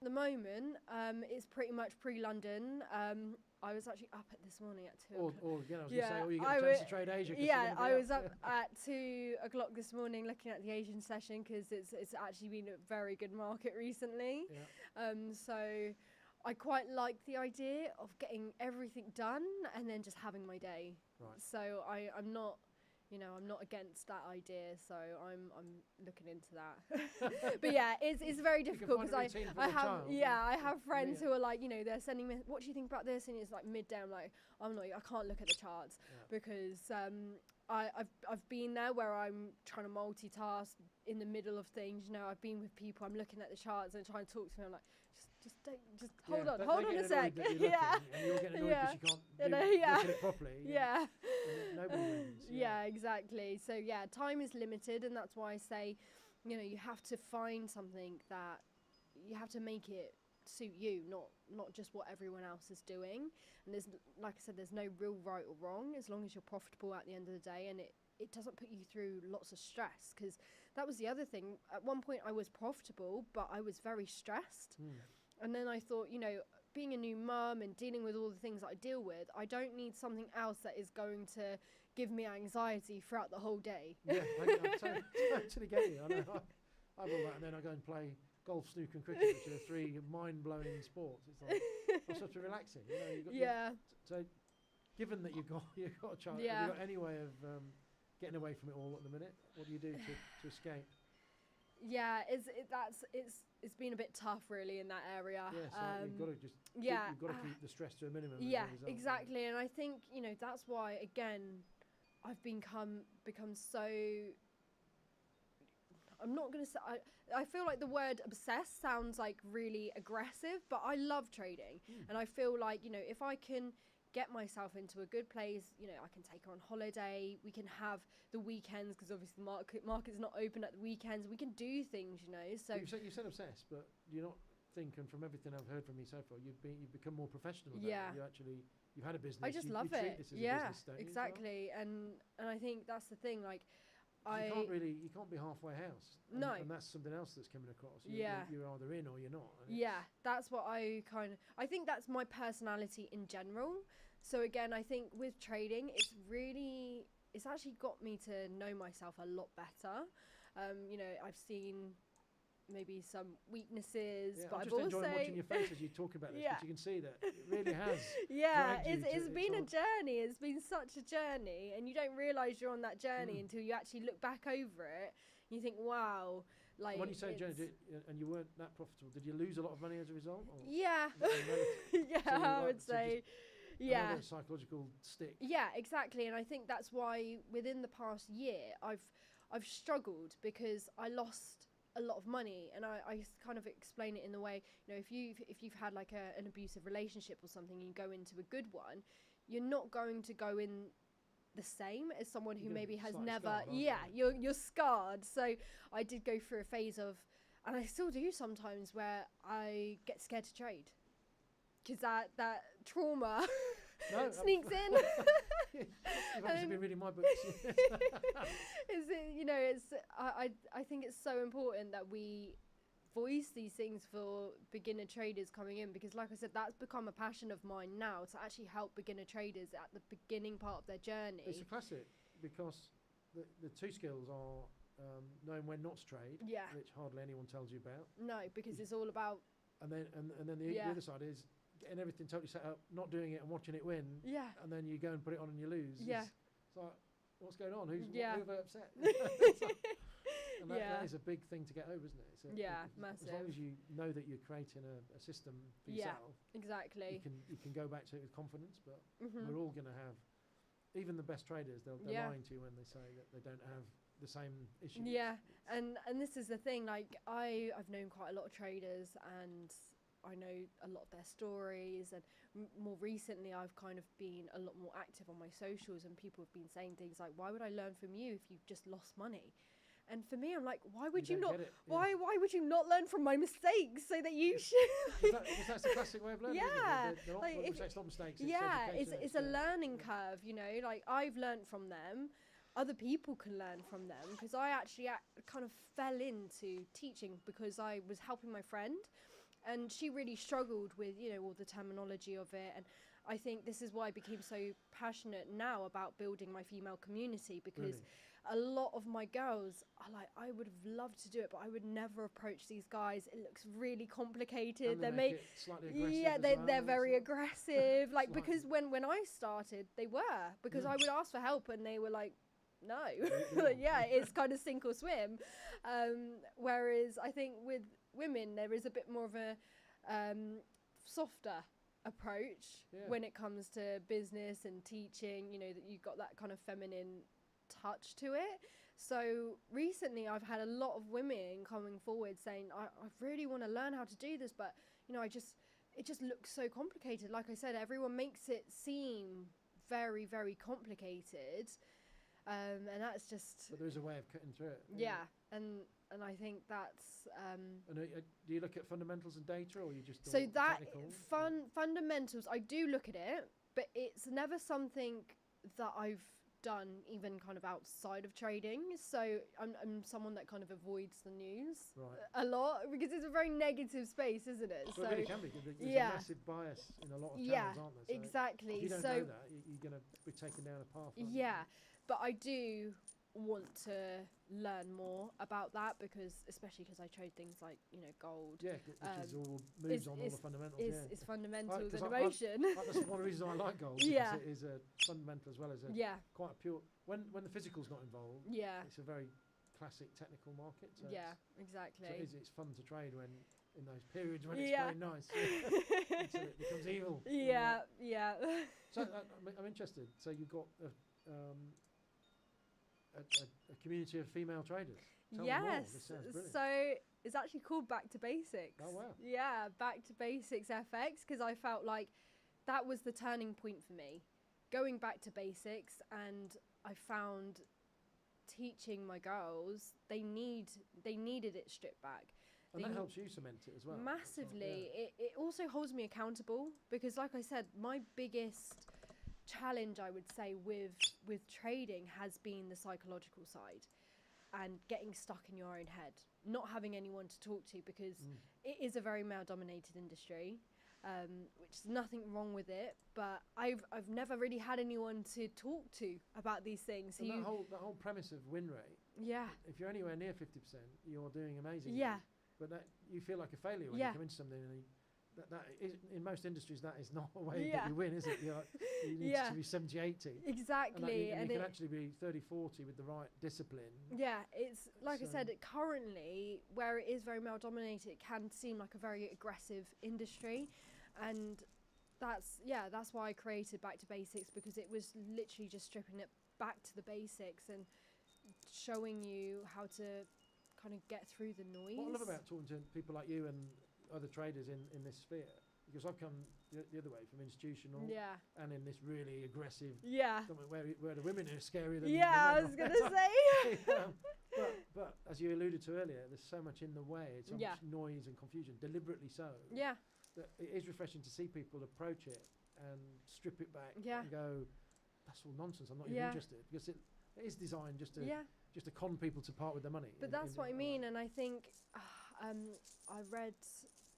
the moment, it's pretty much pre-London. I was actually up at this morning at 2 o'clock. Or again, I was Yeah, going to say, you I get a chance wa- to trade Asia. 'cause Yeah, you're gonna I be was up. up at 2 o'clock this morning looking at the Asian session because it's actually been a very good market recently. Yeah. So I quite like the idea of getting everything done and then just having my day. Right. So I'm not, I'm not against that idea. So I'm looking into that. But yeah, it's very You can difficult find because a routine for I the have child. I have friends Yeah. who are like, they're sending me, what do you think about this? And it's like midday. I'm like, I can't look at the charts because I've been there where I'm trying to multitask in the middle of things. I've been with people, I'm looking at the charts and trying to talk to me. I'm like, just hold on a sec. Yeah. And you're getting annoyed because you can't look at it properly. Yeah. And nobody wins. Yeah, exactly. So yeah, time is limited, and that's why I say, you have to find something that you have to make it suit you, not just what everyone else is doing. And there's, like I said, there's no real right or wrong as long as you're profitable at the end of the day, and it doesn't put you through lots of stress, because that was the other thing. At one point I was profitable, but I was very stressed. And then I thought, being a new mum and dealing with all the things that I deal with, I don't need something else that is going to give me anxiety throughout the whole day. Yeah, I totally get you. I know. I have all that, and then I go and play golf, snooker, and cricket, which are three mind-blowing sports. It's like it's such a relaxing. You've got, so, given that you've got a child, have you got any way of getting away from it all at the minute? What do you do to escape? Yeah, it's been a bit tough really in that area. Yeah, so you've got to just you've got to keep the stress to a minimum. Yeah, exactly, and I think that's why again I've become so. I'm not gonna say I feel like the word obsessed sounds like really aggressive, but I love trading, and I feel like if I can get myself into a good place, I can take her on holiday, we can have the weekends, because obviously the market's not open at the weekends, we can do things, so you said obsessed, but do you not think, and from everything I've heard from you so far, you've become more professional about it. You've had a business, I just love you treat it. this as a Yeah, business, don't you, exactly, and I think that's the thing, like you can't be halfway house. No. And that's something else that's coming across. Yeah. You're either in or you're not. Yeah, that's what I think that's my personality in general. So again, I think with trading, it's actually got me to know myself a lot better. I've seen maybe some weaknesses, but I'm I've just also enjoying watching your face as you talk about this, because you can see that it really has. It's been a journey. It's been such a journey, and you don't realise you're on that journey until you actually look back over it. And you think, wow. Like, when you say journey, and you weren't that profitable, did you lose a lot of money as a result? Or yeah, I would say. Another psychological stick. Yeah, exactly, and I think that's why within the past year I've struggled, because I lost a lot of money, and I kind of explain it in the way, if you've had like an abusive relationship or something, and you go into a good one, you're not going to go in the same as someone who maybe has never you're scarred. So I did go through a phase of, and I still do sometimes, where I get scared to trade, because that trauma sneaks in. You've actually been reading my books. I think it's so important that we voice these things for beginner traders coming in, because like I said, that's become a passion of mine now, to actually help beginner traders at the beginning part of their journey. It's a classic, because the two skills are knowing when not to trade, which hardly anyone tells you about. No, because it's all about. And then the other side is getting everything totally set up, not doing it and watching it win. Yeah. And then you go and put it on and you lose. Yeah. It's like, what's going on? Who have I upset? And that is a big thing to get over, isn't it? Massive. As long as you know that you're creating a system for yourself. Exactly. You can go back to it with confidence, but we're all going to have, even the best traders, they're lying to you when they say that they don't have the same issues. Yeah, and this is the thing, like I've known quite a lot of traders, and I know a lot of their stories, and more recently I've kind of been a lot more active on my socials, and people have been saying things like, why would I learn from you if you've just lost money? And for me, I'm like, why would you not? Why would you not learn from my mistakes so that you should? Because that's the classic way of learning. Yeah, it's not mistakes. It's a learning curve. Like I've learned from them. Other people can learn from them, because I actually kind of fell into teaching because I was helping my friend, and she really struggled with, you know, all the terminology of it. And I think this is why I became so passionate now about building my female community, because a lot of my girls are like, I would have loved to do it, but I would never approach these guys. It looks really complicated. And they make it slightly aggressive yeah, as they're well, very aggressive. Like, Slightly. because when I started, they were, because I would ask for help and they were like, no. Yeah, it's kind of sink or swim. Whereas I think with women, there is a bit more of a softer approach when it comes to business and teaching, you know, that you've got that kind of feminine touch to it. So recently I've had a lot of women coming forward saying, I really want to learn how to do this, but, you know, it just looks so complicated. Like I said, everyone makes it seem very, very complicated. And that's just... But there's a way of cutting through it. Yeah, and I think that's... And do you look at fundamentals and data, or you just... So that fundamentals, I do look at it, but it's never something that I've done even kind of outside of trading. So I'm someone that kind of avoids the news a lot, because it's a very negative space, isn't it? Well, so it really can be. There's a massive bias in a lot of channels, aren't there? So exactly. If you don't know that, you're going to be taken down a path. But I do want to learn more about that, because especially because I trade things like, you know, gold. Yeah, which is all moves on all the fundamentals. It's fundamentals and I, emotion. that's one of the reasons I like gold. Because it is a fundamental as well as a quite a pure. When the physical's not involved, it's a very classic technical market. So exactly. So it's fun to trade when in those periods when it's very nice until it becomes evil. So I'm interested. So you've got a community of female traders. Tell me more. This sounds brilliant. So it's actually called Back to Basics. Oh wow. Yeah, Back to Basics FX, because I felt like that was the turning point for me, going back to basics. And I found teaching my girls, they needed it stripped back. And that helps you cement it as well. Massively. It also holds me accountable, because like I said, my biggest challenge, I would say, with trading has been the psychological side and getting stuck in your own head, not having anyone to talk to, because it is a very male dominated industry, which is nothing wrong with it, but I've never really had anyone to talk to about these things. So that whole premise of win rate, if you're anywhere near 50%, you're doing amazing. But that you feel like a failure when you come into something, and that is, in most industries, that is not a way that you win, is it? You need to be 70, 80. Exactly. And you can actually be 30, 40 with the right discipline. Yeah, it's like I said, currently, where it is very male dominated, it can seem like a very aggressive industry. And that's why I created Back to Basics, because it was literally just stripping it back to the basics and showing you how to kind of get through the noise. What I love about talking to people like you and other traders in this sphere, because I've come the other way from institutional and in this really aggressive where the women are scarier than the men. I was going to say. but as you alluded to earlier, there's so much in the way, so much noise and confusion, deliberately so. That it is refreshing to see people approach it and strip it back and go, that's all nonsense, I'm not even interested, because it is designed just to con people to part with their money. But that's what I mean, and I think I read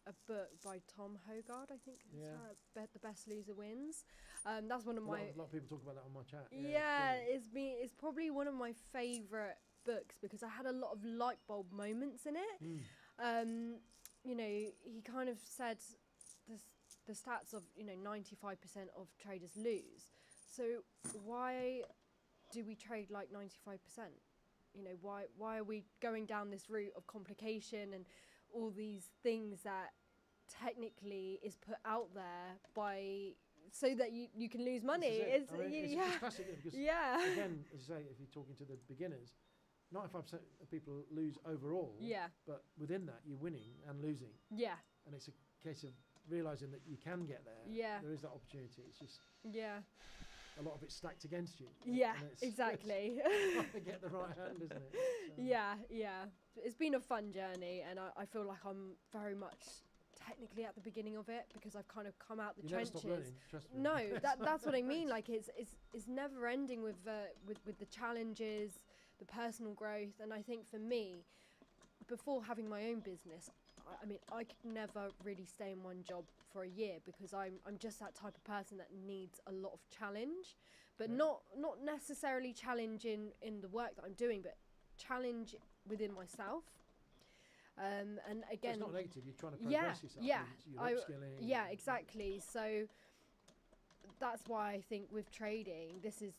a book by Tom Hogard, I think it's The Best Loser Wins. That's one of my... A lot of people talk about that on my chat. It's probably one of my favourite books, because I had a lot of light bulb moments in it. You know, he kind of said the stats of, you know, 95% of traders lose. So why do we trade like 95%? You know, why are we going down this route of complication and all these things that technically is put out there so that you can lose money? It's classic, because again, as you say, if you're talking to the beginners, 95% of people lose overall. But within that, you're winning and losing. And it's a case of realising that you can get there. There is that opportunity. It's just a lot of it's stacked against you. Exactly. It's to get the right hand, isn't it? So. It's been a fun journey, and I feel like I'm very much technically at the beginning of it, because I've kind of come out the trenches. Never stop learning, trust me. No, that's what I mean. Like it's never ending with the challenges, the personal growth, and I think for me, before having my own business, I mean, I could never really stay in one job for a year because I'm just that type of person that needs a lot of challenge, but not necessarily challenge in the work that I'm doing, but challenge within myself. And again, so it's not negative. You're trying to progress yourself. You're upskilling. Yeah, exactly. So that's why I think with trading, this is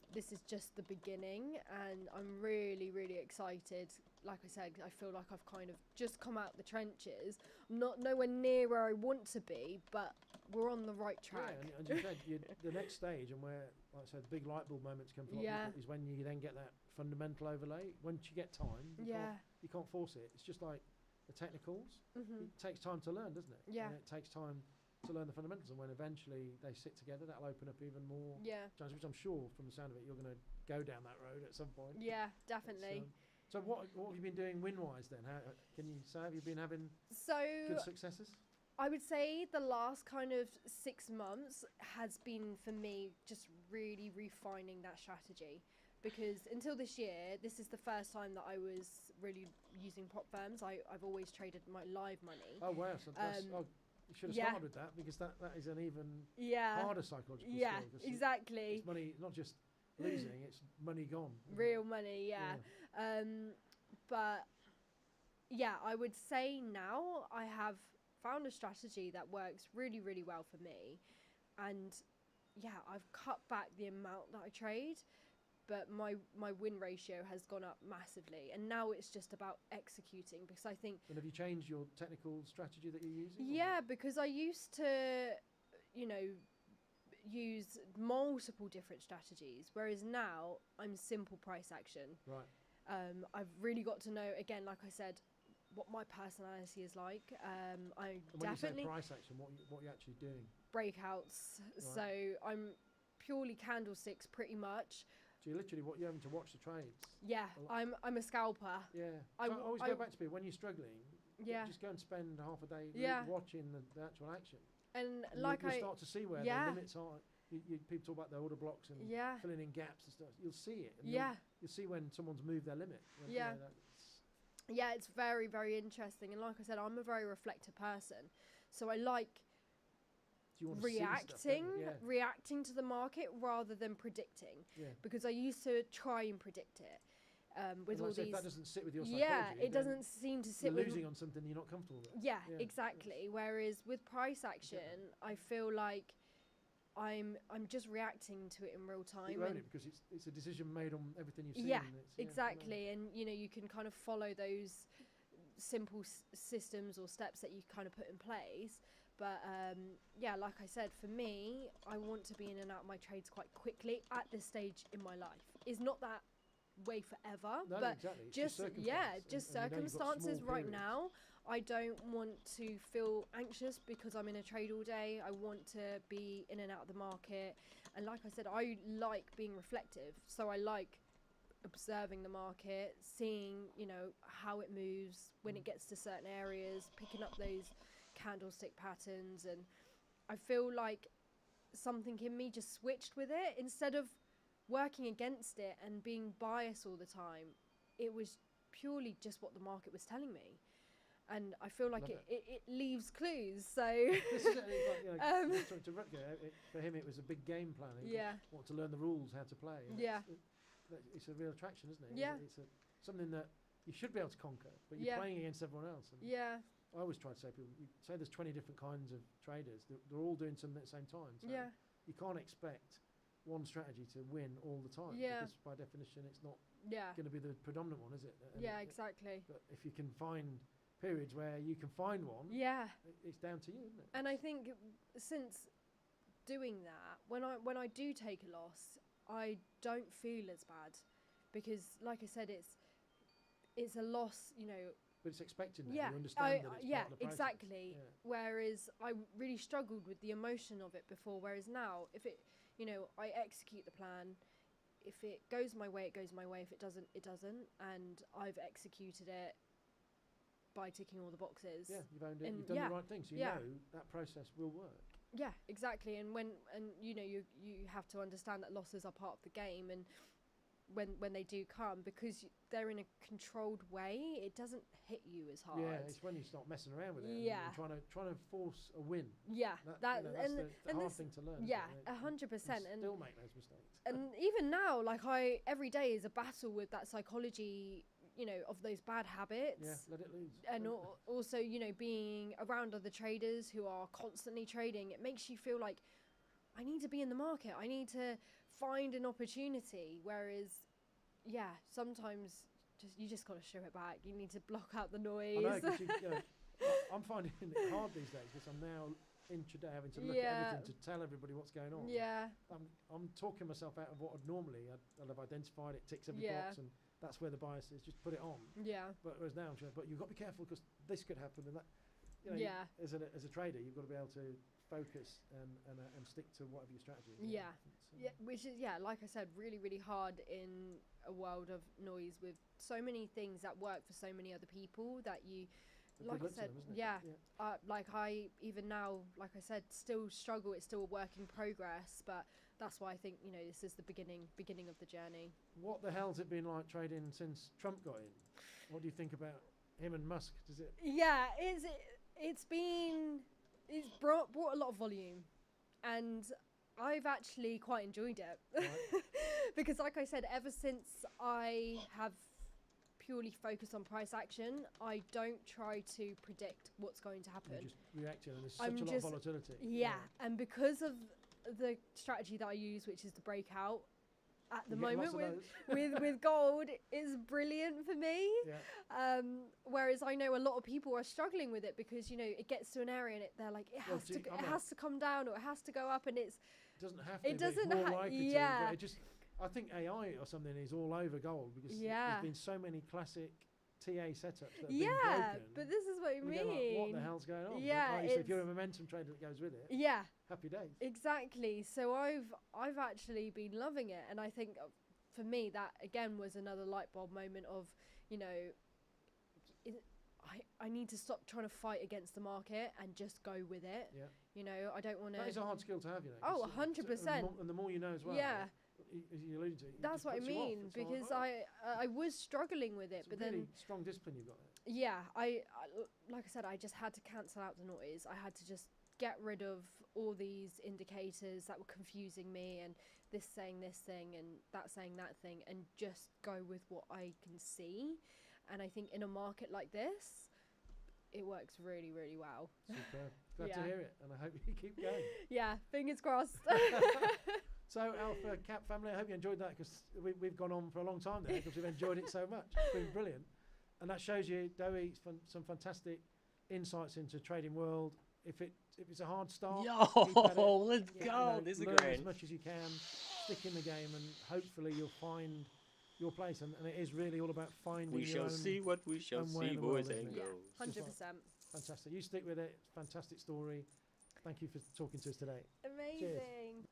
just the beginning, and I'm really, really excited. Like I said, I feel like I've kind of just come out the trenches. I'm not nowhere near where I want to be, but we're on the right track. Yeah, and you said the next stage, and where, like I said, the big light bulb moments come from, is when you then get that fundamental overlay. Once you get time, you can't force it. It's just like the technicals. It takes time to learn, doesn't it? Yeah. And it takes time to learn the fundamentals, and when eventually they sit together, that'll open up even more challenges, which I'm sure from the sound of it you're going to go down that road at some point. Yeah, definitely. So what have you been doing win-wise then? How can you say, have you been having good successes? I would say the last kind of 6 months has been for me just really refining that strategy, because until this year, this is the first time that I was really using prop firms. I've always traded my live money. Oh wow, so that's, you should have started with that, because that is an even harder psychological skill. Yeah, exactly. It's money, not just losing, it's money gone. Real money, but yeah, I would say now I have found a strategy that works really, really well for me, and yeah, I've cut back the amount that I trade, but my win ratio has gone up massively, and now it's just about executing, because I think... And have you changed your technical strategy that you're using? Yeah, because I used to, use multiple different strategies, whereas now I'm simple price action. Right. I've really got to know, again, like I said, what my personality is like. I definitely... When you say price action, what are you actually doing? Breakouts. Right. So I'm purely candlesticks pretty much. So you're literally you're having to watch the trades. Yeah, I'm a scalper. Yeah. I always go back to people, when you're struggling, just go and spend half a day watching the actual action. And you'll start to see where the limits are. People talk about the order blocks and filling in gaps and stuff. You'll see it. And you'll see when someone's moved their limit. Yeah, it's very, very interesting. And like I said, I'm a very reflective person. So I like reacting to the market rather than predicting. Yeah. Because I used to try and predict it. With all these, if that doesn't sit with your psychology, it doesn't seem to sit with losing on something you're not comfortable with. Yeah, exactly. Whereas with price action, I feel like I'm just reacting to it in real time. You own it because it's a decision made on everything you've seen. Yeah, exactly. And you can kind of follow those simple systems or steps that you kind of put in place. But like I said, for me, I want to be in and out of my trades quite quickly at this stage in my life. It's not that way forever, but just circumstances right now. I don't want to feel anxious because I'm in a trade all day. I want to be in and out of the market, and like I said, I like being reflective, so I like observing the market, seeing how it moves when it gets to certain areas, picking up those candlestick patterns, and I feel like something in me just switched with it. Instead of working against it and being biased all the time, it was purely just what the market was telling me, and I feel like it leaves clues. So this is like, to Rutger, for him it was a big game plan. He wanted to learn the rules, how to play. It's a real attraction, isn't it? It's something that you should be able to conquer, but you're playing against everyone else. And I always try to say to people, you say there's 20 different kinds of traders. They're all doing something at the same time. So you can't expect one strategy to win all the time. Because by definition, it's not going to be the predominant one, is it? Exactly. But if you can find periods where you can find one, it's down to you, isn't it? And I think since doing that, when I do take a loss, I don't feel as bad, because like I said, it's a loss, But it's expected now. You understand that it's part of the process. Exactly. Yeah. Whereas I really struggled with the emotion of it before. Whereas now, if it, I execute the plan. If it goes my way, it goes my way. If it doesn't, it doesn't. And I've executed it by ticking all the boxes. Yeah, you've owned it. You've done the right thing, so you know that process will work. Yeah, exactly. And you have to understand that losses are part of the game, and when they do come, because they're in a controlled way, it doesn't hit you as hard. Yeah, it's when you start messing around with it. Yeah. And trying to force a win. Yeah, That's the hard thing to learn. Yeah, isn't it? 100%. And still make those mistakes. And even now, like every day is a battle with that psychology, of those bad habits. Yeah, let it loose. And also, being around other traders who are constantly trading, it makes you feel like I need to be in the market. I need to find an opportunity. Whereas, yeah, sometimes you just got to show it back. You need to block out the noise. I know, 'cause I'm finding it hard these days because I'm now intraday having to look at everything to tell everybody what's going on. Yeah. I'm talking myself out of what I'd normally. I'll have identified it, ticks every box, and that's where the bias is. Just put it on. Yeah. But whereas now I'm trying, but you've got to be careful because this could happen and that. As a trader, you've got to be able to focus and stick to whatever your strategy is. Yeah. Which is like I said, really, really hard in a world of noise with so many things that work for so many other people that you. Like I said, like I even now, like I said, still struggle. It's still a work in progress, but that's why I think this is the beginning of the journey. What the hell's it been like trading since Trump got in? What do you think about him and Musk? Does it? Yeah, it's brought a lot of volume, and I've actually quite enjoyed it. Right. Because, like I said, ever since I have purely focus on price action, I don't try to predict what's going to happen. You're just reacting, and there's such a lot of volatility. Yeah, and because of the strategy that I use, which is the breakout, at the moment with gold, is brilliant for me. Yeah. Whereas I know a lot of people are struggling with it because it gets to an area and they're like it has to come down or it has to go up, and it doesn't have to. It doesn't have. Yeah. But it just. I think AI or something is all over gold because there's been so many classic TA setups that have been broken. But this is what I mean. Like, what the hell's going on? Yeah, like if you're a momentum trader that goes with it. Yeah. Happy days. Exactly. So I've actually been loving it, and I think for me that again was another light bulb moment of I need to stop trying to fight against the market and just go with it. Yeah. I don't want to. That is a hard skill to have, Oh, 100%. And the more you know as well. Yeah. As you alluded to, that's what I mean, because I was struggling with it, it's but really then strong discipline you've got there. Yeah, I like I said, I just had to cancel out the noise. I had to just get rid of all these indicators that were confusing me, and this saying this thing and that saying that thing, and just go with what I can see. And I think in a market like this, it works really, really well. Super. Glad to hear it, and I hope you keep going. Yeah, fingers crossed. So, Alpha Cap family, I hope you enjoyed that because we've gone on for a long time there because we've enjoyed it so much. It's been brilliant. And that shows you, Dowie, some fantastic insights into trading world. If it's a hard start, let's go. This is learn great. As much as you can, stick in the game, and hopefully you'll find your place. And it is really all about finding We shall see what we shall see, boys and girls. 100%. Fantastic. You stick with it. Fantastic story. Thank you for talking to us today. Amazing. Cheers.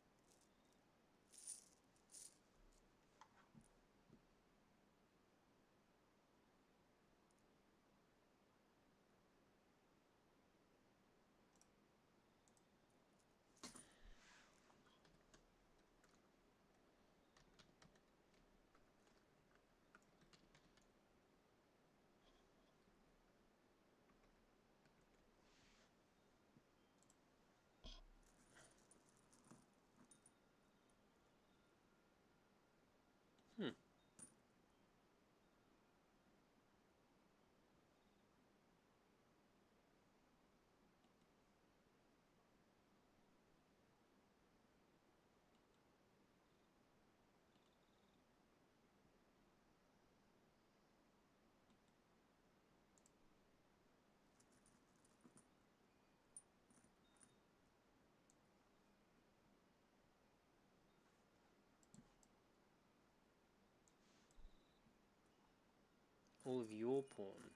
All of your porn.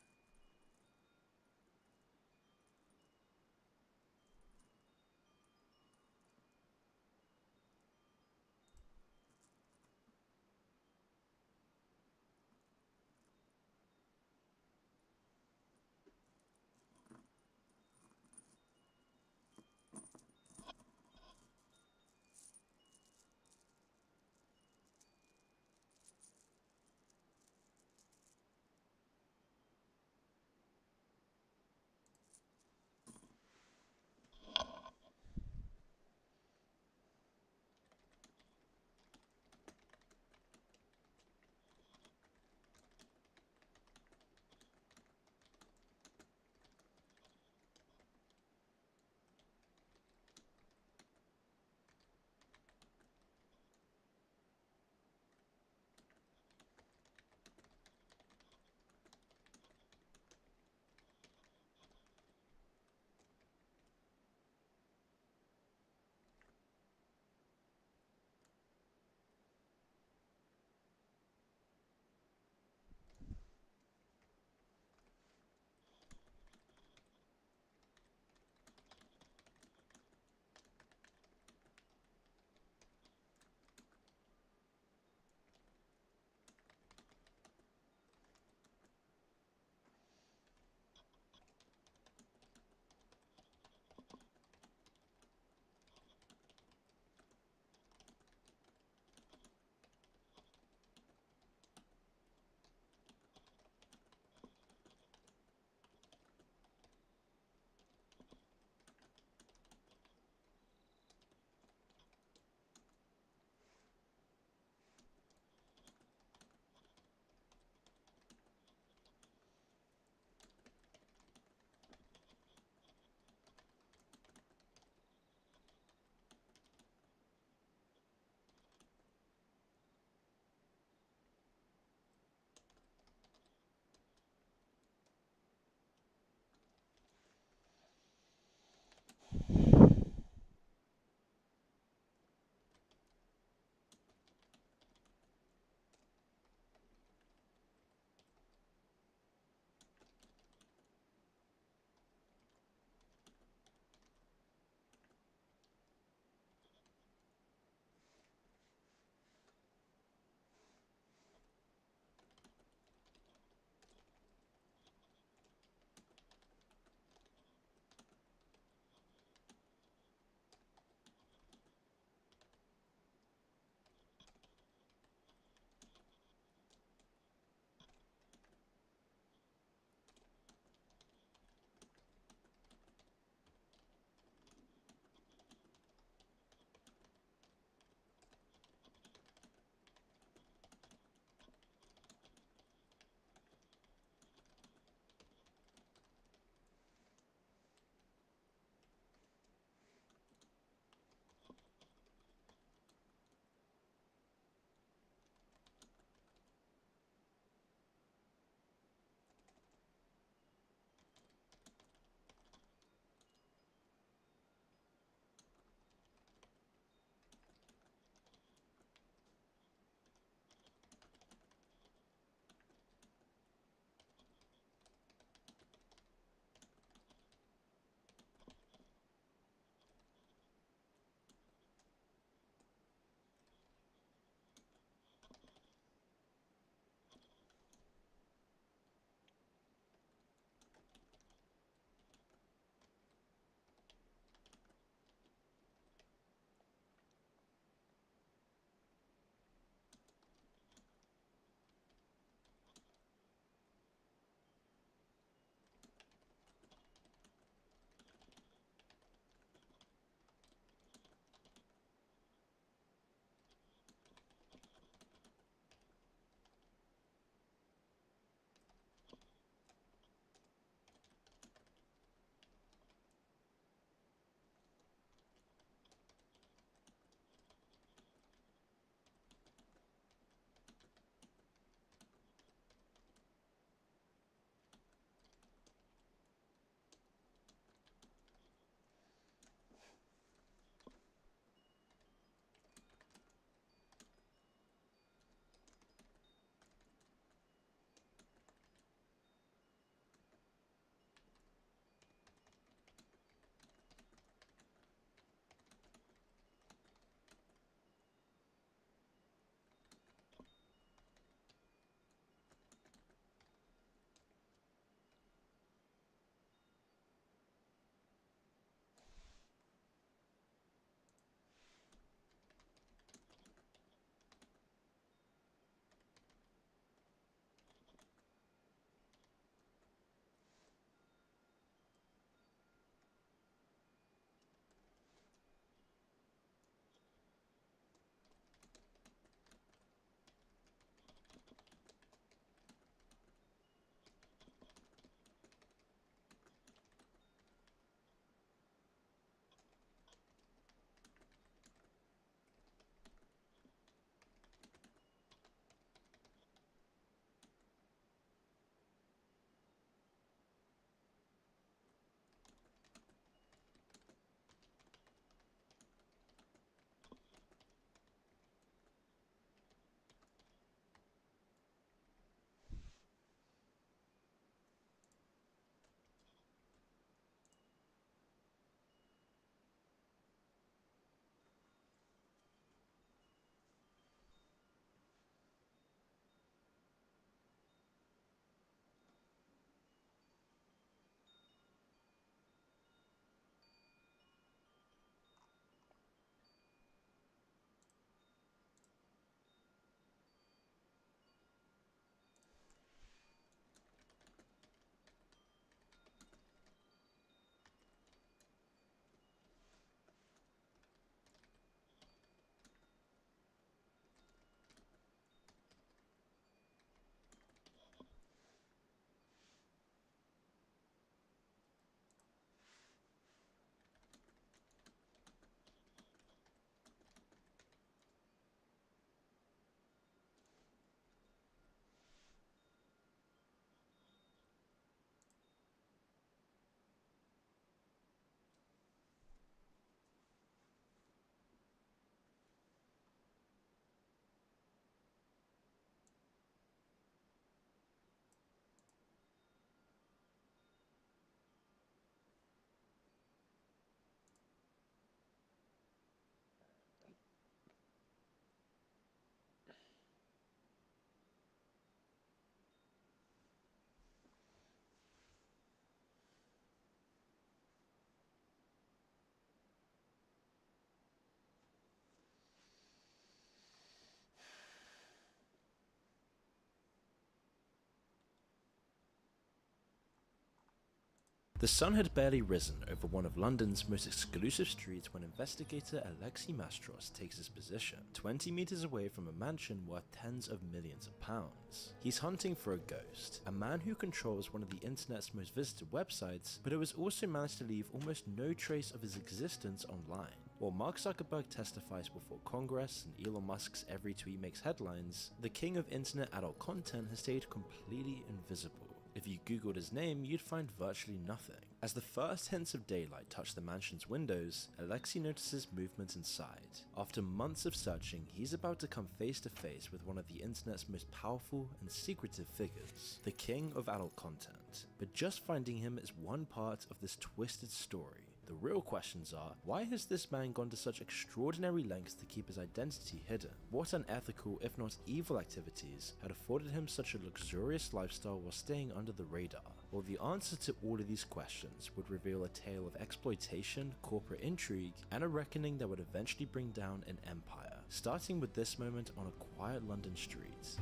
The sun had barely risen over one of London's most exclusive streets when investigator Alexei Mastros takes his position, 20 meters away from a mansion worth tens of millions of pounds. He's hunting for a ghost, a man who controls one of the internet's most visited websites, but who has also managed to leave almost no trace of his existence online. While Mark Zuckerberg testifies before Congress and Elon Musk's every tweet makes headlines, the king of internet adult content has stayed completely invisible. If you googled his name, you'd find virtually nothing. As the first hints of daylight touch the mansion's windows, Alexei notices movement inside. After months of searching, he's about to come face to face with one of the internet's most powerful and secretive figures, the king of adult content. But just finding him is one part of this twisted story. The real questions are, why has this man gone to such extraordinary lengths to keep his identity hidden? What unethical, if not evil activities had afforded him such a luxurious lifestyle while staying under the radar? Well, the answer to all of these questions would reveal a tale of exploitation, corporate intrigue, and a reckoning that would eventually bring down an empire, starting with this moment on a quiet London street.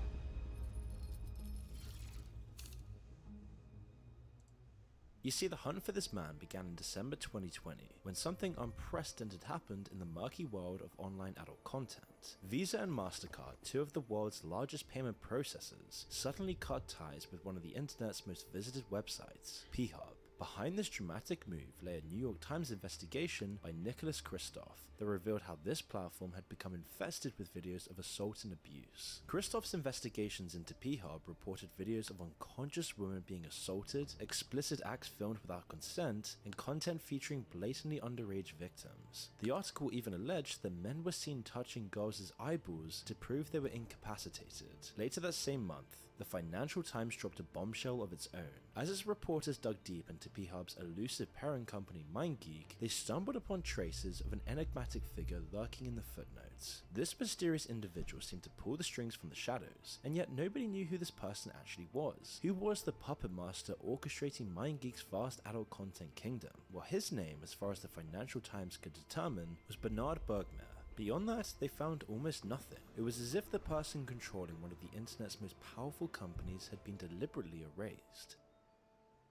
You see, the hunt for this man began in December 2020, when something unprecedented happened in the murky world of online adult content. Visa and MasterCard, two of the world's largest payment processors, suddenly cut ties with one of the internet's most visited websites, P-Hub. Behind this dramatic move lay a New York Times investigation by Nicholas Kristof that revealed how this platform had become infested with videos of assault and abuse. Kristof's investigations into P-Hub reported videos of unconscious women being assaulted, explicit acts filmed without consent, and content featuring blatantly underage victims. The article even alleged that men were seen touching girls' eyeballs to prove they were incapacitated. Later that same month, the Financial Times dropped a bombshell of its own. As its reporters dug deep into P-Hub's elusive parent company MindGeek, they stumbled upon traces of an enigmatic figure lurking in the footnotes. This mysterious individual seemed to pull the strings from the shadows, and yet nobody knew who this person actually was. Who was the puppet master orchestrating MindGeek's vast adult content kingdom? Well, his name, as far as the Financial Times could determine, was Bernard Bergmer. Beyond that, they found almost nothing. It was as if the person controlling one of the internet's most powerful companies had been deliberately erased.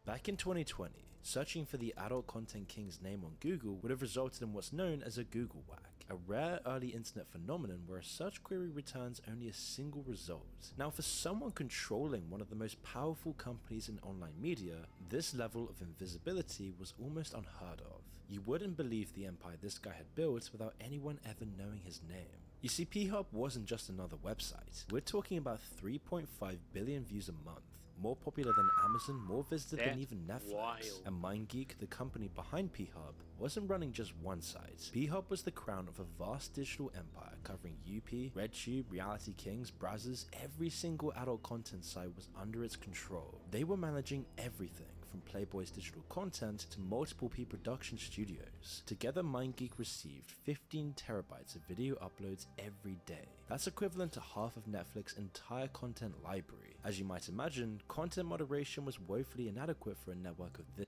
Back in 2020, searching for the adult content king's name on Google would have resulted in what's known as a Google whack, a rare early internet phenomenon where a search query returns only a single result. Now, for someone controlling one of the most powerful companies in online media, this level of invisibility was almost unheard of. You wouldn't believe the empire this guy had built without anyone ever knowing his name. You see, P-Hub wasn't just another website. We're talking about 3.5 billion views a month. More popular than Amazon, more visited than even Netflix. Wild. And MindGeek, the company behind P-Hub, wasn't running just one site. P-Hub was the crown of a vast digital empire covering UP, RedTube, Reality Kings, Brazzers. Every single adult content site was under its control. They were managing everything, from Playboy's digital content to multiple P-production studios. Together, MindGeek received 15 terabytes of video uploads every day. That's equivalent to half of Netflix's entire content library. As you might imagine, content moderation was woefully inadequate for a network of this.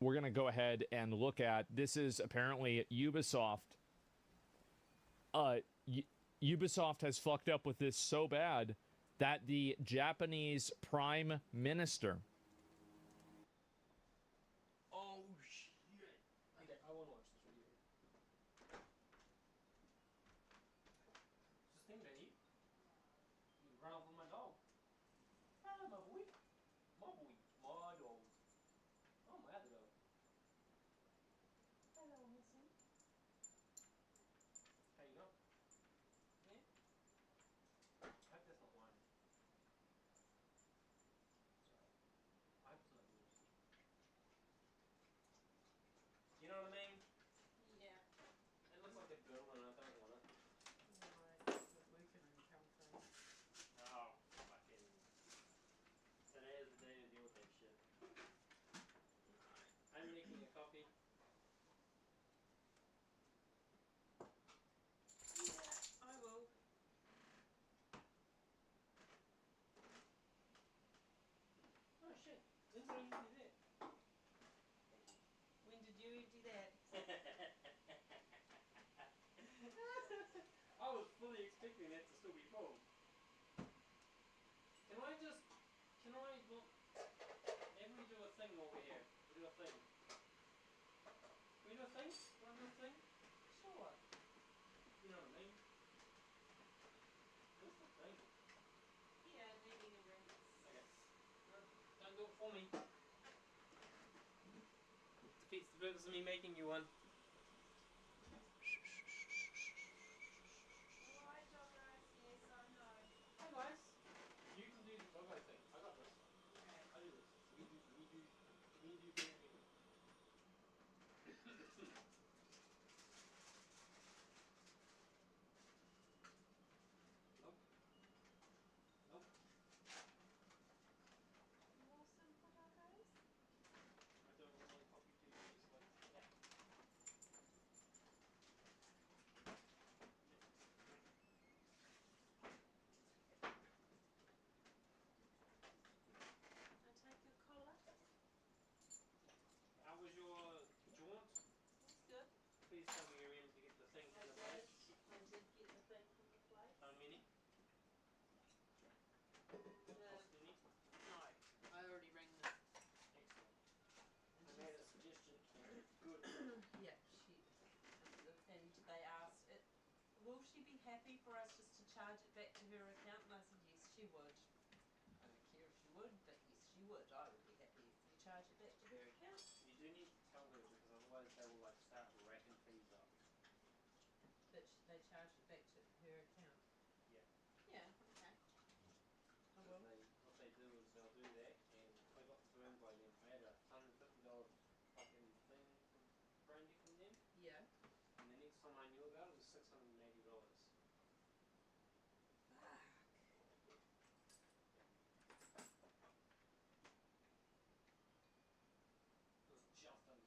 We're going to go ahead and look at, this is apparently Ubisoft. Ubisoft has fucked up with this so bad that the Japanese Prime Minister. Oh shit! Okay, I want to watch this video. This thing that you run off with my dog. Ah, my boy. My boy. My dog. Oh, my other dog. Hello, Missy. How you go? Yeah? I hope that's not whining. Sorry. When did I do that? When did you empty that? I was fully expecting that to still be full. Can I not, maybe we do a thing while we're here. We do a thing. Can we do a thing? Do you want to do a thing? Sure. You know what I mean? What's the thing? Here, needing a ring. Okay. No, don't do it for me. Defeats the purpose of me making you one. Alright, Douglas, yes, I know. Hey guys, you can do the doggo thing. I got this. Okay. I do this. We do parenting. Nope. Nope. More simple Doggos? I don't want to copy to you just like that. I take your collar. How was your jaunt? That's good. Please tell me you remember to get the thing from the place. I did get the thing from the place. How many? Cost any? No, I already rang them. Excellent. I made a suggestion. Good. Yeah, and they asked it. Will she be happy for us just to charge it back to her account? And I said yes, she would. I don't care if she would, but yes, she would. I would be happy if you charge it back to her account. You do need to tell her because otherwise they will like start racking fees up. That they charge it back to her account. Yeah. Yeah, okay. I will. What they do is they'll do that, and I got burned by them. I had a $150 fucking thing from brandy from them, Yeah. and the next time I knew about it was $680. Fuck. It was just under 700, 680 something,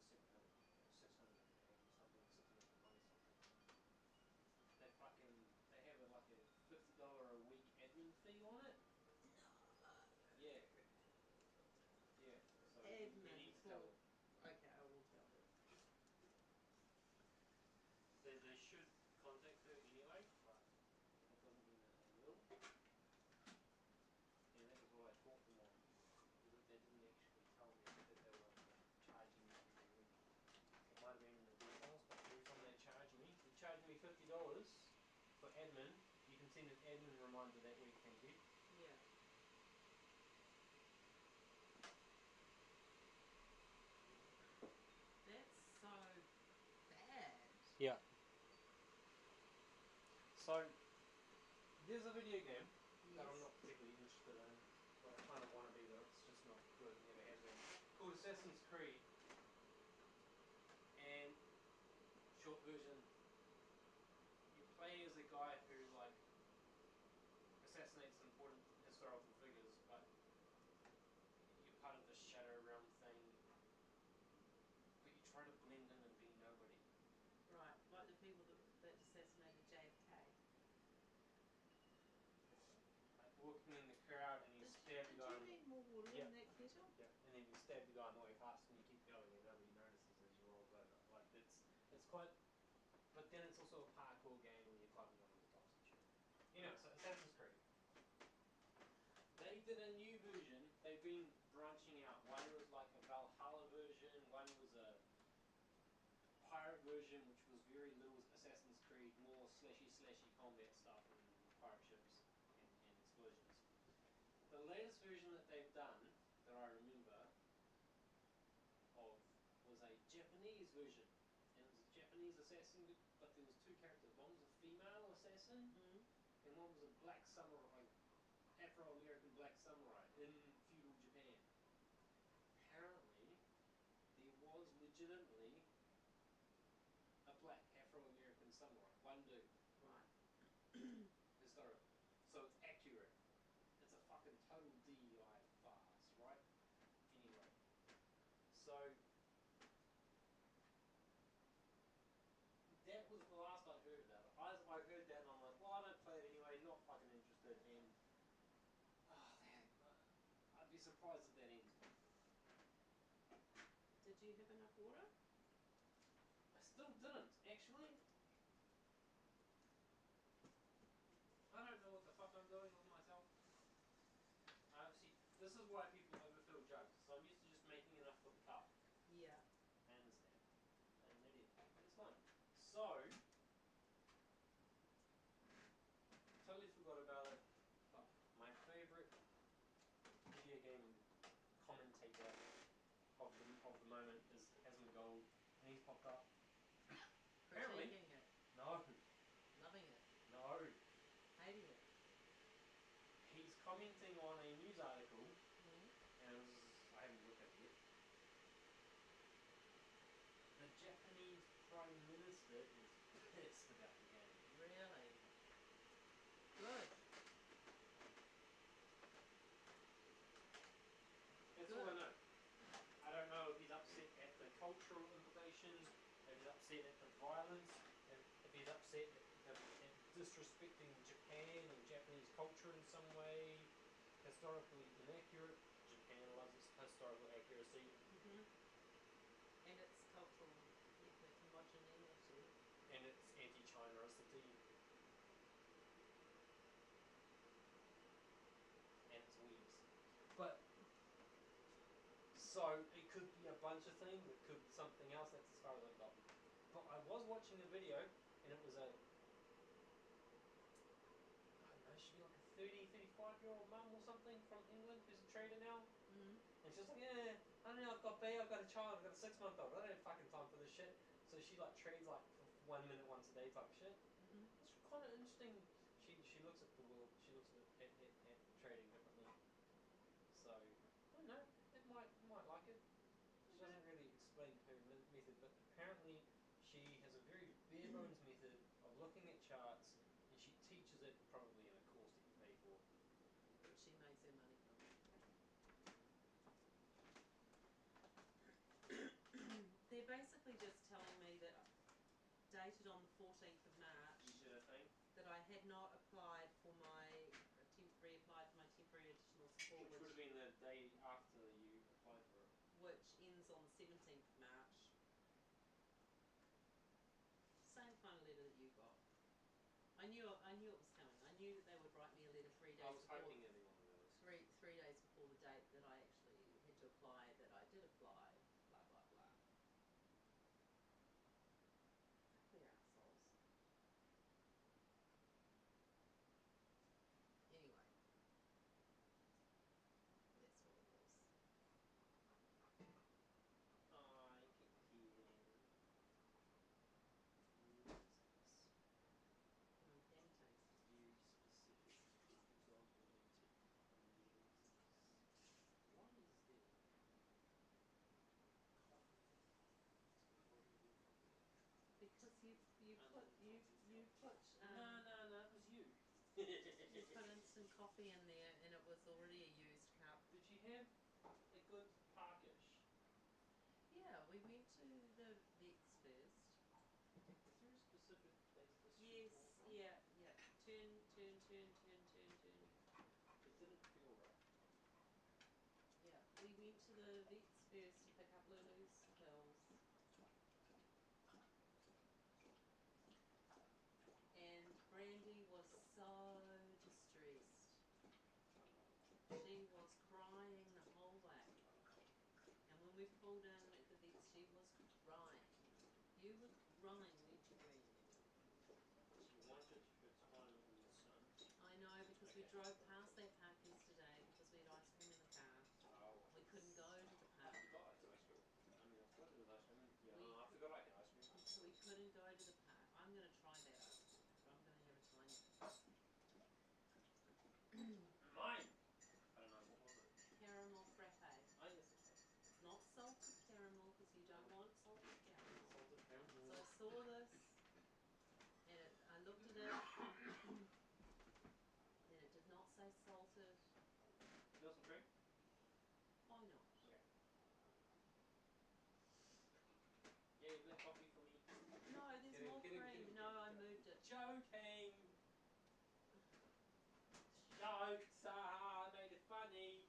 690 something. They have like a $50 a week admin fee on it. Yeah. Yeah. So you need to tell them. Okay, I will tell her. They should contact her anyway, but that doesn't mean that they will. And that was what I taught them on. Because they didn't actually tell me that they were charging me every week. It might have been in the details, but every time they charge me, they're charging me $50 for admin. You can send an admin reminder that week, thank you. Yeah. That's so bad. Yeah. So, there's a video game that I'm not particularly interested in, but I kind of want to be, but it's just not good, never has been, called Assassin's Creed. And, short version, you play as a guy who, like, assassinates important historical figures, but you're part of this shadow realm thing, but you try to blend in and be nobody. Right, like the people that assassinated JFK. Like walking in the crowd and you stab the guy. Did you need more water in that kettle? Yeah, and then you stab the guy on the way past and you keep going and nobody notices as you roll over. Like it's quite, but then it's also a parkour game where you're climbing over the tops and shit. You know, so Assassin's Creed. They did a new version. They've been branching out. One was like a Valhalla version. One was a pirate version, which was very little Assassin's Creed, more slashy combat stuff and pirate ships and explosions. The latest version that they've done, that I remember of, was a Japanese version. And it was a Japanese assassin, but there was two characters. One was a female assassin, and one was a black samurai, Afro-American black samurai in feudal Japan. Apparently, there was legitimately a black Afro-American samurai, one dude. Right. Historical. So it's accurate. It's a fucking total DEI farce, right? Anyway. So that was the last I heard about it. I heard that and I'm like, well, I don't play it anyway, not fucking interested, and I'd be surprised if that ends. water? I still didn't, actually. I don't know what the fuck I'm doing with myself. Obviously, this is why people overfill jugs. So I'm used to just making enough for the cup. Yeah. I understand. I'm an idiot. It's fine. So, totally forgot about it. My favorite video game commentator of the moment is Asmongold, and he's popped up. Apparently, Critiquing it. no, Loving it. no. Hating it. He's commenting on a news article, Mm. and I haven't looked at it yet. The Japanese Prime Minister is pissed about the game. Really? Good. That's all I know. I don't know if he's upset at the cultural implications, if he's upset at the violence, if he's upset at disrespecting Japan and Japanese culture in some way, historically inaccurate. Japan loves its historical accuracy. Mm-hmm. And its cultural ethnic homogeneity. And its anti-Chinaicity. And its weebs. But, so, it could be a bunch of things, it could be something else, that's as far as I've gotten. But I was watching a video, and it was I don't know, she'd be like a 30, 35-year-old mum or something from England who's a trader now. Mm. And she's like, yeah, I don't know, I've got B, I've got a child, I've got a 6-month-old, I don't have fucking time for this shit. So she like trades like for 1 minute once a day type shit. Mm-hmm. It's kind of interesting. She looks at the world, she looks at trading differently. So, I don't know, it might like it. She doesn't really explain her method, but apparently she has a very bare bones method of looking at charts, and she teaches it probably in a course that you pay for. Which she makes her money from. They're basically just telling me that, dated on the 14th of March, You did a thing? that I had not applied for my reapplied for my temporary additional support, Which would have been the day after you applied for it. which ends on the 17th of March. Same kind of letter that you got. I knew it was coming. I knew that they would write me a letter 3 days I was before. hoping it'd be one of those. Three days before the date that I actually had to apply, that I did apply, blah blah blah. They're assholes. Anyway. That's what it was. I keep hearing noises. Pancakes. Very specific, documented noises. What is this? Coffee. What are you talking about? Because you put No, it was you. you put instant coffee in there, and it was already a used cup. Did you have a good parkish? Yeah, we went to the vets first. Is there a specific place this should Yes, come from? yeah. Turn. It didn't feel right. Yeah, we went to the vets first to pick up Lulu's pills. And Brandy was so distressed. She was crying the whole way. And when we pulled in at the vets, she was crying. You were crying, weren't you, Brandy? She wanted her time in the sun. I know, because we drove past that park yesterday because we had ice cream in the car. Oh. We couldn't go to the I park. forgot I had ice cream. I mean, I forgot there was ice cream. Yeah, We I forgot I had ice cream. We couldn't go to the park. I'm going to try that ice cream. I'm going to have a tiny Mine! I don't know, what was it? caramel frappe. Oh, yes, okay. It's not salted caramel because you don't want salted caramel. Salted caramel. So I saw this, and I looked at it, and it did not say salted. Milk and cream? Why not? Okay. Yeah, black coffee for me. No, there's more cream. No, I moved it. Joking! Jokes! I made it funny!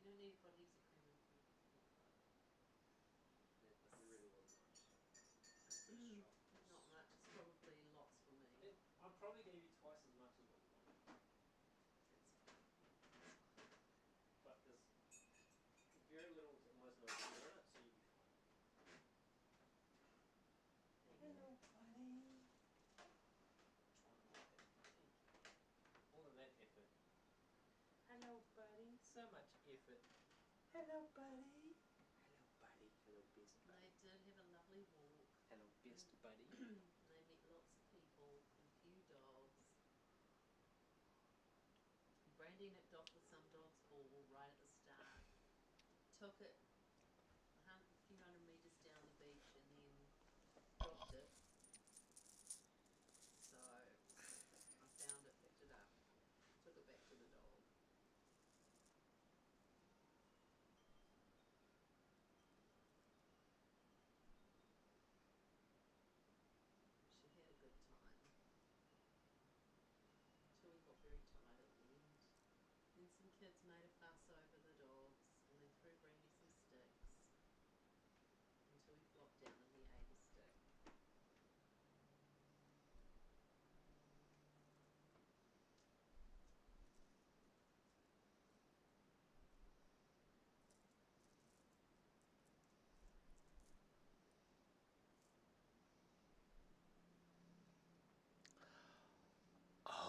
You don't need to put heaps of cream in. to open your up, so you'll be fine. Hello, buddy. All of that effort. Hello, buddy. So much effort. Hello, buddy. Hello, buddy. Hello, best And buddy. they did have a lovely walk. Hello, best buddy. And they met lots of people and a few dogs. Brandy nipped off with some dog's ball right at the start. Took it a few hundred meters down the beach and then dropped it. So I found it, picked it up, took it back to the dog. She had a good time. Until we got very tired at the end. Then some kids made a fuss over the dogs and they threw Brandy some sticks until he flopped down and he ate a stick.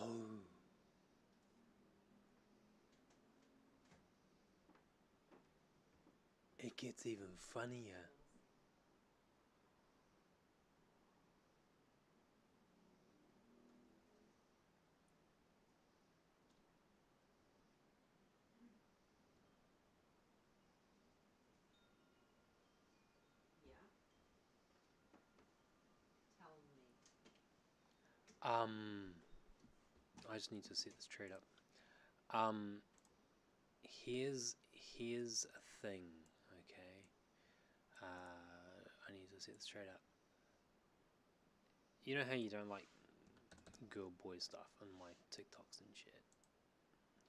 Oh. It gets even funnier. Yeah. Tell me. I just need to set this trade up. Here's a thing, okay? I need to set this straight up. You know how you don't like girl boy stuff on my TikToks and shit?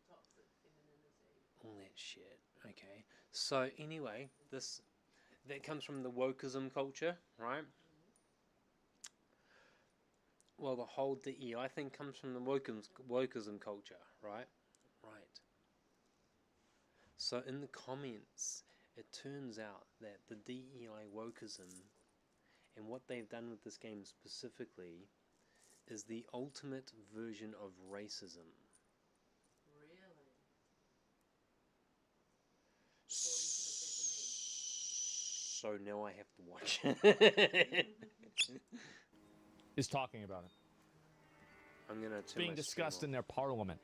Toxic femininity. All that shit, okay? So anyway, that comes from the wokeism culture, right? Well, the whole DEI thing comes from the wokeism culture, right? Right. So in the comments, it turns out that the DEI wokeism and what they've done with this game specifically is the ultimate version of racism. Really? So now I have to watch it. Is talking about it. I'm gonna It's being discussed in their parliament.